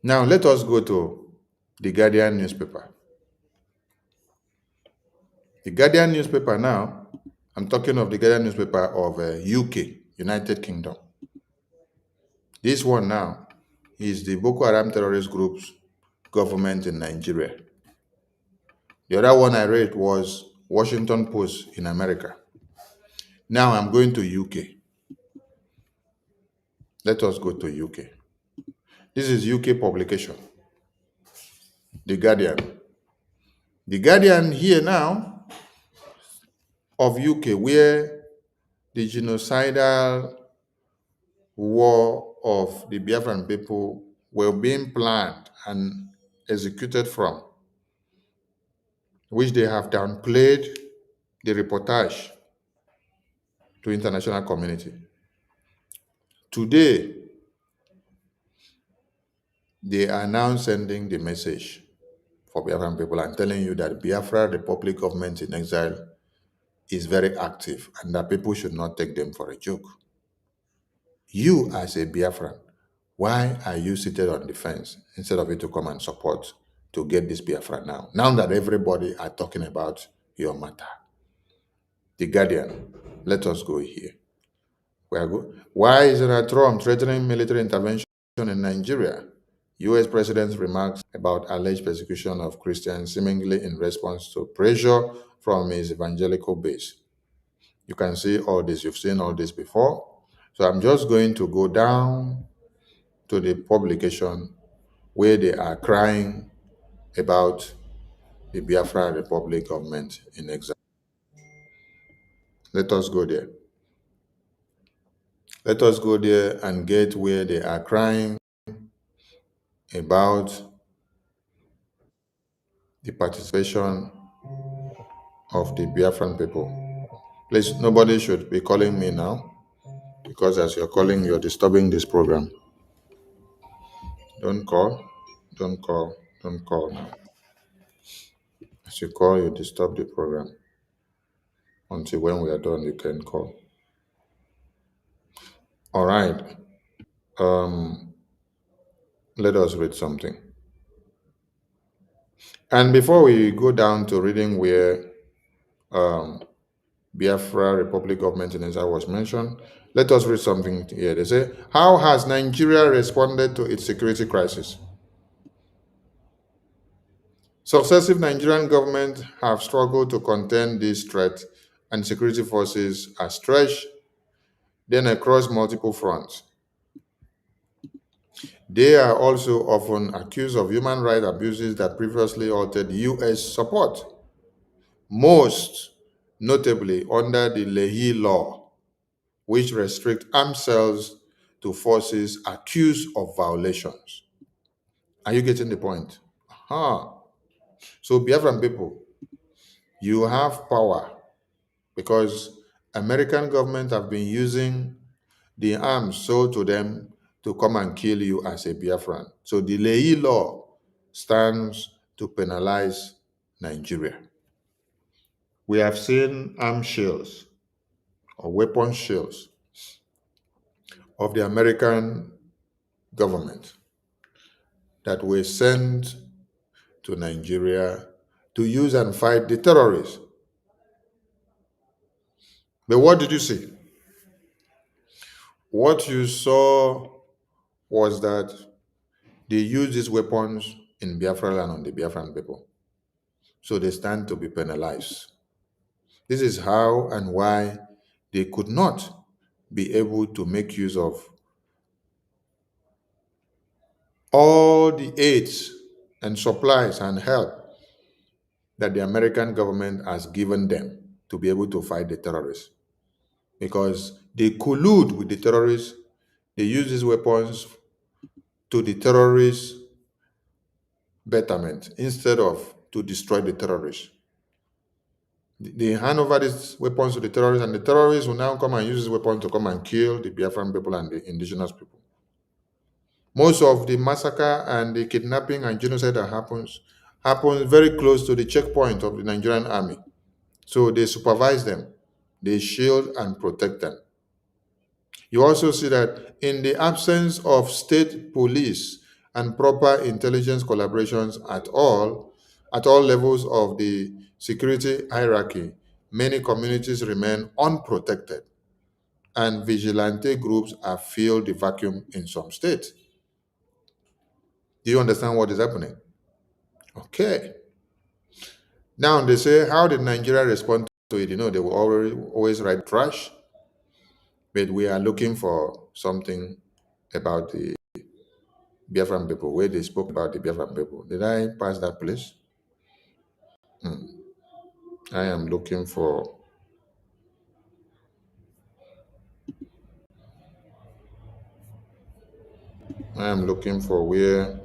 Now, let us go to the Guardian newspaper. The Guardian newspaper now, I'm talking of the Guardian newspaper of UK, United Kingdom. This one now is the Boko Haram terrorist group's government in Nigeria. The other one I read was Washington Post in America. Now I'm going to UK. Let us go to UK. This is UK publication, The Guardian. The Guardian here now of UK, where the genocidal war of the Biafran people were being planned and executed from, which they have downplayed the reportage to international community. Today, they are now sending the message for Biafran people and telling you that Biafra Republic government in exile is very active and that people should not take them for a joke. You as a Biafran, why are you seated on the fence instead of you to come and support to get this Biafra now? Now that everybody are talking about your matter. The Guardian, let us go here. We are good. Why is Donald Trump threatening military intervention in Nigeria? U.S. President's remarks about alleged persecution of Christians seemingly in response to pressure from his evangelical base. You can see all this. You've seen all this before. So I'm just going to go down to the publication where they are crying about the Biafra Republic government in exile. Let us go there. Let us go there and get where they are crying about the participation of the Biafran people. Please, nobody should be calling me now, because as you're calling, you're disturbing this program. Don't call, don't call, don't call now. As you call, you disturb the program. Until when we are done, you can call. All right. Let us read something. And before we go down to reading where Biafra Republic government in exile was mentioned, let us read something here. They say, how has Nigeria responded to its security crisis? Successive Nigerian governments have struggled to contain this threat, and security forces are stretched then across multiple fronts. They are also often accused of human rights abuses that previously altered U.S. support, most notably under the Leahy Law, which restrict armed sales to forces accused of violations. Are you getting the point? So Biafran people, you have power because American government have been using the arms sold to them to come and kill you as a Biafran. So the Leahy Law stands to penalize Nigeria. We have seen arm shields or weapon shields of the American government that were sent to Nigeria to use and fight the terrorists. But what did you see? What you saw was that they use these weapons in Biafra land on the Biafran people. So they stand to be penalized. This is how and why they could not be able to make use of all the aids and supplies and help that the American government has given them to be able to fight the terrorists. Because they collude with the terrorists, they use these weapons to the terrorists' betterment instead of to destroy the terrorists. They hand over these weapons to the terrorists, and the terrorists will now come and use these weapons to come and kill the Biafran people and the indigenous people. Most of the massacre and the kidnapping and genocide that happens very close to the checkpoint of the Nigerian army. So they supervise them, they shield and protect them. You also see that in the absence of state police and proper intelligence collaborations at all levels of the security hierarchy, many communities remain unprotected, and vigilante groups have filled the vacuum in some states. Do you understand what is happening? Okay. Now they say, how did Nigeria respond to it? You know, they will always write trash, but we are looking for something about the Biafran people, where they spoke about the Biafran people. Did I pass that place? I am looking for where.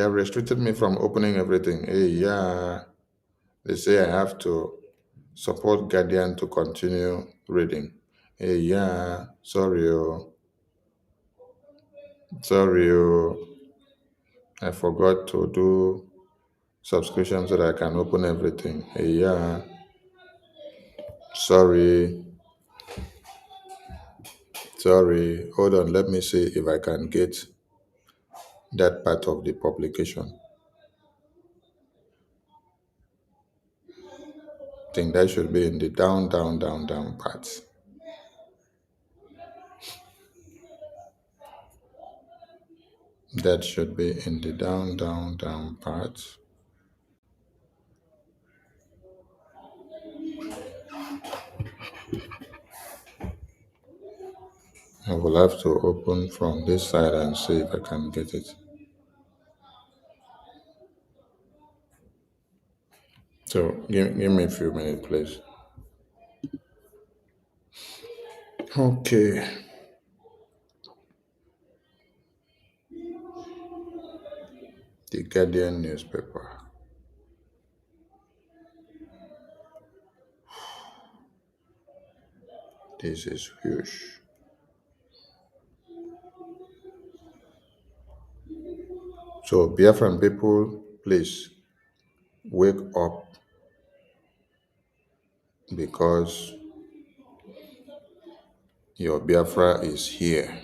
They have restricted me from opening everything. Hey, yeah. They say I have to support Guardian to continue reading. Hey, yeah. Sorry, oh. Sorry, oh. I forgot to do subscription so that I can open everything. Hey, yeah. Sorry. Sorry. Hold on. Let me see if I can get that part of the publication. I think that should be in the down part. That should be in the down part. I will have to open from this side and see if I can get it. So give me a few minutes, please. Okay. The Guardian newspaper. This is huge. So Biafran people, please wake up, because your Biafra is here.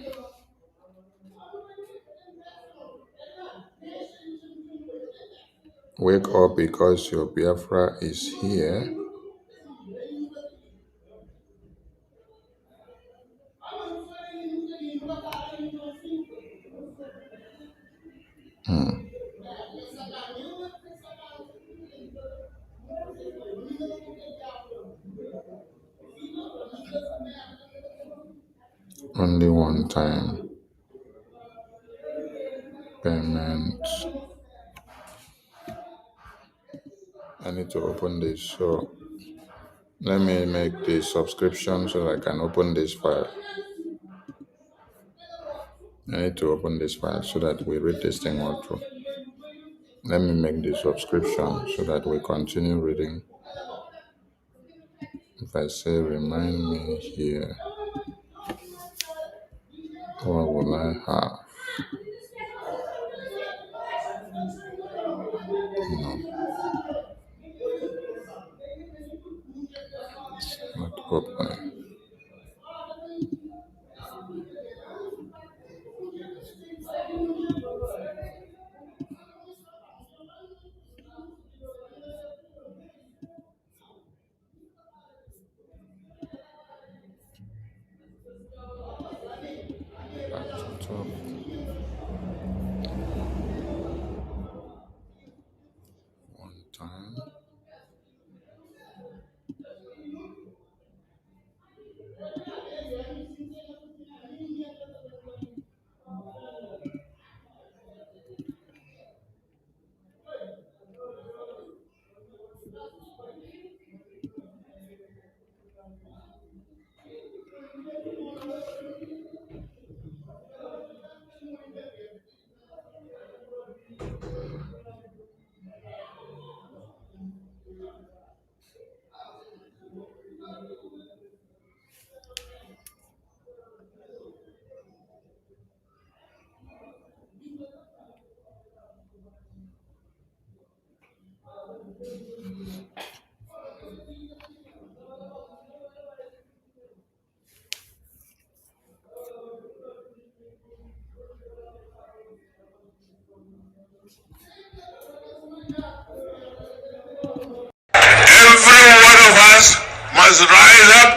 Wake up because your Biafra is here. Only one time payment. I need to open this, so let me make the subscription so I can open this file. I need to open this file so that we read this thing all through. Let me make the subscription so that we continue reading. If I say remind me here, what will I have? No. Not opening. Back to top. One time. Every one of us must rise up.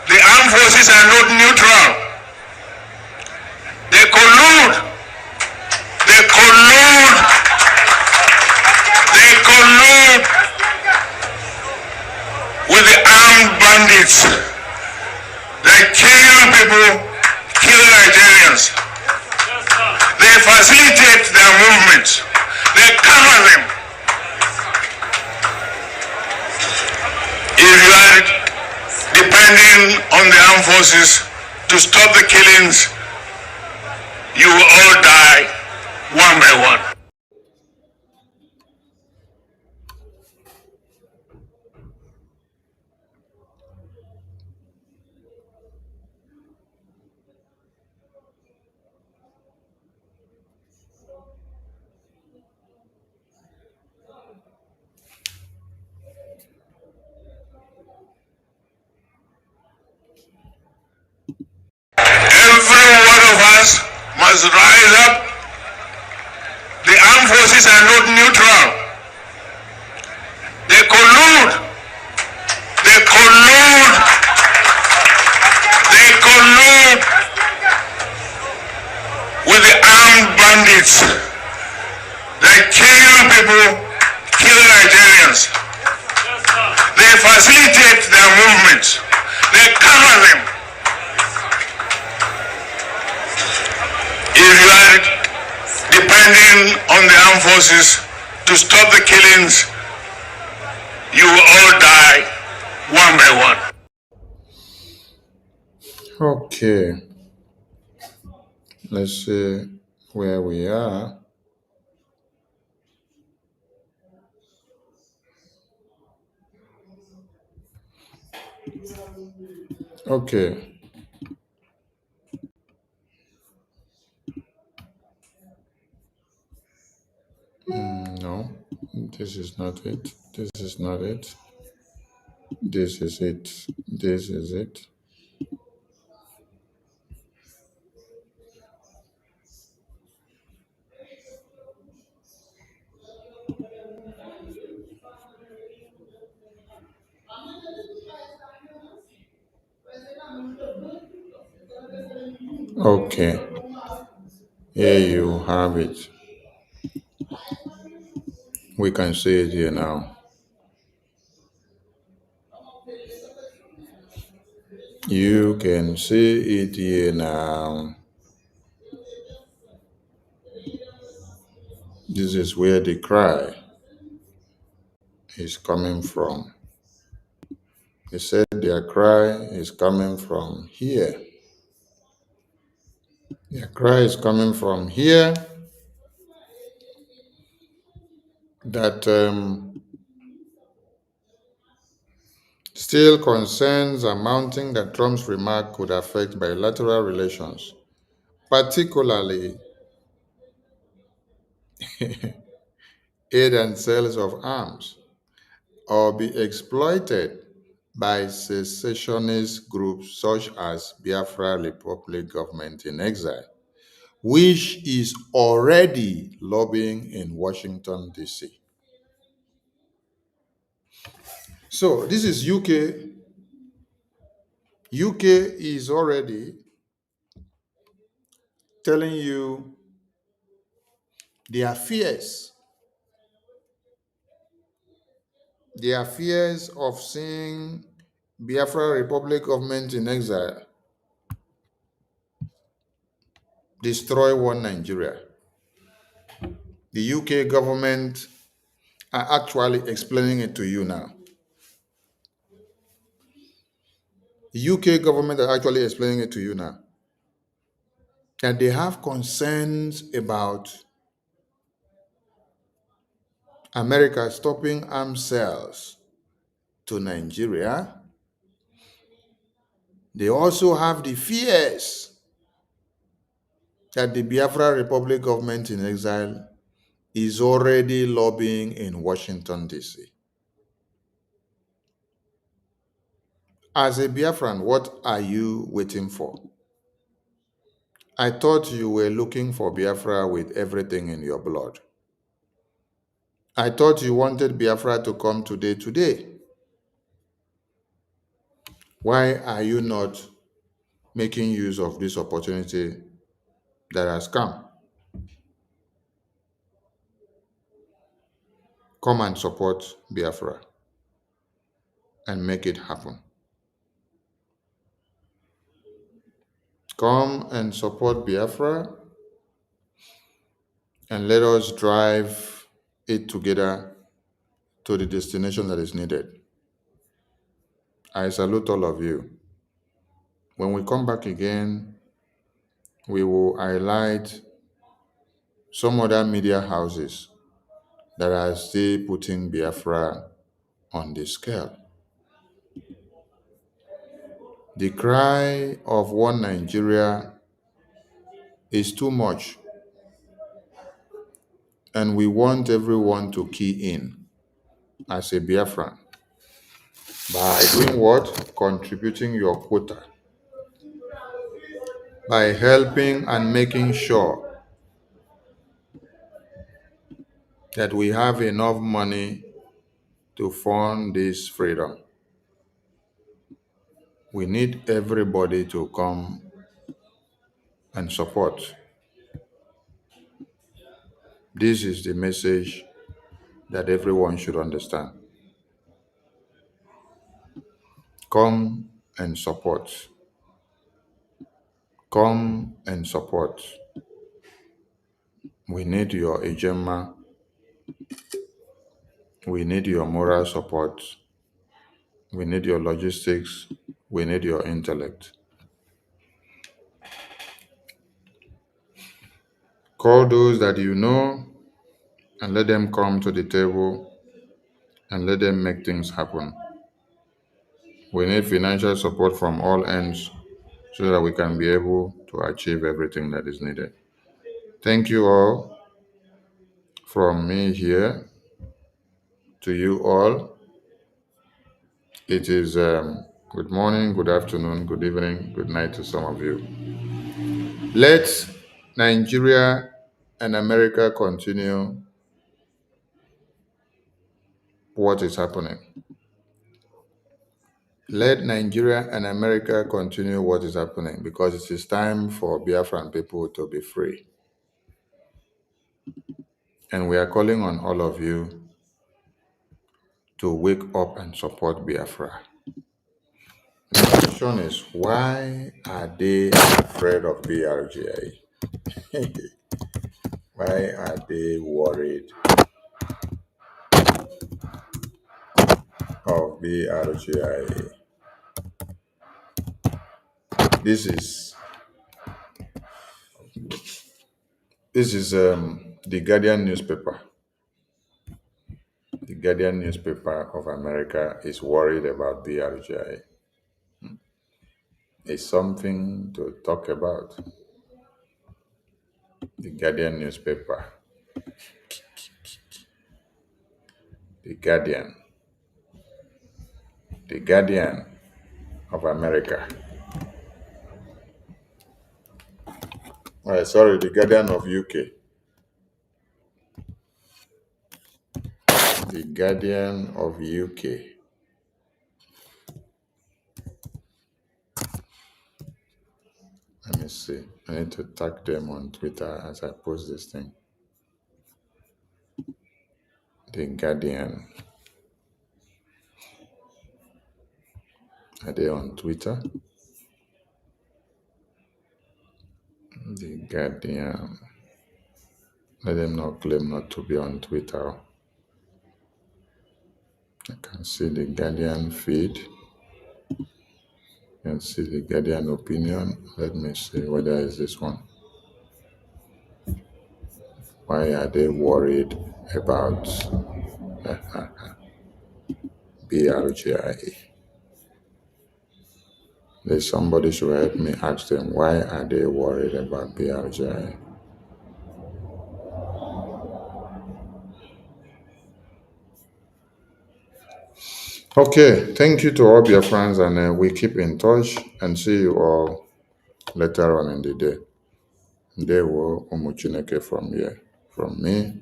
The armed forces are not neutral. They collude. They collude. They collude with the armed bandits. They kill people, kill Nigerians. They facilitate their movements. They cover them. If you are depending on the armed forces to stop the killings, you will all die one by one. Every one of us must rise up. The armed forces are not neutral. They collude. They collude. They collude with the armed bandits. They kill people, kill Nigerians. They facilitate their movements. They cover them. If you are depending on the armed forces to stop the killings, you will all die one by one. Okay, let's see where we are. Okay. No, this is not it. This is not it. This is it. This is it. Okay, here you have it. We can see it here now. You can see it here now. This is where the cry is coming from. They said their cry is coming from here. Their cry is coming from here that still concerns are mounting that Trump's remark could affect bilateral relations, particularly aid and sales of arms, or be exploited by secessionist groups such as Biafra Republic Government in Exile, which is already lobbying in Washington, D.C. So this is UK. UK is already telling you their fears. Their fears of seeing Biafra Republic Government in Exile destroy one Nigeria. The UK government are actually explaining it to you now. The UK government are actually explaining it to you now. That they have concerns about America stopping arms sales to Nigeria. They also have the fears that the Biafra Republic Government in Exile is already lobbying in Washington, D.C. As a Biafran, what are you waiting for? I thought you were looking for Biafra with everything in your blood. I thought you wanted Biafra to come today. Why are you not making use of this opportunity that has come? Come and support Biafra and make it happen. Come and support Biafra and let us drive it together to the destination that is needed. I salute all of you. When we come back again, we will highlight some other media houses that are still putting Biafra on the scale. The cry of one Nigeria is too much, and we want everyone to key in as a Biafran by doing what? Contributing your quota, by helping and making sure that we have enough money to fund this freedom. We need everybody to come and support. This is the message that everyone should understand. Come and support. Come and support. We need your ejema. We need your moral support. We need your logistics. We need your intellect. Call those that you know and let them come to the table and let them make things happen. We need financial support from all ends so that we can be able to achieve everything that is needed. Thank you all from me here to you all. It is good morning, good afternoon, good evening, good night to some of you. Let Nigeria and America continue what is happening. Let Nigeria and America continue what is happening, because it is time for Biafran people to be free. And we are calling on all of you to wake up and support Biafra. The question is, why are they afraid of BRGIE? Why are they worried of BRGIE? This is the Guardian newspaper. The Guardian newspaper of America is worried about BRGIE. It's something to talk about. The Guardian newspaper. The Guardian. The Guardian of America. Sorry, the Guardian of UK. The Guardian of UK. Let me see. I need to tag them on Twitter as I post this thing. The Guardian. Are they on Twitter? The Guardian. Let them not claim not to be on Twitter. I can see the Guardian feed. You can see the Guardian opinion. Let me see whether it's this one. Why are they worried about BRGIE? Somebody should help me ask them, why are they worried about BRGIE? Okay, thank you to all your friends, and we keep in touch and see you all later on in the day. Ndewo Umuchineke from here. From me,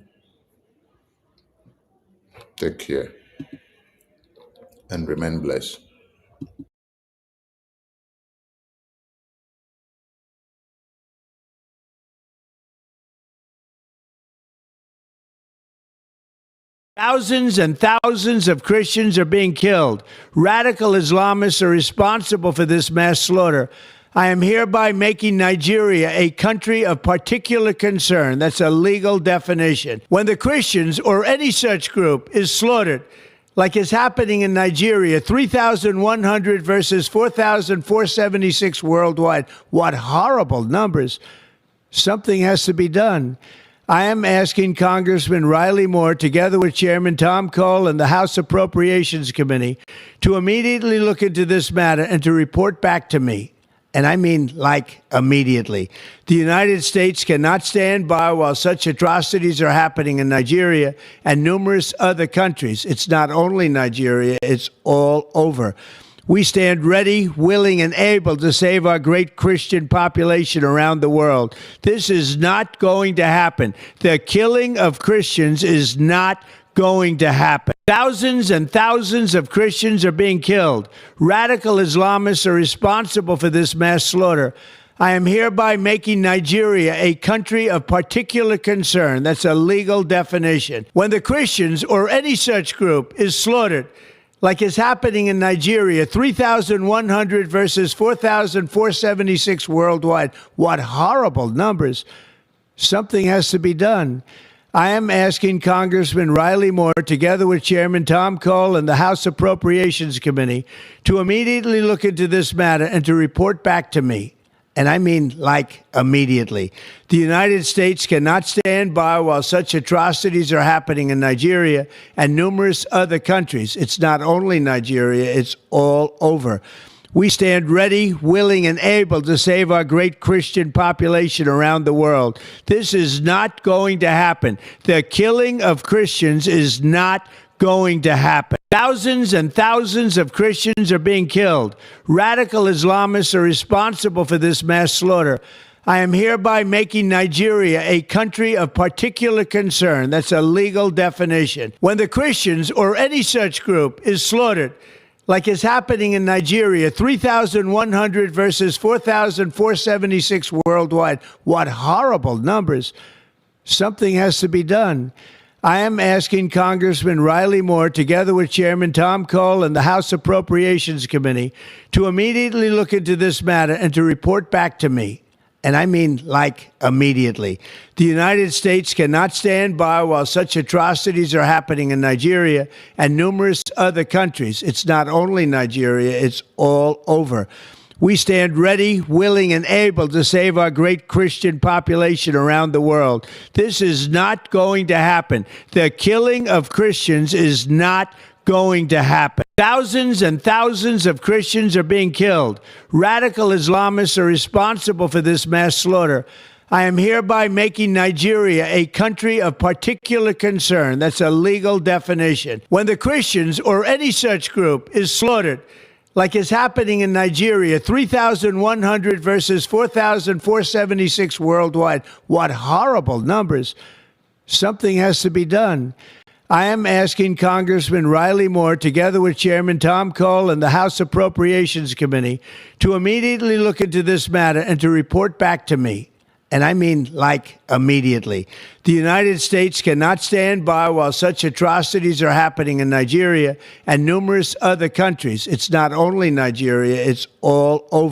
take care and remain blessed. Thousands and thousands of Christians are being killed. Radical Islamists are responsible for this mass slaughter. I am hereby making Nigeria a country of particular concern. That's a legal definition. When the Christians or any such group is slaughtered, like is happening in Nigeria, 3,100 versus 4,476 worldwide. What horrible numbers. Something has to be done. I am asking Congressman Riley Moore, together with Chairman Tom Cole and the House Appropriations Committee, to immediately look into this matter and to report back to me. And I mean, like, immediately. The United States cannot stand by while such atrocities are happening in Nigeria and numerous other countries. It's not only Nigeria, it's all over. We stand ready, willing, and able to save our great Christian population around the world. This is not going to happen. The killing of Christians is not going to happen. Thousands and thousands of Christians are being killed. Radical Islamists are responsible for this mass slaughter. I am hereby making Nigeria a country of particular concern. That's a legal definition. When the Christians or any such group is slaughtered, like is happening in Nigeria, 3,100 versus 4,476 worldwide. What horrible numbers. Something has to be done. I am asking Congressman Riley Moore, together with Chairman Tom Cole and the House Appropriations Committee, to immediately look into this matter and to report back to me. And I mean, like, immediately. The United States cannot stand by while such atrocities are happening in Nigeria and numerous other countries. It's not only Nigeria, it's all over. We stand ready, willing, and able to save our great Christian population around the world. This is not going to happen. The killing of Christians is not going to happen. Thousands and thousands of Christians are being killed. Radical Islamists are responsible for this mass slaughter. I am hereby making Nigeria a country of particular concern. That's a legal definition. When the Christians or any such group is slaughtered, like is happening in Nigeria, 3,100 versus 4,476 worldwide. What horrible numbers. Something has to be done. I am asking Congressman Riley Moore, together with Chairman Tom Cole and the House Appropriations Committee, to immediately look into this matter and to report back to me. And I mean, like, immediately. The United States cannot stand by while such atrocities are happening in Nigeria and numerous other countries. It's not only Nigeria, it's all over. We stand ready, willing, and able to save our great Christian population around the world. This is not going to happen. The killing of Christians is not going to happen. Thousands and thousands of Christians are being killed. Radical Islamists are responsible for this mass slaughter. I am hereby making Nigeria a country of particular concern. That's a legal definition. When the Christians or any such group is slaughtered, like is happening in Nigeria, 3,100 versus 4,476 worldwide. What horrible numbers. Something has to be done. I am asking Congressman Riley Moore, together with Chairman Tom Cole and the House Appropriations Committee, to immediately look into this matter and to report back to me. And I mean, like, immediately. The United States cannot stand by while such atrocities are happening in Nigeria and numerous other countries. It's not only Nigeria, it's all over.